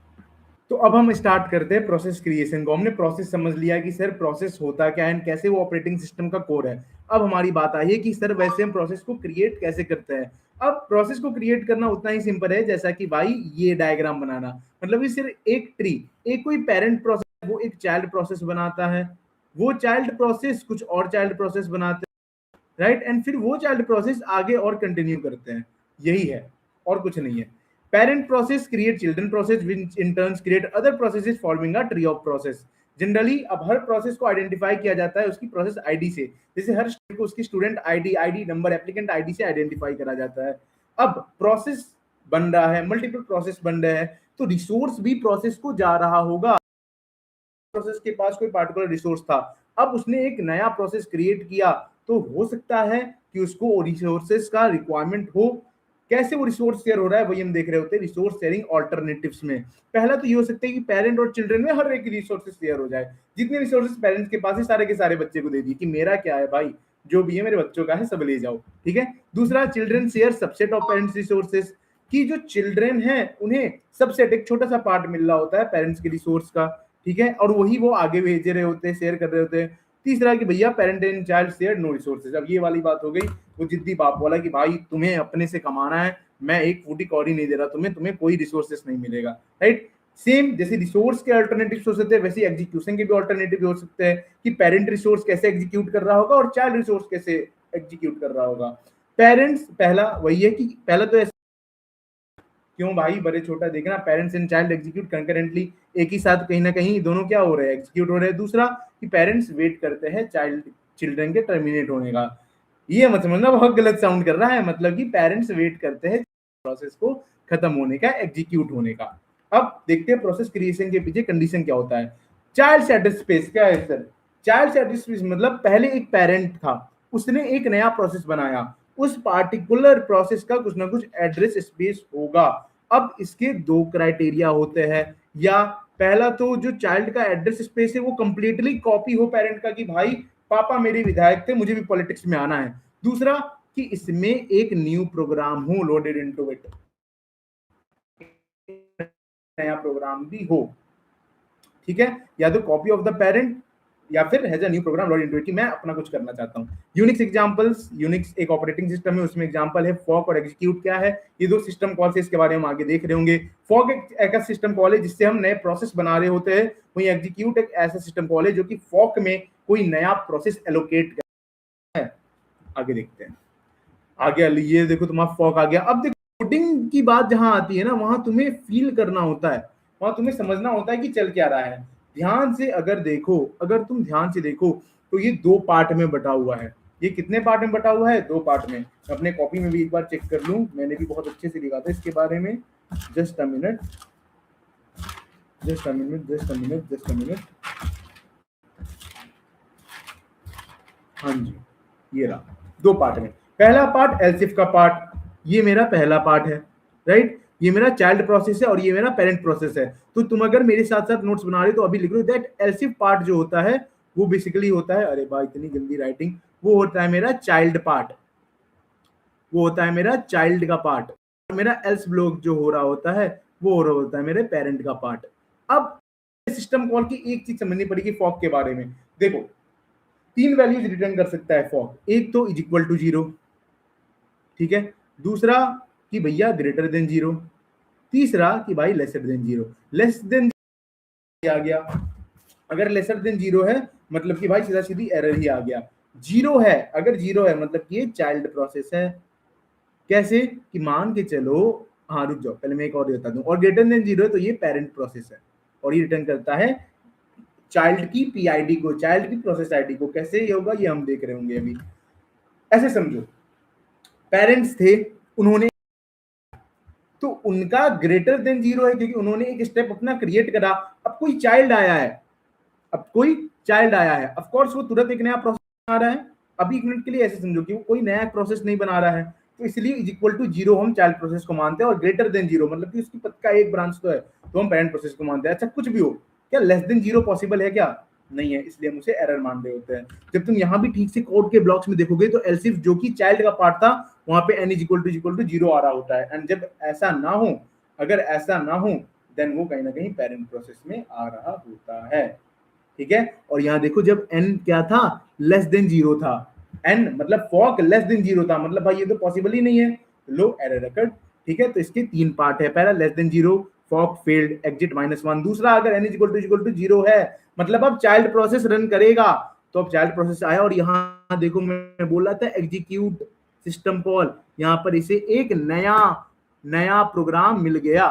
तो अब हम स्टार्ट करते हैं प्रोसेस क्रिएशन को। हमने प्रोसेस समझ लिया कि सर प्रोसेस होता क्या है, कैसे वो ऑपरेटिंग सिस्टम का कोर है। अब हमारी बात आई है कि सर वैसे हम प्रोसेस को क्रिएट कैसे करते हैं। अब प्रोसेस को क्रिएट करना उतना ही सिंपल है जैसा कि भाई ये डायग्राम बनाना, मतलब ये सिर्फ एक ट्री, एक कोई पेरेंट प्रोसेस वो एक चाइल्ड प्रोसेस बनाता है, वो चाइल्ड प्रोसेस कुछ और चाइल्ड प्रोसेस बनाते हैं, राइट, एंड फिर वो चाइल्ड प्रोसेस आगे और कंटिन्यू करते हैं, यही है और कुछ नहीं है। Parent process create children process, which in turns create other processes forming a tree of process. Generally अब हर प्रोसेस को आइडेंटिफाई किया जाता है उसकी प्रोसेस आईडी से, जैसे हर स्टूडेंट को उसकी student ID, ID number, applicant ID से आइडेंटिफाई करा जाता है। अब प्रोसेस बन रहा है, मल्टीपल प्रोसेस बन रहे हैं, तो रिसोर्स भी प्रोसेस को जा रहा होगा। प्रोसेस के पास कोई पार्टिकुलर रिसोर्स था, अब उसने एक नया प्रोसेस क्रिएट किया, तो हो सकता है कि उसको रिसोर्सेस का रिक्वायरमेंट हो। कैसे वो रिसोर्स शेयर हो रहा है वही हम देख रहे होते हैं रिसोर्स शेयरिंग ऑल्टरनेटिव्स में। पहला तो ये हो सकता है कि पेरेंट और चिल्ड्रन में हर एक रिसोर्सेस शेयर हो जाए, जितने रिसोर्सेस पेरेंट्स के पास है सारे के सारे बच्चे को दे दिए कि मेरा क्या है भाई, जो भी है मेरे बच्चों का है सब ले जाओ, ठीक है। दूसरा, children share subset of parents resources, कि जो चिल्ड्रन है उन्हें सबसेट एक छोटा सा पार्ट मिल रहा होता है पेरेंट्स के रिसोर्स का, ठीक है, और वही वो आगे भेज रहे होते हैं, शेयर कर रहे होते हैं। तीसरा कि भैया parent and child share no resources. अब ये वाली बात हो गई वो जिद्दी बाप वाला कि भाई तुम्हें अपने से कमाना है, मैं एक फूटी कौड़ी नहीं दे रहा तुम्हें, तुम्हें कोई रिसोर्सेस नहीं मिलेगा, राइट। सेम जैसे रिसोर्स के अल्टरनेटिव्स हो सकते हैं, वैसे एग्जीक्यूशन के भी अल्टरनेटिव हो सकते हैं कि पेरेंट रिसोर्स कैसे एग्जीक्यूट कर रहा होगा और चाइल्ड रिसोर्स कैसे एग्जीक्यूट कर रहा होगा। पेरेंट्स पहला वही है कि पहला तो क्यों भाई बड़े छोटा देखना, parents and child execute concurrently, एक ही साथ कहीं ना कहीं दोनों क्या हो रहे हैं, एग्जीक्यूट हो रहे हैं। दूसरा कि पेरेंट्स वेट करते हैं चिल्ड्रन के टर्मिनेट होने का, ये मत समझना बहुत गलत साउंड कर रहा है, मतलब कि पेरेंट्स वेट करते हैं प्रोसेस को खत्म होने का, एग्जीक्यूट होने का। अब देखते हैं प्रोसेस क्रिएशन के पीछे कंडीशन क्या होता है। चाइल्ड सेटिस्फेस क्या है सर, चाइल्ड सेटिस्फेस मतलब पहले एक पेरेंट था, उसने एक नया प्रोसेस बनाया, उस पार्टिकुलर प्रोसेस का कुछ ना कुछ एड्रेस स्पेस होगा। अब इसके दो क्राइटेरिया होते हैं, या पहला तो जो चाइल्ड का एड्रेस स्पेस है वो कंप्लीटली कॉपी हो पेरेंट का कि भाई पापा मेरे विधायक थे मुझे भी पॉलिटिक्स में आना है। दूसरा कि इसमें एक न्यू प्रोग्राम हो लोडेड इनटू इट, नया प्रोग्राम भी हो, ठीक है, या तो कॉपी ऑफ द पेरेंट या फिर has a new program load into it कि मैं अपना कुछ करना चाहता हूं। यूनिक्स एग्जांपल्स, यूनिक्स एक ऑपरेटिंग सिस्टम है, उसमें एग्जांपल है फॉक और एग्जीक्यूट क्या है, ये दो सिस्टम कॉल से इसके बारे में आगे देख रहे होंगे। फॉक एक ऐसा सिस्टम कॉल है जिससे हम नए प्रोसेस बना रहे होते हैं, वहीं एग्जीक्यूट एक ऐसा सिस्टम कॉल है जो कि फॉक में कोई नया प्रोसेस एलोकेट करता है। आगे देखते हैं, आगे ये देखो तुम्हारा फॉक आ गया। अब देखो कोडिंग की बात जहां आती है ना, वहां तुम्हें फील करना होता है, वहां तुम्हें समझना होता है कि चल क्या रहा है। ध्यान से अगर देखो, अगर तुम ध्यान से देखो तो ये दो पार्ट में बटा हुआ है। ये कितने पार्ट में बटा हुआ है, दो पार्ट में। अपने कॉपी में भी एक बार चेक कर लूं, मैंने भी बहुत अच्छे से लिखा था इसके बारे में। Just a minute, just a minute, just a minute, just a minute. हाँ जी, ये रहा दो पार्ट में। पहला पार्ट एलसिफ का पार्ट, ये मेरा पहला पार्ट है, राइट, ये मेरा चाइल्ड प्रोसेस है और ये मेरा पेरेंट प्रोसेस है। तो तुम अगर मेरे साथ साथ नोट्स बना रहे हो तो अभी लिख लो दैट एलसिफ पार्ट जो होता है वो बेसिकली होता है, अरे भाई इतनी गंदी राइटिंग, वो होता है मेरा चाइल्ड पार्ट, वो होता है मेरा चाइल्ड का पार्ट। मेरा एल्स ब्लॉक जो हो रहा होता है वो हो रहा होता है मेरे पेरेंट का पार्ट। अब सिस्टम कॉल की एक चीज समझनी पड़ेगी फॉक के बारे में। देखो तीन वैल्यूज रिटर्न कर सकता है फॉक, एक तो इज इक्वल टू 0, ठीक है, दूसरा कि भैया ग्रेटर देन 0, तीसरा कि भाई लेसर देन 0। लेस देन आ गया, अगर लेसर देन 0 है मतलब कि भाई सीधा सीधी एरर ही आ गया। जीरो है, अगर जीरो है मतलब कि ये चाइल्ड प्रोसेस है। कैसे कि मान के चलो, हाँ रुक जाओ पहले मैं एक और बता दूं, और ग्रेटर देन जीरो है तो ये पेरेंट प्रोसेस है और ये रिटर्न करता है चाइल्ड की पीआईडी को, चाइल्ड की प्रोसेस आईडी को। कैसे ये होगा ये हम देख रहे होंगे अभी। ऐसे समझो, पेरेंट्स थे, उन्होंने, तो उनका ग्रेटर देन जीरो है क्योंकि उन्होंने एक स्टेप अपना क्रिएट करा। अब कोई चाइल्ड आया है, अब कोई चाइल्ड आया है, ऑफ कोर्स वो तुरंत एक नया प्रोसेस बना रहा है। अभी एक मिनट के लिए ऐसे समझो कि वो कोई नया प्रोसेस नहीं बना रहा है, तो इसलिए इज इक्वल टू जीरो हम चाइल्ड प्रोसेस को मानते हैं, और ग्रेटर देन जीरो मतलब कि उसकी पद का एक ब्रांच तो है तो हम पेरेंट प्रोसेस को मानते हैं। अच्छा कुछ भी हो, क्या लेस देन जीरो पॉसिबल है? क्या नहीं है, इसलिए हम उसे एरर मान रहे होते हैं। जब तुम यहाँ भी ठीक से कोड के ब्लॉक्स में देखोगे तो एलसिफ जो कि चाइल्ड का पार्ट था वहां पे n is equal to zero आ रहा होता है। एंड जब ऐसा ना हो, अगर ऐसा ना हो देन वो कहीं ना कहीं पेरेंट प्रोसेस में आ रहा होता है। ठीक है, और यहाँ देखो जब n क्या था, लेस देन जीरो था, n मतलब फॉक लेस देन जीरो था, मतलब भाई ये तो पॉसिबल ही नहीं है, लो एरर अकर्ड। ठीक है, तो इसके तीन पार्ट है, पहला less than zero, fork failed, exit -1। दूसरा अगर n इक्वल टू जीरो है मतलब अब चाइल्ड प्रोसेस रन करेगा, तो अब चाइल्ड प्रोसेस आया और यहाँ देखो मैं बोल रहा था एग्जीक्यूट सिस्टम कॉल, यहाँ पर इसे एक नया प्रोग्राम मिल गया।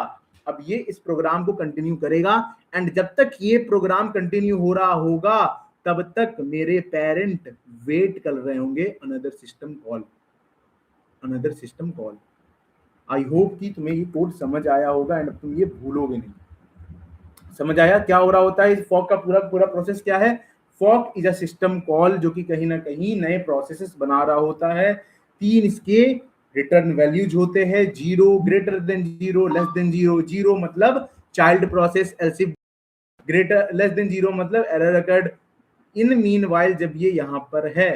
अब ये इस प्रोग्राम को कंटिन्यू करेगा, एंड जब तक ये प्रोग्राम कंटिन्यू हो रहा होगा तब तक मेरे पेरेंट वेट कर रहे होंगे अनदर सिस्टम कॉल। आई होप कि तुम्हें ये कोड समझ आया होगा एंड तुम ये भूलोगे नहीं। समझ आया क्या हो रहा होता है? इस फॉक का पूरा पूरा प्रोसेस क्या है? Fork is a system call जो कि कहीं ना कहीं नए प्रोसेसेस बना रहा होता है। तीन इसके रिटर्न वैल्यूज होते हैं, zero, greater than zero, less than zero. Zero मतलब child process, else if, greater less than zero मतलब error occurred. In meanwhile जब ये यहाँ पर है,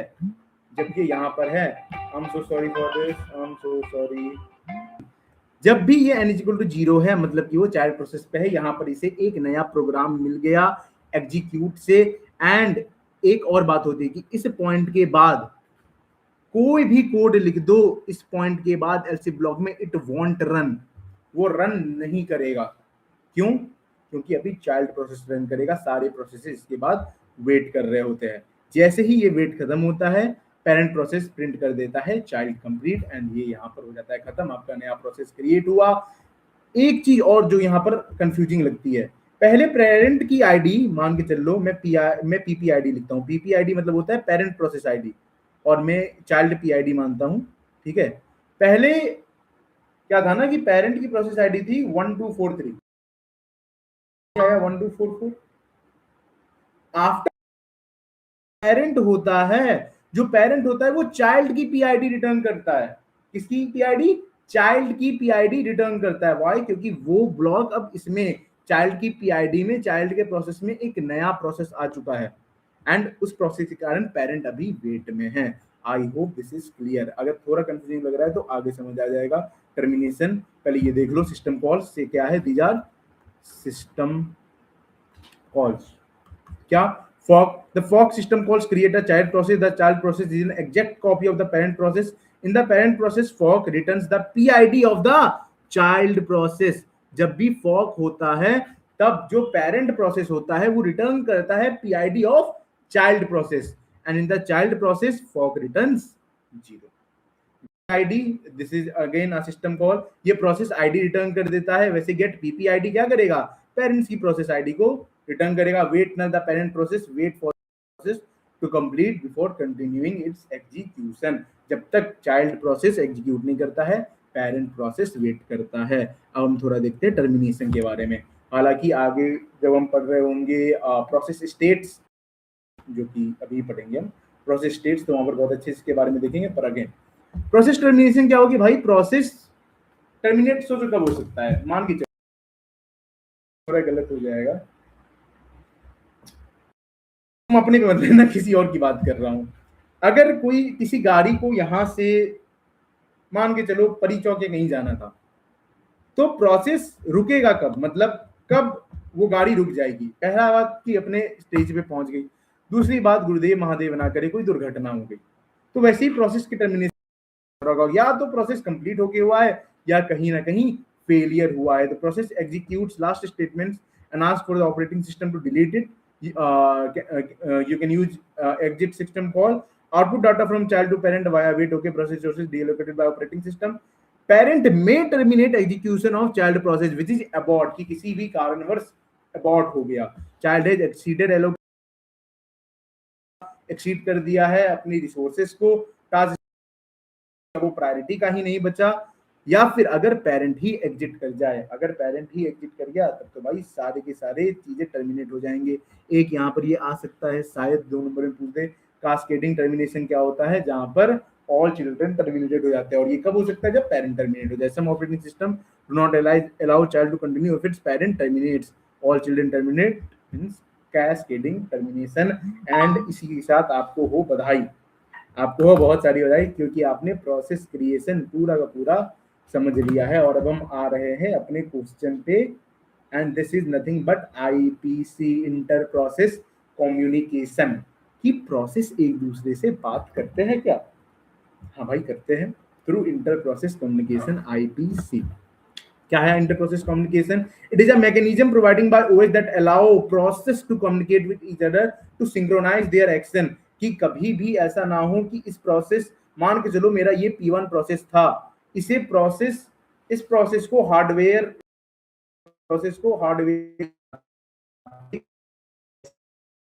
I am so sorry for this, I am so sorry, जब भी ये n इक्वल टू जीरो है मतलब कि वो चाइल्ड प्रोसेस पे है, यहाँ पर इसे एक नया प्रोग्राम मिल गया एग्जीक्यूट से। एंड एक और बात होती है कि इस पॉइंट के बाद कोई भी कोड लिख दो, इस पॉइंट के बाद एल्सिफ ब्लॉक में इट वॉन्ट रन, वो रन नहीं करेगा। क्यों? क्योंकि अभी चाइल्ड प्रोसेस रन करेगा, सारे प्रोसेस इसके बाद वेट कर रहे होते हैं। जैसे ही ये वेट खत्म होता है पेरेंट प्रोसेस प्रिंट कर देता है चाइल्ड कंप्लीट, एंड ये यहाँ पर हो जाता है खत्म, आपका नया प्रोसेस क्रिएट हुआ। एक चीज और जो यहाँ पर कंफ्यूजिंग लगती है, पहले पेरेंट की आईडी मान के चल लो, मैं पीपीआईडी लिखता हूँ, पीपीआईडी मतलब होता है पेरेंट प्रोसेस आईडी, और मैं चाइल्ड पीआईडी मानता हूँ। ठीक है, पहले क्या था ना कि पेरेंट की प्रोसेस आईडी थी 1243, 1244। आफ्टर पेरेंट होता है, जो पेरेंट होता है वो चाइल्ड की पीआईडी रिटर्न करता है। किसकी पीआईडी? चाइल्ड की पीआईडी रिटर्न करता है। व्हाई? क्योंकि वो ब्लॉक अब इसमें चाइल्ड की पीआईडी में, चाइल्ड के प्रोसेस में एक नया प्रोसेस आ चुका है, एंड उस प्रोसेस के कारण पेरेंट अभी वेट में है। आई होप दिस इज क्लियर। अगर थोड़ा कंफ्यूजिंग लग रहा है तो आगे समझ आ जाएगा। टर्मिनेशन पहले ये देख लो, सिस्टम कॉल्स से क्या है, दीज आर सिस्टम calls. क्या? Fork. The fork system calls create a child process. The child process is an exact copy of the parent process. In the parent process, fork returns the PID of the child process. जब भी fork होता है तब जो parent process होता है वो return करता है PID of child process. And in the child process, fork returns 0. ID, this is again a system call. ये process ID रिटर्न कर देता है। वैसे get PPID क्या करेगा? पेरेंट्स की प्रोसेस आईडी को रिटर्न करेगा। Wait null the parent process, wait for process to complete before continuing its execution. जब तक चाइल्ड प्रोसेस एग्जीक्यूट नहीं करता है पेरेंट प्रोसेस वेट करता है। अब हम थोड़ा देखते हैं टर्मिनेशन के बारे में। हालांकि आगे जब हम पढ़ रहे होंगे प्रोसेस स्टेट्स, जो कि अभी पढ़ेंगे हम प्रोसेस स्टेट्स, तो वहां पर बहुत अच्छे इसके बारे में देखेंगे। पर अगेन प्रोसेस टर्मिनेशन क्या होगी भाई? प्रोसेस टर्मिनेट सोचो कब हो सकता है, मान के थोड़ा गलत हो जाएगा, हम अपने को मतलब ना किसी और की बात कर रहा हूं। अगर कोई किसी गाड़ी को यहां से मान के चलो परी चौक या कहीं जाना था, तो प्रोसेस रुकेगा कब? मतलब कब वो गाड़ी रुक जाएगी? पहला बात कि अपने स्टेज पे पहुंच गई, दूसरी बात गुरुदेव महादेव ना करे कोई दुर्घटना हो गई, तो वैसे ही प्रोसेस की टर्मिनेशन होगा, या तो प्रोसेस कंप्लीट होके हुआ है या कहीं ना कहीं फेलियर हुआ है। तो process executes last statements and ask for the operating system to delete it. You can use exit system call Output data from child to parent via wait okay process resources deallocated by operating system. Parent may terminate execution of child process which is abort, कि किसी भी कारणवश abort हो गया, child has exceed कर दिया है अपनी रिसोर्सेज को, टास्क वो प्रायोरिटी का ही नहीं बचा, या फिर अगर पेरेंट ही एग्जिट कर जाए, अगर पेरेंट ही एग्जिट कर गया तब तो भाई सारे के सारे चीजें टर्मिनेट हो जाएंगे। एक यहाँ पर ये आ सकता है, शायद 2 नंबर में पूछ दे, कास्केडिंग टर्मिनेशन क्या होता है, जहां पर ऑल चिल्ड्रन टर्मिनेटेड हो जाते हैं, और ये कब हो सकता है, जब पेरेंट टर्मिनेट हो जाए। Some operating system do not allow child to continue if its parent terminates, all children terminate means cascading termination. And इसी के साथ आपको हो बधाई, आपको हो बहुत सारी बधाई, क्योंकि आपने प्रोसेस क्रिएशन पूरा का पूरा समझ लिया है। और अब हम आ रहे हैं अपने क्वेश्चन पे, and this is nothing but IPC, inter process communication, की प्रोसेस एक दूसरे से बात करते हैं क्या? हाँ भाई करते हैं, through inter process communication, IPC. क्या है inter process communication? It is a mechanism providing by OS that allow process to communicate with each other to synchronise their action, कि कभी भी ऐसा ना हो कि इस प्रोसेस, मान के चलो मेरा ये P1 प्रोसेस था, इस प्रोसेस को हार्डवेयर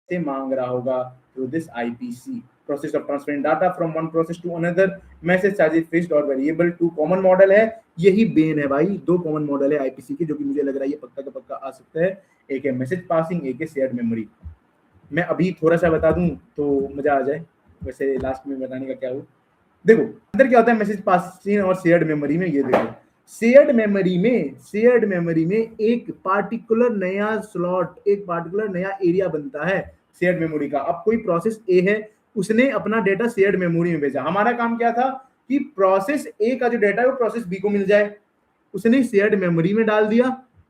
से मांग रहा होगा through this IPC, process of transferring data from one process to another, message charges fixed और वेरिएबल। 2 कॉमन मॉडल है, यही बेन है भाई, 2 कॉमन मॉडल है आईपीसी के, जो कि मुझे लग रहा है ये पक्का का पक्का आ सकता है। एक है मैसेज पासिंग, एक है शेयर्ड मेमोरी। मैं अभी थोड़ा सा बता दूं तो मजा आ जाए, वैसे लास्ट में बताने का क्या हो। देखो अंदर क्या होता है मैसेज पासिंग और शेयर्ड मेमोरी में, ये देखो शेयर्ड मेमोरी में एक पार्टिकुलर नया स्लॉट, एक पार्टिकुलर नया एरिया बनता है शेयर्ड मेमोरी का। अब कोई प्रोसेस ए है, उसने अपना डेटा शेयर्ड मेमोरी में भेजा, हमारा काम क्या था कि प्रोसेस ए का जो डेटा है वो प्रोसेस बी को मिल जाए, उसने शेयर्ड मेमोरी में डाल दिया,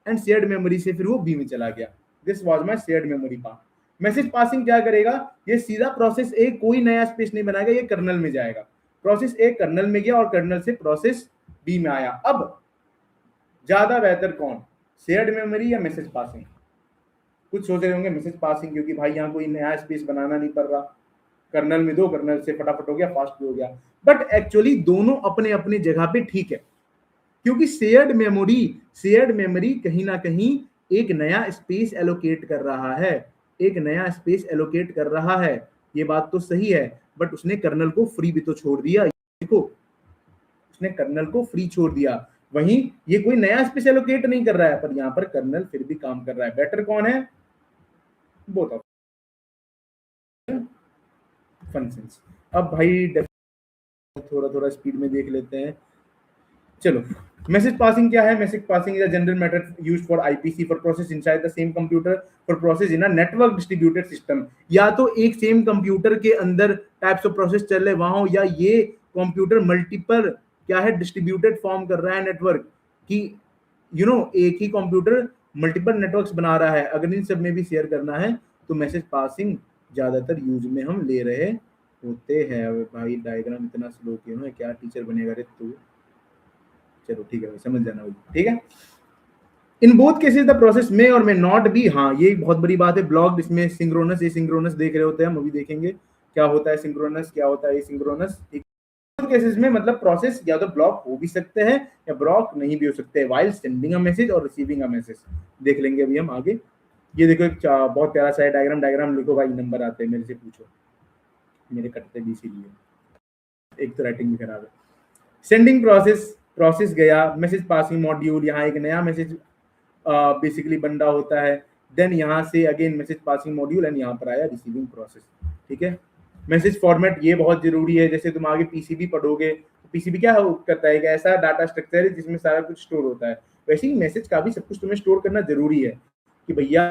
एंड शेयर्ड मेमोरी से फिर वो बी में चला गया। This was my shared memory part. Message passing क्या करेगा, ये सीधा प्रोसेस ए कोई नया स्पेस नहीं बनाएगा, ये कर्नल में जाएगा, प्रोसेस ए कर्नल में गया और कर्नल से प्रोसेस बी में आया। अब ज्यादा बेहतर कौन, शेयर्ड मेमोरी या मैसेज पासिंग? कुछ सोच रहे होंगे मैसेज पासिंग, क्योंकि भाई यहाँ कोई नया स्पेस बनाना नहीं पड़ रहा, कर्नल में दो, कर्नल से फटाफट हो गया, फास्ट भी हो गया। बट एक्चुअली दोनों अपने अपने जगह पे ठीक है, क्योंकि शेयर्ड मेमोरी कहीं ना कहीं एक नया स्पेस एलोकेट कर रहा है, एक नया स्पेस एलोकेट कर रहा है, ये बात तो सही है, बट उसने कर्नल को फ्री भी तो छोड़ दिया। देखो उसने कर्नल को फ्री छोड़ दिया, वहीं ये कोई नया स्पेस एलोकेट नहीं कर रहा है, पर यहाँ पर कर्नल फिर भी काम कर रहा है। बेटर कौन है? Both of functions. अब भाई थोड़ा थोड़ा स्पीड में देख लेते हैं, चलो। मैसेज पासिंग क्या है? Message passing is a general method used for IPC for process inside the same computer for process in a network distributed system. या तो एक सेम कंप्यूटर के अंदर टाइप्स ऑफ प्रोसेस चल रहे वहां हो, या ये कंप्यूटर मल्टीपल क्या है, डिस्ट्रीब्यूटेड फॉर्म कर रहा है नेटवर्क, कि एक ही कंप्यूटर मल्टीपल नेटवर्क्स बना रहा है, अगर इन सब में भी शेयर करना है तो मैसेज पासिंग ज्यादातर यूज में हम ले रहे होते हैं। भाई डायग्राम इतना स्लो क्यों है, क्या टीचर बनेगा रे तू? चलो ठीक है, समझ जाना भाई, ठीक है। In both cases the process में और मे नॉट बी, हाँ ये बहुत बड़ी बात है, ब्लॉक्ड, इसमें सिंक्रोनस एसिंक्रोनस देख रहे होते हैं, हम अभी देखेंगे क्या होता है सिंक्रोनस, क्या होता है एसिंक्रोनस। केसेस में मतलब प्रोसेस या तो ब्लॉक हो भी सकते हैं या ब्लॉक नहीं भी हो सकते हैं, व्हाइल सेंडिंग अ मैसेज और रिसीविंग अ मैसेज, देख लेंगे अभी हम आगे। ये देखो एक बहुत प्यारा सा डायग्राम लिखो भाई, नंबर आते हैं मेरे से पूछो, मेरे कटते भी इसीलिए, एक तो राइटिंग भी खराब है। सेंडिंग प्रोसेस गया, मैसेज पासिंग मॉड्यूल, यहाँ एक नया मैसेज बेसिकली बन रहा होता है, देन यहाँ से again message passing module, and यहाँ पर आया रिसीविंग प्रोसेस, ठीक है। मैसेज फॉर्मेट ये बहुत जरूरी है, जैसे तुम आगे पीसीबी पढ़ोगे, पीसीबी क्या करता है, एक ऐसा डाटा स्ट्रक्चर है जिसमें सारा कुछ स्टोर होता है, वैसे ही मैसेज का भी सब कुछ तुम्हें स्टोर करना जरूरी है, कि भैया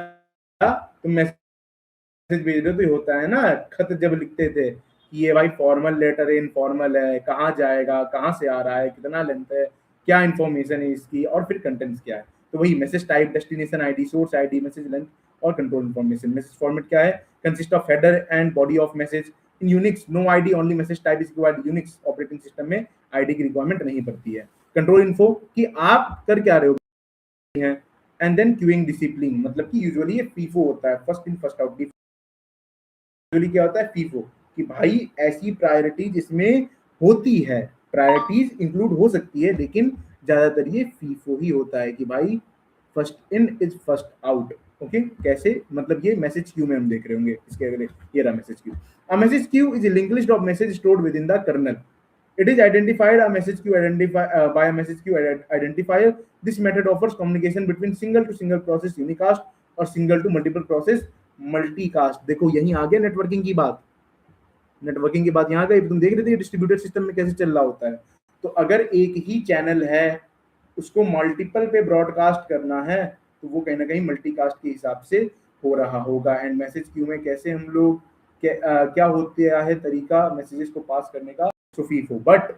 तुम मैसेज भेज रहे हो तो होता है ना, खत जब लिखते थे कि ये भाई फॉर्मल लेटर है, इनफॉर्मल है, कहाँ जाएगा, कहाँ से आ रहा है, कितना लेंथ है, क्या इन्फॉर्मेशन है इसकी, और फिर कंटेंट्स क्या है, तो वही message type, destination ID, source ID, message length और कंट्रोल इन्फॉर्मेशन। मैसेज फॉर्मेट क्या है? Consist of header and body of message. In Unix no ID only message type is required, Unix operating system में आईडी की रिक्वायरमेंट नहीं पड़ती है। कंट्रोल इन्फो कि आप कर क्या रहे हो हैं, एंड देन क्यूइंग डिसिप्लिन, मतलब कि यूजुअली ये फीफो होता है, first in first out. Usually क्या होता है? फीफो, कि भाई ऐसी प्रायोरिटी जिसमें होती है, प्रायोरिटीज इंक्लूड हो सकती है, लेकिन ज्यादातर ये फीफो ही होता है कि भाई first in is first out. Okay, कैसे, मतलब ये मैसेज क्यू में हम देख रहे होंगे इसके अगले, ये रहा message queue. A message queue is a linked list of message stored within the kernel. It is identified a message queue by a message queue identifier. This method offers communication between single to single process unicast और single to multiple process multicast। देखो यहीं आ गया नेटवर्किंग की बात, नेटवर्किंग की बात यहाँ गई। तुम देख रहे थे डिस्ट्रीब्यूटेड सिस्टम में कैसे चल रहा होता है। तो अगर एक ही चैनल है उसको मल्टीपल पे ब्रॉडकास्ट करना है तो वो कहीं ना कहीं मल्टीकास्ट के हिसाब से हो रहा होगा। एंड मैसेज क्यू में कैसे हम लोग क्या होता है तरीका मैसेजेस को पास करने का, सो फीफो। But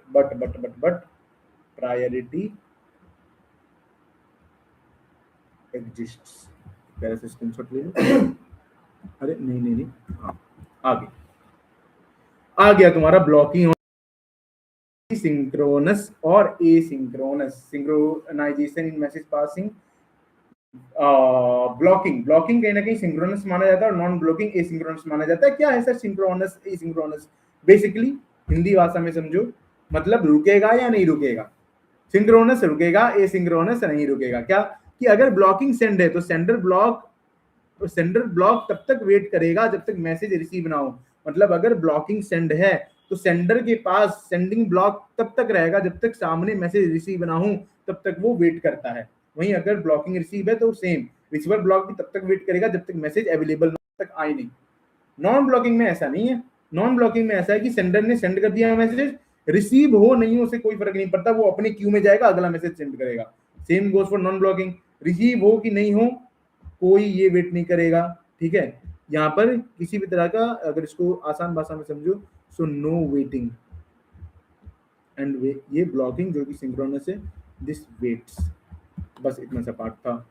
priority exists. पहले से स्क्रीनशॉट ले लो। अरे नहीं, हाँ आ गया तुम्हारा ब्लॉकिंग, सिंक्रोनस और एसिंक्रोनस। सिंक्रोनाइजेशन इन मैसेज पासिंग। ब्लॉकिंग कहीं ना कहीं सिंक्रोनस माना जाता है और नॉन ब्लॉकिंग एसिंक्रोनस माना जाता है। क्या है sir synchronous asynchronous? Basically Hindi भाषा में समझो, मतलब रुकेगा या नहीं रुकेगा। सिंक्रोनस रुकेगा, एसिंक्रोनस नहीं रुकेगा। क्या कि अगर ब्लॉकिंग सेंड है तो सेंडर ब्लॉक तब तक वेट करेगा जब तक मैसेज रिसीव ना हो। मतलब अगर ब्लॉकिंग सेंड है तो सेंडर के पास सेंडिंग ब्लॉक तब तक रहेगा जब तक सामने मैसेज रिसीव ना हो, तब तक वो वेट करता है। वहीं अगर ब्लॉकिंग रिसीव है तो सेम, रिसीवर ब्लॉक भी तब तक वेट करेगा जब तक मैसेज अवेलेबल तक आए नहीं। नॉन ब्लॉकिंग में ऐसा नहीं है। नॉन ब्लॉकिंग में ऐसा है कि सेंडर ने सेंड कर दिया मैसेज, रिसीव हो नहीं हो उसे कोई फर्क नहीं पड़ता, वो अपने क्यू में जाएगा, अगला मैसेज सेंड करेगा। Same goes for non blocking, receive हो कि नहीं हो कोई ये वेट नहीं करेगा। ठीक है, यहाँ पर किसी भी तरह का, अगर इसको आसान भाषा में समझो, सो नो वेटिंग एंड ये ब्लॉकिंग जो कि सिंक्रोनस है, दिस वेट्स। बस इतना सा पार्ट था।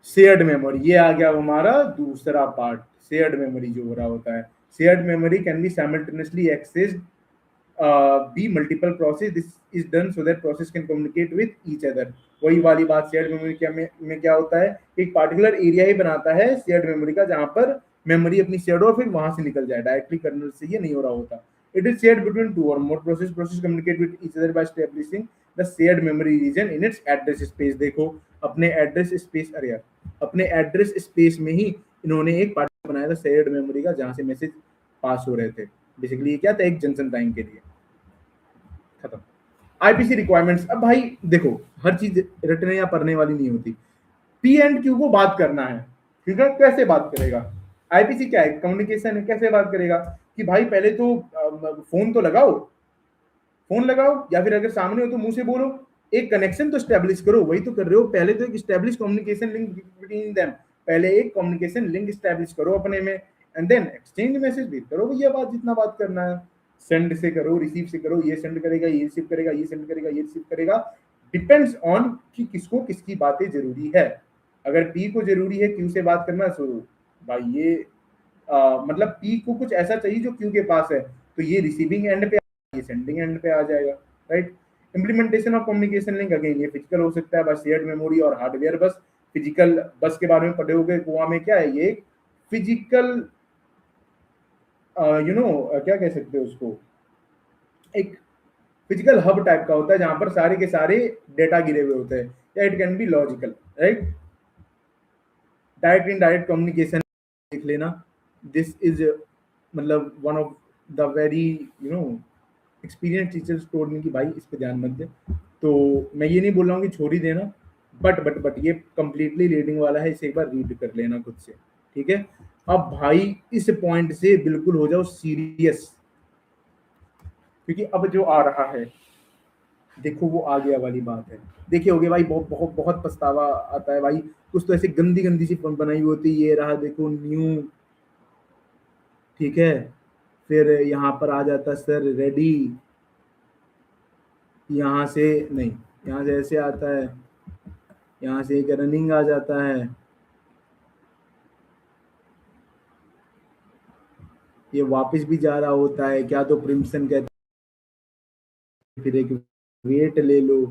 शेयर्ड मेमोरी, ये आ गया हमारा दूसरा पार्ट। शेयर्ड मेमोरी जो हो रहा होता है, shared memory can be simultaneously accessed be multiple process. This is done so that process can communicate with each other. वही वाली बात, शेयर्ड मेमोरी क्या में क्या होता है, एक पार्टिकुलर एरिया ही बनाता है शेयर्ड मेमोरी का जहां पर मेमोरी अपनी शेयर और फिर वहां से निकल जाए, डायरेक्टली कर्नल से ये नहीं हो रहा होता। It is shared between two और more process communicate with each other by establishing the shared memory region in its address space. देखो अपने एड्रेस स्पेस, अरे यार अपने एड्रेस स्पेस में ही इन्होंने एक पार्ट बनाया था शेयर्ड मेमोरी का जहां से मैसेज पास हो रहे थे। बेसिकली ये क्या था, एक जंक्शन टाइम के लिए। खत्म। आईपीसी रिक्वायरमेंट्स, अब भाई देखो हर चीज रटने या पढ़ने वाली नहीं होती। पी एंड क्यू को बात करना है, ठीक है, कैसे बात करेगा? आईपीसी क्या है, कम्युनिकेशन है। कैसे बात करेगा कि भाई पहले तो फोन तो लगाओ, फोन लगाओ, या फिर अगर सामने हो तो मुंह से बोलो, एक कनेक्शन तो स्टैब्लिश करो। वही तो कर रहे हो, पहले तो एक establish communication link between them. पहले एक कम्युनिकेशन लिंक स्टैब्लिश करो अपने में, एंड देन एक्सचेंज मैसेज भी करो भैया। बात जितना बात करना है, सेंड से करो, रिसीव से करो, ये सेंड करेगा, ये रिसीव करेगा, ये सेंड करेगा, ये रिसीव करेगा। डिपेंड्स ऑन कि किसको किसकी बातें जरूरी है। अगर पी को जरूरी है क्यू से बात करना, सो भाई ये मतलब पी को कुछ ऐसा चाहिए जो क्यू के पास है, तो ये रिसीविंग एंड पे, ये सेंडिंग एंड पे आ जाएगा, right. Implementation of communication link, again ये फिजिकल हो सकता है, बस शेयर्ड मेमोरी और हार्डवेयर बस। फिजिकल बस के बारे में पढ़े होगे, गोवा में क्या है, ये फिजिकल क्या कह सकते हो उसको, एक फिजिकल हब टाइप का होता है जहां पर सारे के सारे डेटा गिरे हुए होते हैं, या it can be logical, right. Direct indirect communication देख लेना, दिस इज मतलब one of the very experience teachers told me कि भाई इस पे ध्यान मत दे। तो मैं ये नहीं बोल रहा हूँ कि छोड़ ही देना, बट ये कंप्लीटली रीडिंग वाला है, इसे एक बार रीड कर लेना खुद से, ठीक है। अब भाई इस पॉइंट से बिल्कुल हो जाओ सीरियस, क्योंकि अब जो आ रहा है देखो वो आ गया वाली बात है। देखिए होगे भाई, बहुत बहुत बहुत पछतावा आता है भाई। कुछ तो ऐसे गंदी गंदी सी बनाई हुई होती है, ये रहा देखो न्यू, ठीक है। फिर यहाँ पर आ जाता सर रेडी, यहाँ से नहीं, यहाँ से ऐसे आता है, यहाँ से एक रनिंग आ जाता है, ये वापस भी जा रहा होता है, क्या तो प्रिम्पसन कहते हैं, फिर एक वेट ले लो।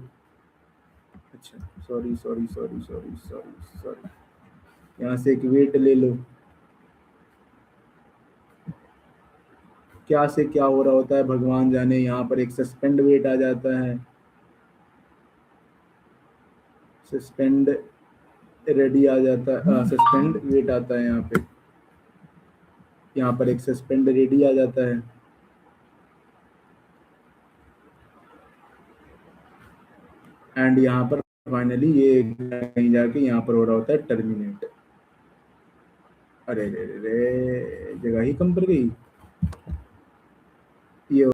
अच्छा सॉरी, यहाँ से एक वेट ले लो, क्या से क्या हो रहा होता है भगवान जाने। यहाँ पर एक सस्पेंड वेट आ जाता है, सस्पेंड रेडी आ जाता है, सस्पेंड वेट आता है यहाँ पे, यहाँ पर एक सस्पेंड रेडी आ जाता है। एंड यहाँ पर फाइनली ये कहीं जाके यहाँ पर हो रहा होता है टर्मिनेट। अरे रे रे रे, जगह ही कम पड़ गई। ये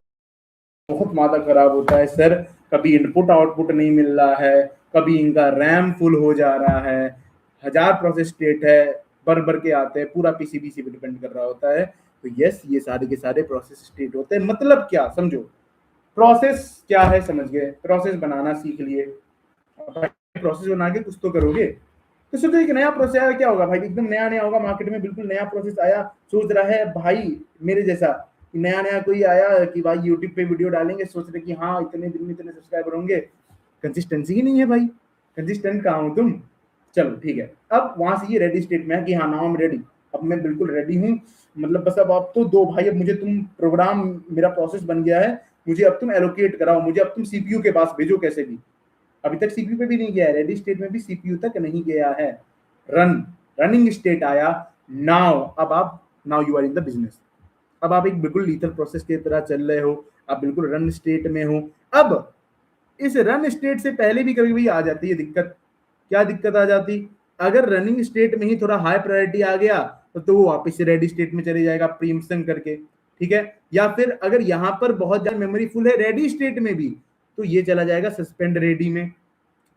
बहुत माथा खराब होता है सर, कभी इनपुट आउटपुट नहीं मिल रहा है, कभी इनका रैम फुल हो जा रहा है, 1000 प्रोसेस स्टेट है, भर के आते हैं, पूरा पीसीबीसी पे डिपेंड कर रहा होता है। तो यस, ये सारे के सारे प्रोसेस स्टेट होते हैं। मतलब क्या समझो, प्रोसेस क्या है समझ गए, प्रोसेस बनाना सीख लिए, प्रोसेस बना के कुछ तो करोगे। तो सोचो एक नया प्रोसेस आया, क्या होगा भाई, एकदम नया नया होगा, मार्केट में बिल्कुल नया प्रोसेस आया, सोच रहा है भाई मेरे जैसा नया नया कोई आया कि भाई यूट्यूब पे वीडियो डालेंगे, सोच रहे कि हाँ इतने दिन में इतने सब्सक्राइबर होंगे, कंसिस्टेंसी ही नहीं है भाई, कंसिस्टेंट कहाँ हो तुम। चलो ठीक है, अब वहां से ये रेडी स्टेट में है कि हाँ नाउ आई एम रेडी, अब मैं बिल्कुल रेडी हूँ, मतलब बस अब तो दो भाई, अब मुझे तुम प्रोग्राम, मेरा प्रोसेस बन गया है, मुझे अब तुम एलोकेट कराओ, मुझे अब तुम सीपीयू के पास भेजो कैसे भी। अभी तक सीपीयू पे भी नहीं गया है, रेडी स्टेट में भी सीपीयू तक नहीं गया है, रनिंग स्टेट आया। नाउ अब आप, now you are in the business, अब आप एक बिल्कुल लीथल प्रोसेस की तरह चल रहे हो, आप बिल्कुल रन स्टेट में हो। अब इस रन स्टेट से पहले भी कभी कभी आ जाती है दिक्कत। क्या दिक्कत आ जाती, अगर रनिंग स्टेट में ही थोड़ा हाई प्रायोरिटी आ गया तो वो वापस से रेडी स्टेट में चले जाएगा प्रीएम्पशन करके, ठीक है। या फिर अगर यहाँ पर बहुत ज्यादा मेमोरी फुल है रेडी स्टेट में भी, तो ये चला जाएगा सस्पेंड रेडी में।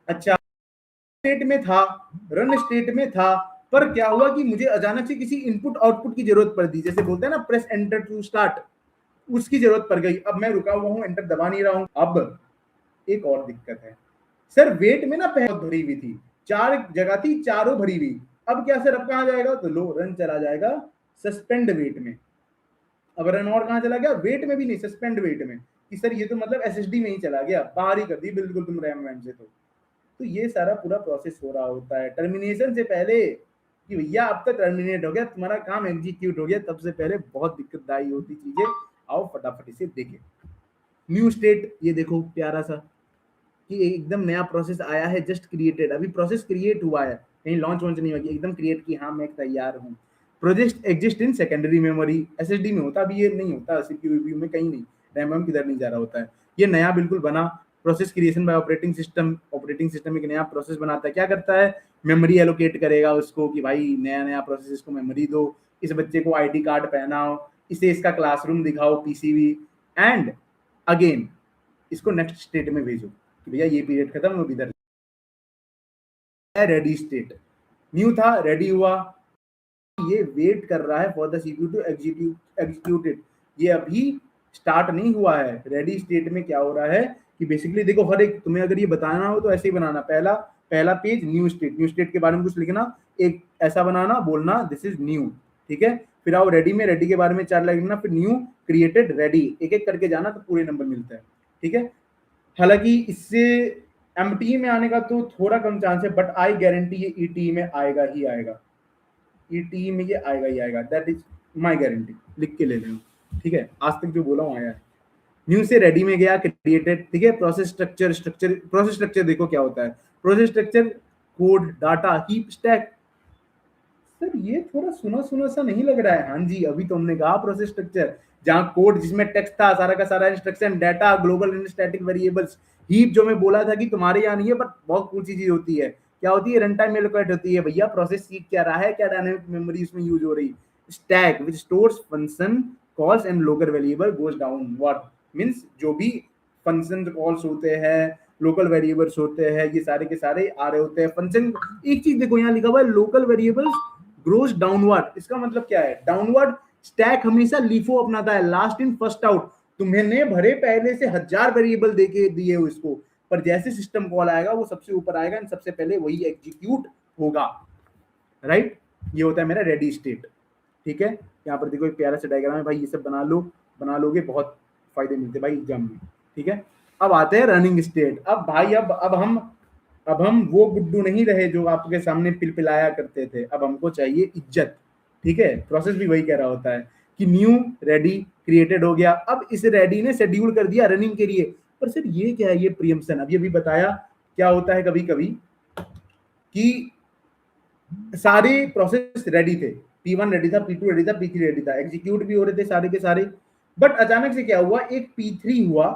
अच्छा, स्टेट में था, रन स्टेट में था, पर क्या हुआ कि मुझे अचानक से किसी इनपुट आउटपुट की जरूरत पड़ दी, जैसे बोलते हैं ना प्रेस एंटर टू स्टार्ट, उसकी जरूरत पड़ गई। अब मैं रुका हुआ हूं, एंटर दबा नहीं रहा हूं। अब एक और दिक्कत है सर, वेट में ना पहले भरी हुई थी, 4 जगह थी, चारों भरी हुई। अब क्या सर, अब कहां जाएगा, तो लो रन चला जाएगा सस्पेंड वेट में। अब रन और कहां चला गया, वेट में भी नहीं, सस्पेंड वेट में, कि सर ये तो मतलब एसएसडी में ही चला गया, बाहर ही कर दी बिल्कुल तुम रैम वैम से। तो ये सारा पूरा प्रोसेस हो रहा होता है टर्मिनेशन से पहले, कि भैया अब तक टर्मिनेट हो गया, तुम्हारा काम एग्जीक्यूट हो गया, तब से पहले बहुत दिक्कतदायी होती चीजें। आओ फटाफट इसे देखें। न्यू स्टेट, ये देखो प्यारा सा कि एकदम नया प्रोसेस आया है, जस्ट क्रिएटेड, अभी प्रोसेस क्रिएट हुआ है, कहीं लॉन्च वॉन्च नहीं होगी, एकदम क्रिएट की हाँ मैं तैयार हूँ। Project exist in secondary memory, SSD में होता, अभी ये नहीं होता, सीपीयू में कहीं नहीं, रैम किधर नहीं जा रहा होता है। ये नया बिल्कुल बना process creation bye operating system एक नया प्रोसेस बनाता है, क्या करता है, मेमोरी एलोकेट करेगा उसको, कि भाई नया नया प्रोसेस, इसको मेमोरी दो, इस बच्चे को आईडी कार्ड पहनाओ, इसे इसका क्लासरूम दिखाओ पीसीबी, एंड अगेन इसको नेक्स्ट स्टेट में भेजो कि भैया ये पीरियड खत्म हो, इधर रेडी स्टेट। न्यू था, रेडी हुआ, ये वेट कर रहा है for the CPU to execute it. ये अभी स्टार्ट नहीं हुआ है। रेडी स्टेट में क्या हो रहा है कि बेसिकली देखो, हर एक तुम्हें अगर ये बताना हो तो ऐसे ही बनाना, पहला पेज न्यू स्टेट के बारे में कुछ लिखना, एक ऐसा बनाना, बोलना दिस इज न्यू, ठीक है। फिर आओ रेडी में, रेडी के बारे में 4 लाइन लिखना, फिर न्यू क्रिएटेड रेडी, एक एक करके जाना तो पूरे नंबर मिलता है, ठीक है। हालांकि इससे एमटी में आने का तो थोड़ा कम चांस है, बट आई गारंटी ये ईटी में आएगा ही आएगा, ईटी में ये आएगा ही आएगा, दैट इज माय गारंटी, लिख के ले लेना, ठीक है। आज तक जो बोला हूँ आया है। न्यू से रेडी में गया, क्रिएटेड, ठीक है। प्रोसेस स्ट्रक्चर देखो क्या होता है, process structure code data heap stack. Sir ये थोड़ा सुना सुना सा नहीं लग रहा है, हाँ जी अभी तो हमने कहा प्रोसेस स्ट्रक्चर, जहां कोड जिसमें टेक्स्ट था, सारा का सारा instruction, data, global and static variables. Heap जो मैं बोला था कि तुम्हारे यहाँ नहीं है, बट बहुत कूल चीज होती है, क्या होती है, रन टाइम एलोकेट होती है, भैया प्रोसेस सीख क्या रहा है, क्या डायनामिक मेमोरी इसमें यूज हो रही। Stack which stores function calls and local variable goes down, what means जो भी फंक्शन कॉल्स होते हैं, लोकल वेरिएबल्स होते हैं, ये सारे के सारे आ रहे होते हैं फंक्शन। एक चीज देखो यहाँ लिखा हुआ है लोकल वेरिएबल्स ग्रोज डाउनवर्ड, इसका मतलब क्या है, डाउनवर्ड। स्टैक हमेशा लीफो अपनाता है, लास्ट इन फर्स्ट आउट। तुम्हें भरे पहले से 1000 वेरिएबल देके दिए हो इसको, पर जैसे सिस्टम कॉल आएगा वो सबसे ऊपर आएगा, सबसे पहले वही एग्जीक्यूट होगा, राइट। ये होता है मेरा रेडी स्टेट, ठीक है। यहाँ पर देखो एक प्यारा सा डायग्राम है भाई, ये सब बना लोगे, बहुत फायदे मिलते हैं भाई एग्जाम में, ठीक है। अब आते हैं रनिंग स्टेट। अब भाई अब हम वो गुड्डू नहीं रहे जो आपके सामने पिलपिलाया करते थे, अब हमको चाहिए इज्जत, ठीक है। प्रोसेस भी वही कह रहा होता है कि न्यू रेडी क्रिएटेड हो गया। अब इस रेडी ने शेड्यूल कर दिया रनिंग के लिए। पर सर ये क्या है, ये प्रीएम्पशन। अब ये भी बताया क्या होता है कभी कभी कि सारे प्रोसेस रेडी थे, P1 रेडी था, P2 रेडी था, P3 रेडी था, एग्जीक्यूट भी हो रहे थे सारे के सारे। बट अचानक से क्या हुआ, एक P3 हुआ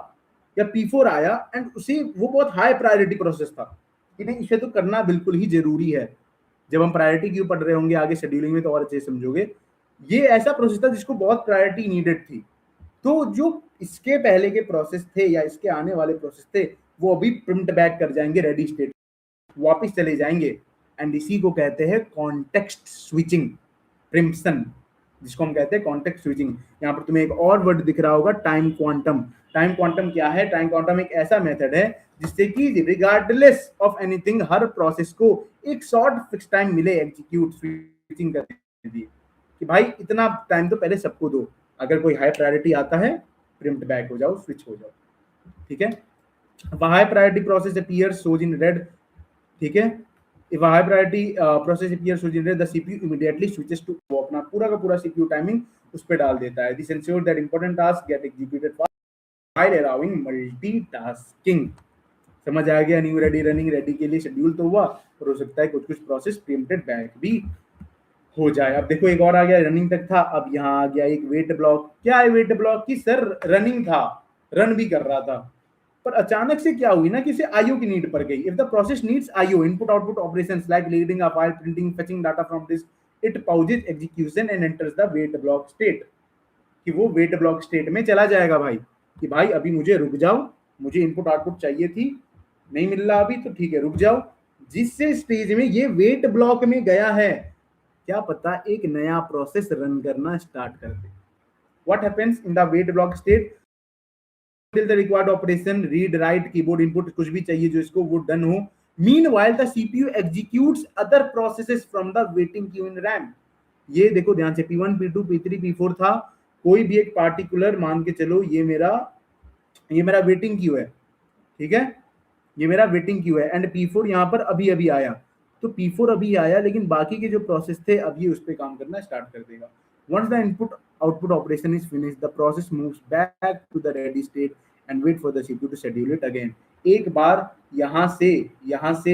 या P4 आया एंड उसे वो बहुत हाई प्रायोरिटी प्रोसेस था कि नहीं इसे तो करना बिल्कुल ही जरूरी है। जब हम प्रायोरिटी क्यों पढ़ रहे होंगे आगे शेड्यूलिंग में तो और अच्छे से समझोगे। ये ऐसा प्रोसेस था जिसको बहुत प्रायोरिटी नीडेड थी। तो जो इसके पहले के प्रोसेस थे या इसके आने वाले प्रोसेस थे वो अभी प्रिम्प्ट बैक कर जाएंगे रेडी स्टेट, वापस चले जाएंगे। एंड इसी को कहते हैं कॉन्टेक्स्ट स्विचिंग, प्रिम्पशन, जिसको हम कहते हैं कॉन्टेक्स्ट स्विचिंग। यहाँ पर तुम्हें एक और वर्ड दिख रहा होगा, टाइम क्वांटम। टाइम क्वांटम क्या है? टाइम क्वांटम एक ऐसा मेथड है जिससे कि regardless of anything her process को एक शॉर्ट फिक्स टाइम मिले एग्जीक्यूट स्विचिंग करने के लिए, कि भाई इतना टाइम तो पहले सबको दो, अगर कोई हाई प्रायोरिटी आता है प्रिम्प्ट बैक हो जाओ, स्विच हो जाओ। ठीक है, high priority process appears shows in red. ठीक है, if a high priority process appears to generate, the CPU immediately switches to, वो अपना पूरा का पूरा CPU टाइमिंग उस पर डाल देता है। This ensures that important tasks get executed fast while allowing multitasking। समझ आ गया? न्यू रेडी रनिंग रेडी के लिए शेड्यूल तो हुआ, और हो सकता है कुछ कुछ प्रोसेस प्रीएम्प्टेड बैक भी हो जाए। अब देखो एक और आ गया, रनिंग तक था, अब यहाँ आ गया एक वेट ब्लॉक। क्या है वेट ब्लॉक? कि सर रनिंग था, रन भी कर रहा था, पर अचानक से क्या हुई ना कि इसे आईओ की नीड पड़ गई। If the process needs IO, input output operations like reading a file, printing, fetching data from disk, it pauses execution and enters the wait block state. कि वो वेट ब्लॉक स्टेट में चला जाएगा भाई, कि भाई अभी मुझे रुक जाओ, मुझे इनपुट आउटपुट चाहिए थी, नहीं मिल रहा अभी, तो ठीक है रुक जाओ। जिससे स्टेज में ये वेट ब्लॉक में गया है, क्या पता एक नया प्रोसेस रन करना स्टार्ट कर दे। What happens in the wait block state? the required operation, read write keyboard input कुछ भी चाहिए जो इसको, वो डन हो। meanwhile the CPU executes other processes from the waiting queue in RAM। ये देखो ध्यान से, P1 P2 P3 P4 था, कोई भी एक पार्टिकुलर मान के चलो ये मेरा वेटिंग क्यू है। ठीक है, ये मेरा वेटिंग क्यू है एंड P4 यहाँ पर अभी अभी आया, तो P4 अभी आया लेकिन बाकी के जो प्रोसेस थे अब ये उस पर काम करना स्टार्ट कर देगा। Once the input output operation is finished, the process moves back to the ready state and wait for the CPU to schedule it again। एक बार यहाँ से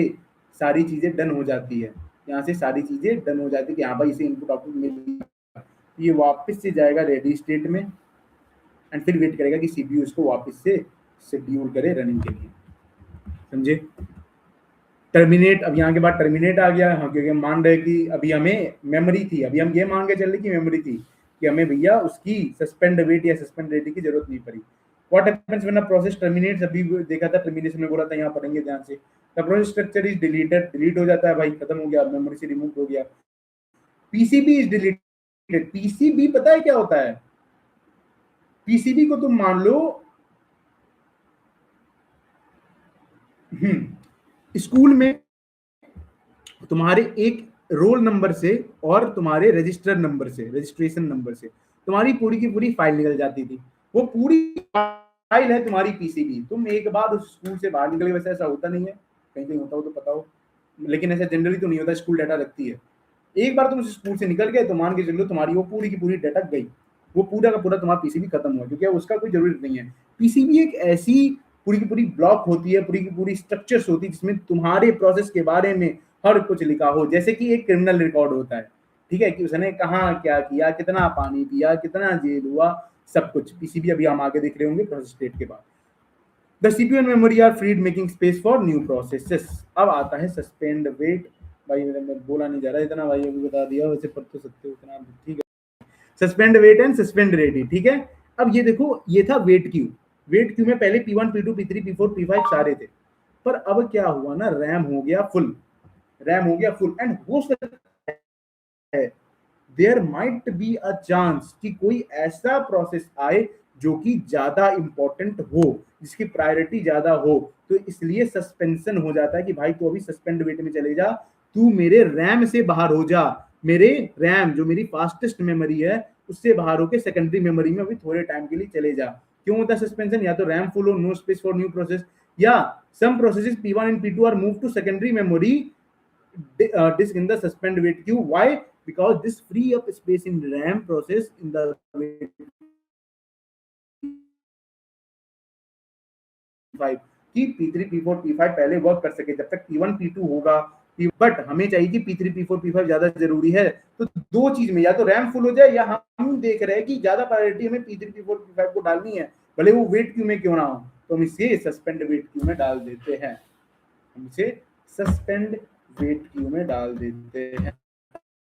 सारी चीजें डन हो जाती है, यहाँ से सारी चीजें डन हो जाती है कि हाँ भाई इसे इनपुट आउटपुट मिल गया, ये वापस से जाएगा रेडी स्टेट में एंड फिर वेट करेगा कि CPU इसको वापस से शेड्यूल करे रनिंग के लिए। समझे? टर्मिनेट, अब यहाँ के बाद टर्मिनेट आ गया। हाँ, क्योंकि हम मान रहे कि अभी हमें मेमोरी थी, अभी हम ये मान के चल रहे कि मेमोरी थी, कि हमें भैया उसकी सस्पेंड वेट या सस्पेंड रेडी की जरूरत नहीं पड़ी। What happens when a process terminates? अभी देखा था टर्मिनेशन में, बोला था, यहाँ पढ़ेंगे ध्यान से। The process structure is deleted, delete हो जाता है भाई, खत्म हो गया, मेमोरी से रिमूव हो गया। PCB is deleted. पीसीबी पता है क्या होता है? पीसीबी को तुम मान लो स्कूल में तुम्हारे एक रोल नंबर से और तुम्हारे रजिस्टर नंबर से, रजिस्ट्रेशन नंबर से तुम्हारी पूरी की पूरी फाइल निकल जाती थी। वो पूरी फाइल है तुम्हारी पीसीबी। तुम एक बार उस स्कूल से बाहर निकले, वैसे ऐसा होता नहीं है, कहीं कहीं होता हो तो पता हो, लेकिन ऐसा जनरली तो नहीं होता। स्कूल डाटा रखती है, एक बार तुम उस स्कूल से निकल गए तो मान के चलो तुम्हारी वो पूरी की पूरी डाटा गई, वो पूरा का पूरा तुम्हारा पीसीबी खत्म हुआ, क्योंकि उसका कोई जरूरत नहीं है। पीसीबी एक ऐसी पूरी की पूरी ब्लॉक होती है, पूरी की पूरी स्ट्रक्चर्स होती है जिसमें तुम्हारे प्रोसेस के बारे में हर कुछ लिखा हो, जैसे कि एक क्रिमिनल रिकॉर्ड होता है। ठीक है, कि उसने कहाँ क्या किया, कितना पानी पिया, कितना जेल हुआ, सब कुछ पीसीबी। अभी हम आगे देख रहे होंगे प्रोसेस स्टेट के बाद। The CPU and memory are freed making space for new processes. अब आता है सस्पेंड वेट। भाई मैं बोला नहीं जा रहा इतना, भाई अभी बता दिया, वैसे पढ़ तो सकते हो इतना, ठीक है। Suspend wait and suspend ready. ठीक है, अब ये देखो, ये था वेट क्यू। वेट क्यू में पहले P1 P2 P3 P4 P5 सारे थे, पर अब क्या हुआ ना, रैम हो गया फुल, रैम हो गया फुल। एंड हो सकता है there might be a chance कि कोई ऐसा प्रोसेस आए जो कि ज्यादा इंपॉर्टेंट हो, जिसकी प्रायोरिटी ज्यादा हो, तो इसलिए सस्पेंशन हो जाता है कि भाई तू अभी सस्पेंड वेट में चले जा, तू मेरे रैम से बाहर हो जा, मेरे रैम जो मेरी फास्टेस्ट मेमोरी है उससे बाहर होकर सेकेंडरी मेमोरी में अभी थोड़े टाइम के लिए चले जा। क्यों होता है सस्पेंशन? या तो रैम फुल हो, no space for new process, या some processes P1 and P2 are move to secondary memory disk in the suspend wait queue। Why? because this free up space in RAM process in the कि P3 P4 P5 पहले वर्क कर सके जब तक P1 P2 होगा। बट हमें चाहिए कि P3 P4 P5 ज्यादा जरूरी है, तो दो चीज में या तो रैम फुल हो जाए या हम देख रहे हैं कि ज्यादा प्रायोरिटी हमें P3 P4 P5 को डालनी है, भले वो वेट क्यू में क्यों ना हो, तो हम इसे सस्पेंड वेट क्यू में डाल देते हैं। हम इसे सस्पेंड वेट क्यू में डाल देते हैं।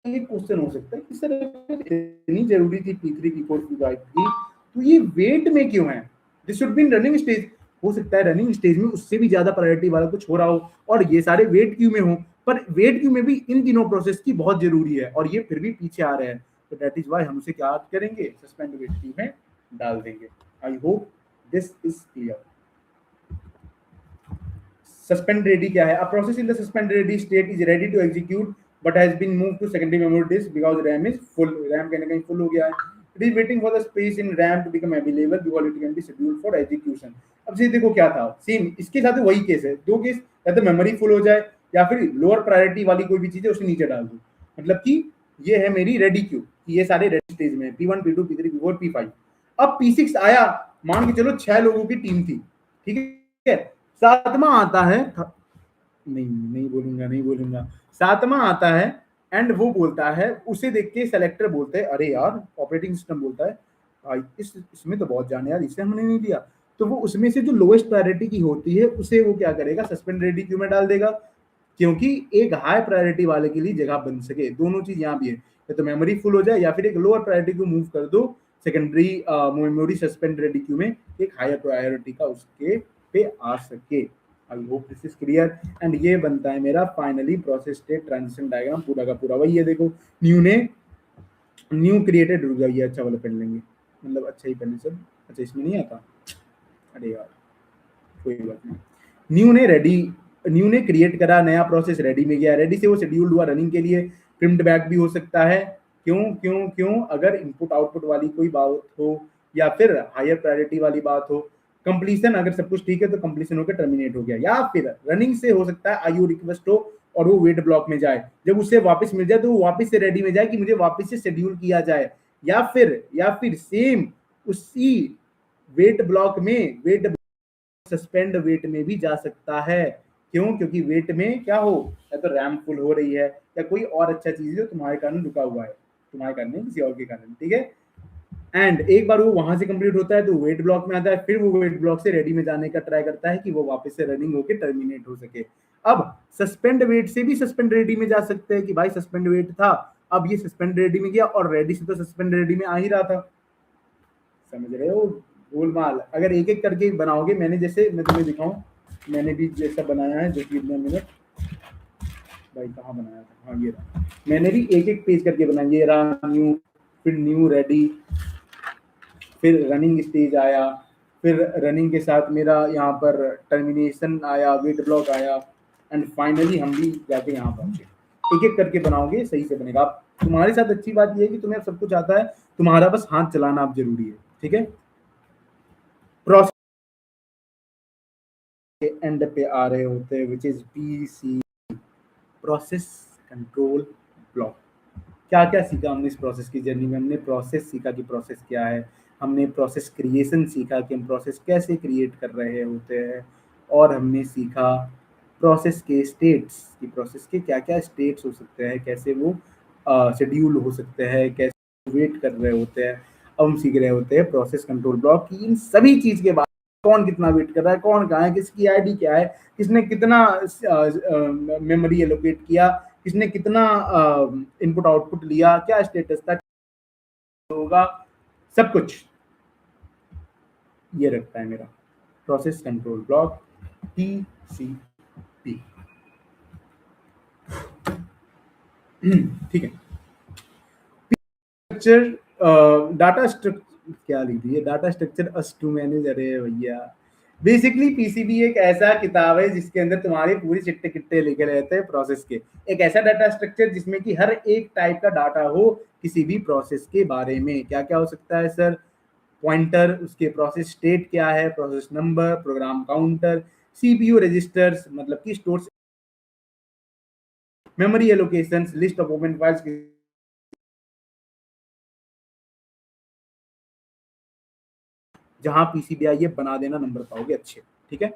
ये क्वेश्चन हो सकता है कि सर इतनी जरूरी थी P3 P4 P5 की, तो ये वेट में क्यों है? This should be in running stage. हो सकता है रनिंग स्टेज में उससे भी ज्यादा प्रायोरिटी वाला कुछ हो रहा हो और ये सारे वेट क्यू में हो, पर वेट क्यू में भी इन तीनों प्रोसेस की बहुत जरूरी है और ये फिर भी पीछे आ रहे हैं, तो दैट इज व्हाई हम उसे क्या करेंगे, सस्पेंड वेट क्यू में डाल देंगे। I hope this is clear. Suspend ready क्या है? A process in the suspend ready state is ready to execute but has been move to secondary memory disk because RAM is full. RAM कहीं ना कहीं फुल हो गया है। It is waiting for the space in RAM to become available because it can be scheduled for execution. अब से देखो क्या था, सेम इसके साथ वही केस है, दो केस, या तो मेमोरी फुल हो जाए या फिर लोअर प्रायोरिटी वाली कोई भी चीज है उसे नीचे डाल दो। मतलब कि ये है मेरी रेडी क्यू, ये सारे रेडी स्टेज में P1 P2 P3 P4 P5। अब P6 आया, मान के चलो 6 लोगों की टीम थी, ठीक है, सातवां आता है, नहीं बोलूंगा, सातवां आता है एंड वो बोलता है, उसे देख के सेलेक्टर बोलते हैं अरे यार, ऑपरेटिंग सिस्टम बोलता है भाई इसमें तो बहुत जाने यार, इसे हमने नहीं दिया, तो वो उसमें से जो लोएस्ट प्रायोरिटी की होती है उसे वो क्या करेगा, सस्पेंड रेडी क्यू में डाल देगा, क्योंकि एक हाई प्रायोरिटी वाले के लिए जगह बन सके। दोनों चीज यहाँ भी है, या तो मेमोरी फुल हो जाए या फिर एक लोअर प्रायोरिटी को मूव कर दो secondary memory suspend ready queue में, एक हायर प्रायोरिटी का उसके पे आ सके। आई hope this is clear. And ये बनता है मेरा finally process state transition diagram पूरा का पूरा। वही है, देखो न्यू क्रिएटेड, रुक जाइए, अच्छा वाला पढ़ लेंगे, मतलब अच्छा ही पढ़ने सब, अच्छा इसमें नहीं आता, अरे यार कोई बात नहीं। न्यू ने क्रिएट करा, नया प्रोसेस रेडी में गया, रेडी से वो शेड्यूल्ड हुआ रनिंग के लिए, प्रिम्ड बैक भी हो सकता है, क्यों अगर इनपुट आउटपुट वाली कोई बात हो या फिर हायर प्रायोरिटी वाली बात हो। कंप्लीशन, अगर सब कुछ ठीक है तो कंप्लीशन होकर टर्मिनेट हो गया, या फिर रनिंग से हो सकता है आईओ रिक्वेस्ट हो और वो वेट ब्लॉक में जाए, जब उसे वापस मिल जाए तो वो वापस से रेडी में जाए कि मुझे वापस से शेड्यूल किया जाए, या फिर सेम उसी वेट ब्लॉक में वेट सस्पेंड वेट में भी जा सकता है। क्योंकि वेट में क्या हो, या तो रैम फुल हो रही है या कोई और अच्छा चीज जो तुम्हारे कारण रुका हुआ है, तुम्हारे कारण नहीं, किसी और के कारण, ठीक है। एंड एक बार वो वहां से कंप्लीट होता है तो वेट ब्लॉक में आता है, फिर वो वेट ब्लॉक से रेडी में जाने का ट्राई करता है कि वो वापस से रनिंग होकर टर्मिनेट हो सके। अब सस्पेंड वेट से भी सस्पेंड रेडी में जा सकते हैं कि भाई सस्पेंड वेट था, अब ये सस्पेंड रेडी में गया और रेडी से तो सस्पेंड रेडी में आ ही रहा था, समझ रहे हो गोलमाल। अगर एक एक करके बनाओगे, मैंने जैसे मैं तुम्हें दिखाऊं, मैंने भी जैसा बनाया है, जो कि मिनट भाई कहाँ बनाया था, हाँ ये रहा, मैंने भी एक एक पेज करके बनाया, ये रहा न्यू, फिर न्यू रेडी, फिर रनिंग स्टेज आया, फिर रनिंग के साथ मेरा यहाँ पर टर्मिनेशन आया, वेट ब्लॉक आया, एंड फाइनली हम भी जाके यहाँ पहुंचे। एक एक करके बनाओगे सही से बनेगा। आप तुम्हारे साथ अच्छी बात ये है कि तुम्हें सब कुछ आता है, तुम्हारा बस हाथ चलाना अब जरूरी है, ठीक है। प्रोसेस के एंड पे आ रहे होते हैं which is PC, process control block. क्या क्या सीखा हमने इस प्रोसेस की जर्नी में? हमने प्रोसेस सीखा कि प्रोसेस क्या है, हमने प्रोसेस क्रिएशन सीखा कि हम प्रोसेस कैसे क्रिएट कर रहे होते हैं, और हमने सीखा प्रोसेस के स्टेट्स कि प्रोसेस के क्या क्या स्टेट्स हो सकते हैं, कैसे वो शेड्यूल हो सकते हैं, कैसे वेट कर रहे होते हैं। अब हम सीख रहे होते हैं प्रोसेस कंट्रोल ब्लॉक की इन सभी चीज के बाद, कौन कितना वेट कर रहा है, कौन कहाँ है, किसकी आईडी क्या है, किसने कितना मेमोरी एलोकेट किया, किसने कितना इनपुट आउटपुट लिया, क्या स्टेटस था, होगा, सब कुछ ये रखता है मेरा प्रोसेस कंट्रोल ब्लॉक TCP। ठीक है। स्ट्रक्चर डाटा स्ट्रक्चर क्या लिख दिए, data structure us to manage, अरे भैया बेसिकली पीसीबी एक ऐसा किताब है जिसके अंदर तुम्हारे पूरी चिट्टे किट्टे लिखे रहते हैं प्रोसेस के, एक ऐसा डाटा स्ट्रक्चर जिसमें कि हर एक टाइप का डाटा हो किसी भी प्रोसेस के बारे में। क्या क्या हो सकता है सर? पॉइंटर, उसके प्रोसेस स्टेट क्या है, process number, program counter, CPU registers मतलब कि store, memory allocations, list of open files जहां पीसीबी आई है बना देना, नंबर पाओगे अच्छे, ठीक है।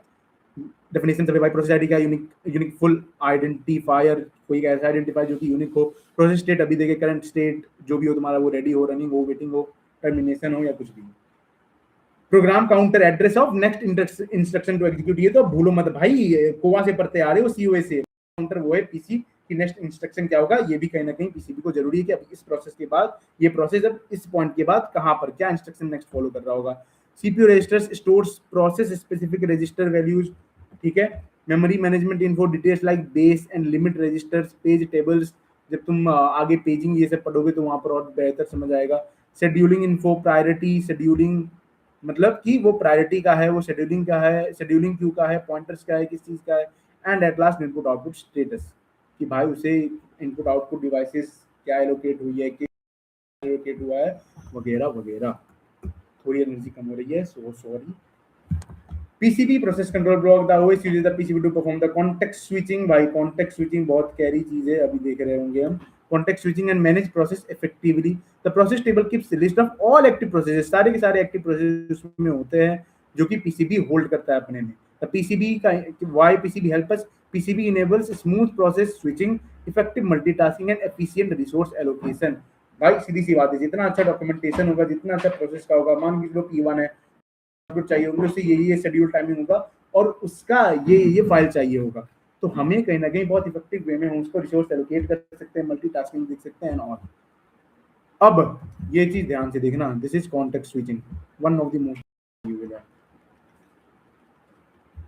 डेफिनेशन से भाई प्रोसेस आईडी का यूनिक फुल आइडेंटिफायर, कोई ऐसा आइडेंटिफायर जो कि यूनिक हो। प्रोसेस स्टेट अभी देखे करंट स्टेट जो भी हो तुम्हारा, वो रेडी हो, रनिंग हो, वेटिंग हो, टर्मिनेशन हो या कुछ भी हो। Program counter address of next instruction to execute, ये तो भूलो मत भाई, कोवा से पढ़ते आ रहे हो, सीओए से। काउंटर वो है पीसी की नेक्स्ट इंस्ट्रक्शन क्या होगा, ये भी कहीं ना कहीं पीसीबी को जरूरी है कि अब इस प्रोसेस के बाद, ये प्रोसेस अब इस पॉइंट के बाद कहां पर क्या इंस्ट्रक्शन नेक्स्ट फॉलो कर रहा होगा। CPU registers stores process specific register values, ठीक है। Memory management info details like base and limit registers, page tables, जब तुम आगे पेजिंग ये सब पढ़ोगे तो वहां पर और बेहतर समझ आएगा। शेड्यूलिंग इन्फो, प्रायोरिटी शेड्यूलिंग, मतलब कि वो प्रायोरिटी का है, वो शेड्यूलिंग का है, शेड्यूलिंग क्यू का है, पॉइंटर्स का है, किस चीज का है। And at last input output status, कि भाई उसे इनपुट आउटपुट डिवाइसेस क्या एलोकेट हुई है, क्या एलोकेट हुआ है, वगैरह वगैरह। थोड़ी एनर्जी कम हो रही है, so sorry. PCB process control block, the OS uses the PCB to perform the context switching. भाई कॉन्टेक्स्ट स्विचिंग बहुत कैरी चीज है, अभी देख रहे होंगे हम। Context switching and manage process effectively, the process table keeps list of all active processes, सारे के सारे एक्टिव प्रोसेस उसमें होते हैं जो कि पीसीबी होल्ड करता है अपने में। द पीसीबी का why PCB help us, PCB enables smooth process switching, effective multitasking and efficient resource allocation. भाई सीधी सी बात है, जितना अच्छा डॉक्यूमेंटेशन होगा, जितना अच्छा प्रोसेस का होगा, मान लो P1 है, चाहिए होंगे उससे ये शेड्यूल टाइमिंग होगा और उसका ये फाइल चाहिए होगा, तो हमें कहीं ना कहीं बहुत इफेक्टिव वे में हम उसको रिसोर्स एलोकेट कर सकते हैं, मल्टीटास्किंग देख सकते हैं। और अब ये चीज ध्यान से देखना, this is context switching, one of the most used है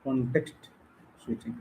कॉन्टेक्स्ट स्विचिंग।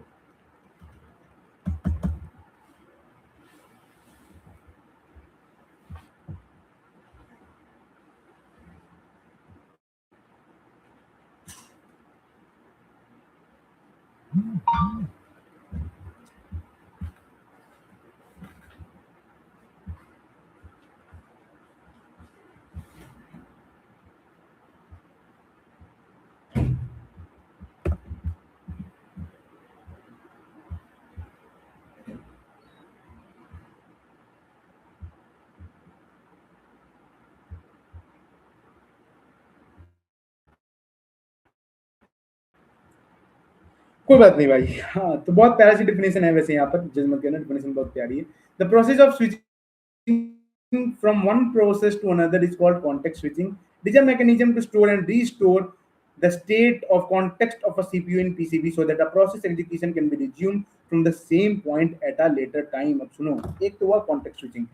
कोई बात नहीं भाई, हाँ तो बहुत प्यारा सी डिफिनेशन है वैसे यहाँ पर, जजमत कहना डिफिनेशन बहुत प्यारी है। The process of switching from one process to another is called context switching. It is a mechanism to store and restore the state of context of a CPU in PCB so that a process execution can be resumed from the same point at a later time। अब सुनो, एक तो हुआ कॉन्टेक्स्ट स्विचिंग,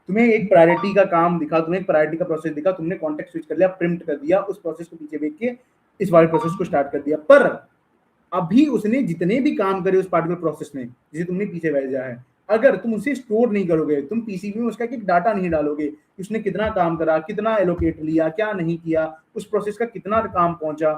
तुम्हें एक प्रायोरिटी का काम दिखा, तुम्हें एक प्रायोरिटी का प्रोसेस दिखा, तुमने कॉन्टेक्स्ट स्विच कर लिया, प्रिम्प्ट कर दिया, उस प्रोसेस को पीछे देख के इस वाले प्रोसेस को स्टार्ट कर दिया। पर अभी उसने जितने भी काम करे उस पार्टिकुलर प्रोसेस में, जिसे तुमने पीछे भेजा है, अगर तुम उसे स्टोर नहीं करोगे, तुम पीसीबी में उसका एक डाटा नहीं डालोगे, उसने कितना काम करा, कितना एलोकेट लिया, क्या नहीं किया, उस प्रोसेस का कितना काम पहुंचा,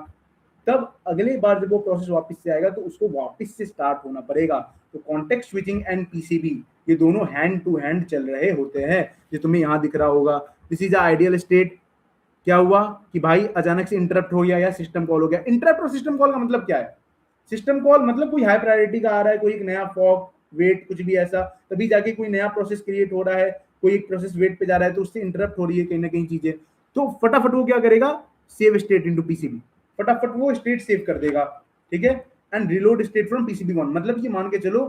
तब अगले बार जब वो प्रोसेस वापस से आएगा तो उसको वापस से स्टार्ट होना पड़ेगा। तो कॉन्टेक्स्ट स्विचिंग एंड पीसीबी ये दोनों हैंड टू हैंड चल रहे होते हैं, जो तुम्हें यहाँ दिख रहा होगा। This is ideal state. क्या हुआ कि भाई अचानक से इंटरप्ट हो गया या सिस्टम कॉल हो गया। इंटरप्ट और सिस्टम कॉल का मतलब क्या है? सिस्टम कॉल मतलब कोई हाई प्रायोरिटी का आ रहा है, कोई एक नया फॉग वेट कुछ भी ऐसा, तभी जाके कोई नया प्रोसेस क्रिएट हो रहा है, कोई एक प्रोसेस वेट पे जा रहा है, तो उससे इंटरप्ट हो रही है कहीं ना कहीं चीजें, तो फटाफट वो क्या करेगा, सेव स्टेट इनटू पीसीबी, फटाफट वो स्टेट सेव कर देगा, ठीक है। And reload state from PCB 1, मतलब कि मान के चलो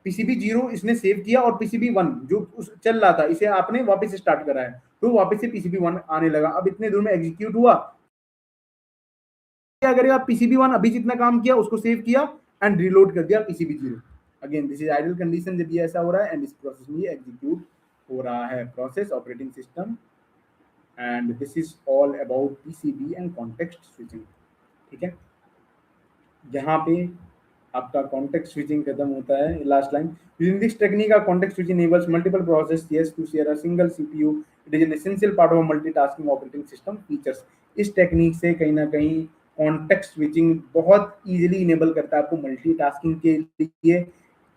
पीसीबी 0 इसने सेव किया और पीसीबी 1 जो चल रहा था इसे आपने वापस से स्टार्ट करा है, तो वापस से पीसीबी 1 आने लगा। अब इतने दूर में एग्जीक्यूट हुआ, क्या करेगा, पीसीबी 1 अभी जितना काम किया उसको सेव किया एंड रीलोड कर दिया PCB 0। Again this is ideal condition जब ये ऐसा हो रहा है एंड इस प्रोसेस में ये एग्जीक्यूट हो रहा है, process operating system. And this is all about PCB and context switching, ठीक है। यहाँ पे आपका कॉन्टेक्स्ट स्विचिंग खत्म होता है, last line. Using this technique a context switch enables multiple processes yes to share a single CPU। it is an essential part of a multitasking operating system features। इस टेक्निक से कहीं ना कहीं कॉन्टेक्स्ट स्विचिंग बहुत इजीली इनेबल करता है आपको मल्टीटास्किंग के लिए,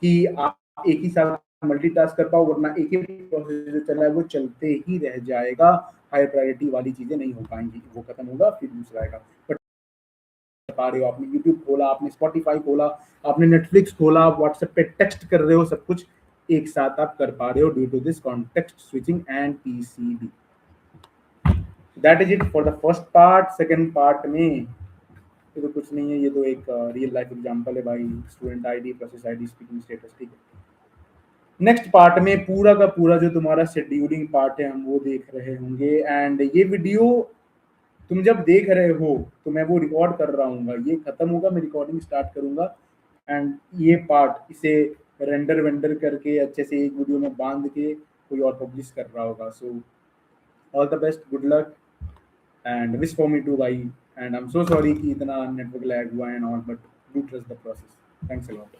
कि आप एक ही साथ मल्टीटास्क कर पाओ, वरना एक ही प्रोसेस जो चल रहा है वो चलते ही रह जाएगा, हाई प्रायोरिटी वाली चीजें नहीं हो पाएंगी, वो खत्म होगा फिर दूसरा आएगा। बट पा रहे हो, आपने यूट्यूब खोला, आपने स्पॉटिफाई खोला, आपने नेटफ्लिक्स खोला, आप व्हाट्सएप पे टेक्स्ट कर रहे हो, सब कुछ एक साथ आप कर पा रहे हो due to this context switching and PCB. That is it for the first part. Second part में ये तो कुछ नहीं है, ये तो एक रियल लाइफ एग्जांपल है भाई, student ID, process ID, speaking status, ठीक है। नेक्स्ट पार्ट में पूरा का पूरा जो तुम्हारा शेड्यूलिंग पार्ट है हम वो देख रहे होंगे। एंड ये वीडियो तुम जब देख रहे हो तो मैं वो रिकॉर्ड कर रहा हूँ, ये खत्म होगा मैं रिकॉर्डिंग स्टार्ट करूंगा एंड ये पार्ट इसे रेंडर वेंडर करके अच्छे से एक वीडियो में बांध के कोई और पब्लिश कर रहा होगा। So all the best, good luck and wish for me too भाई। And I am so sorry कि इतना नेटवर्क लैग हुआ and all, but do trust the process. Thanks a lot.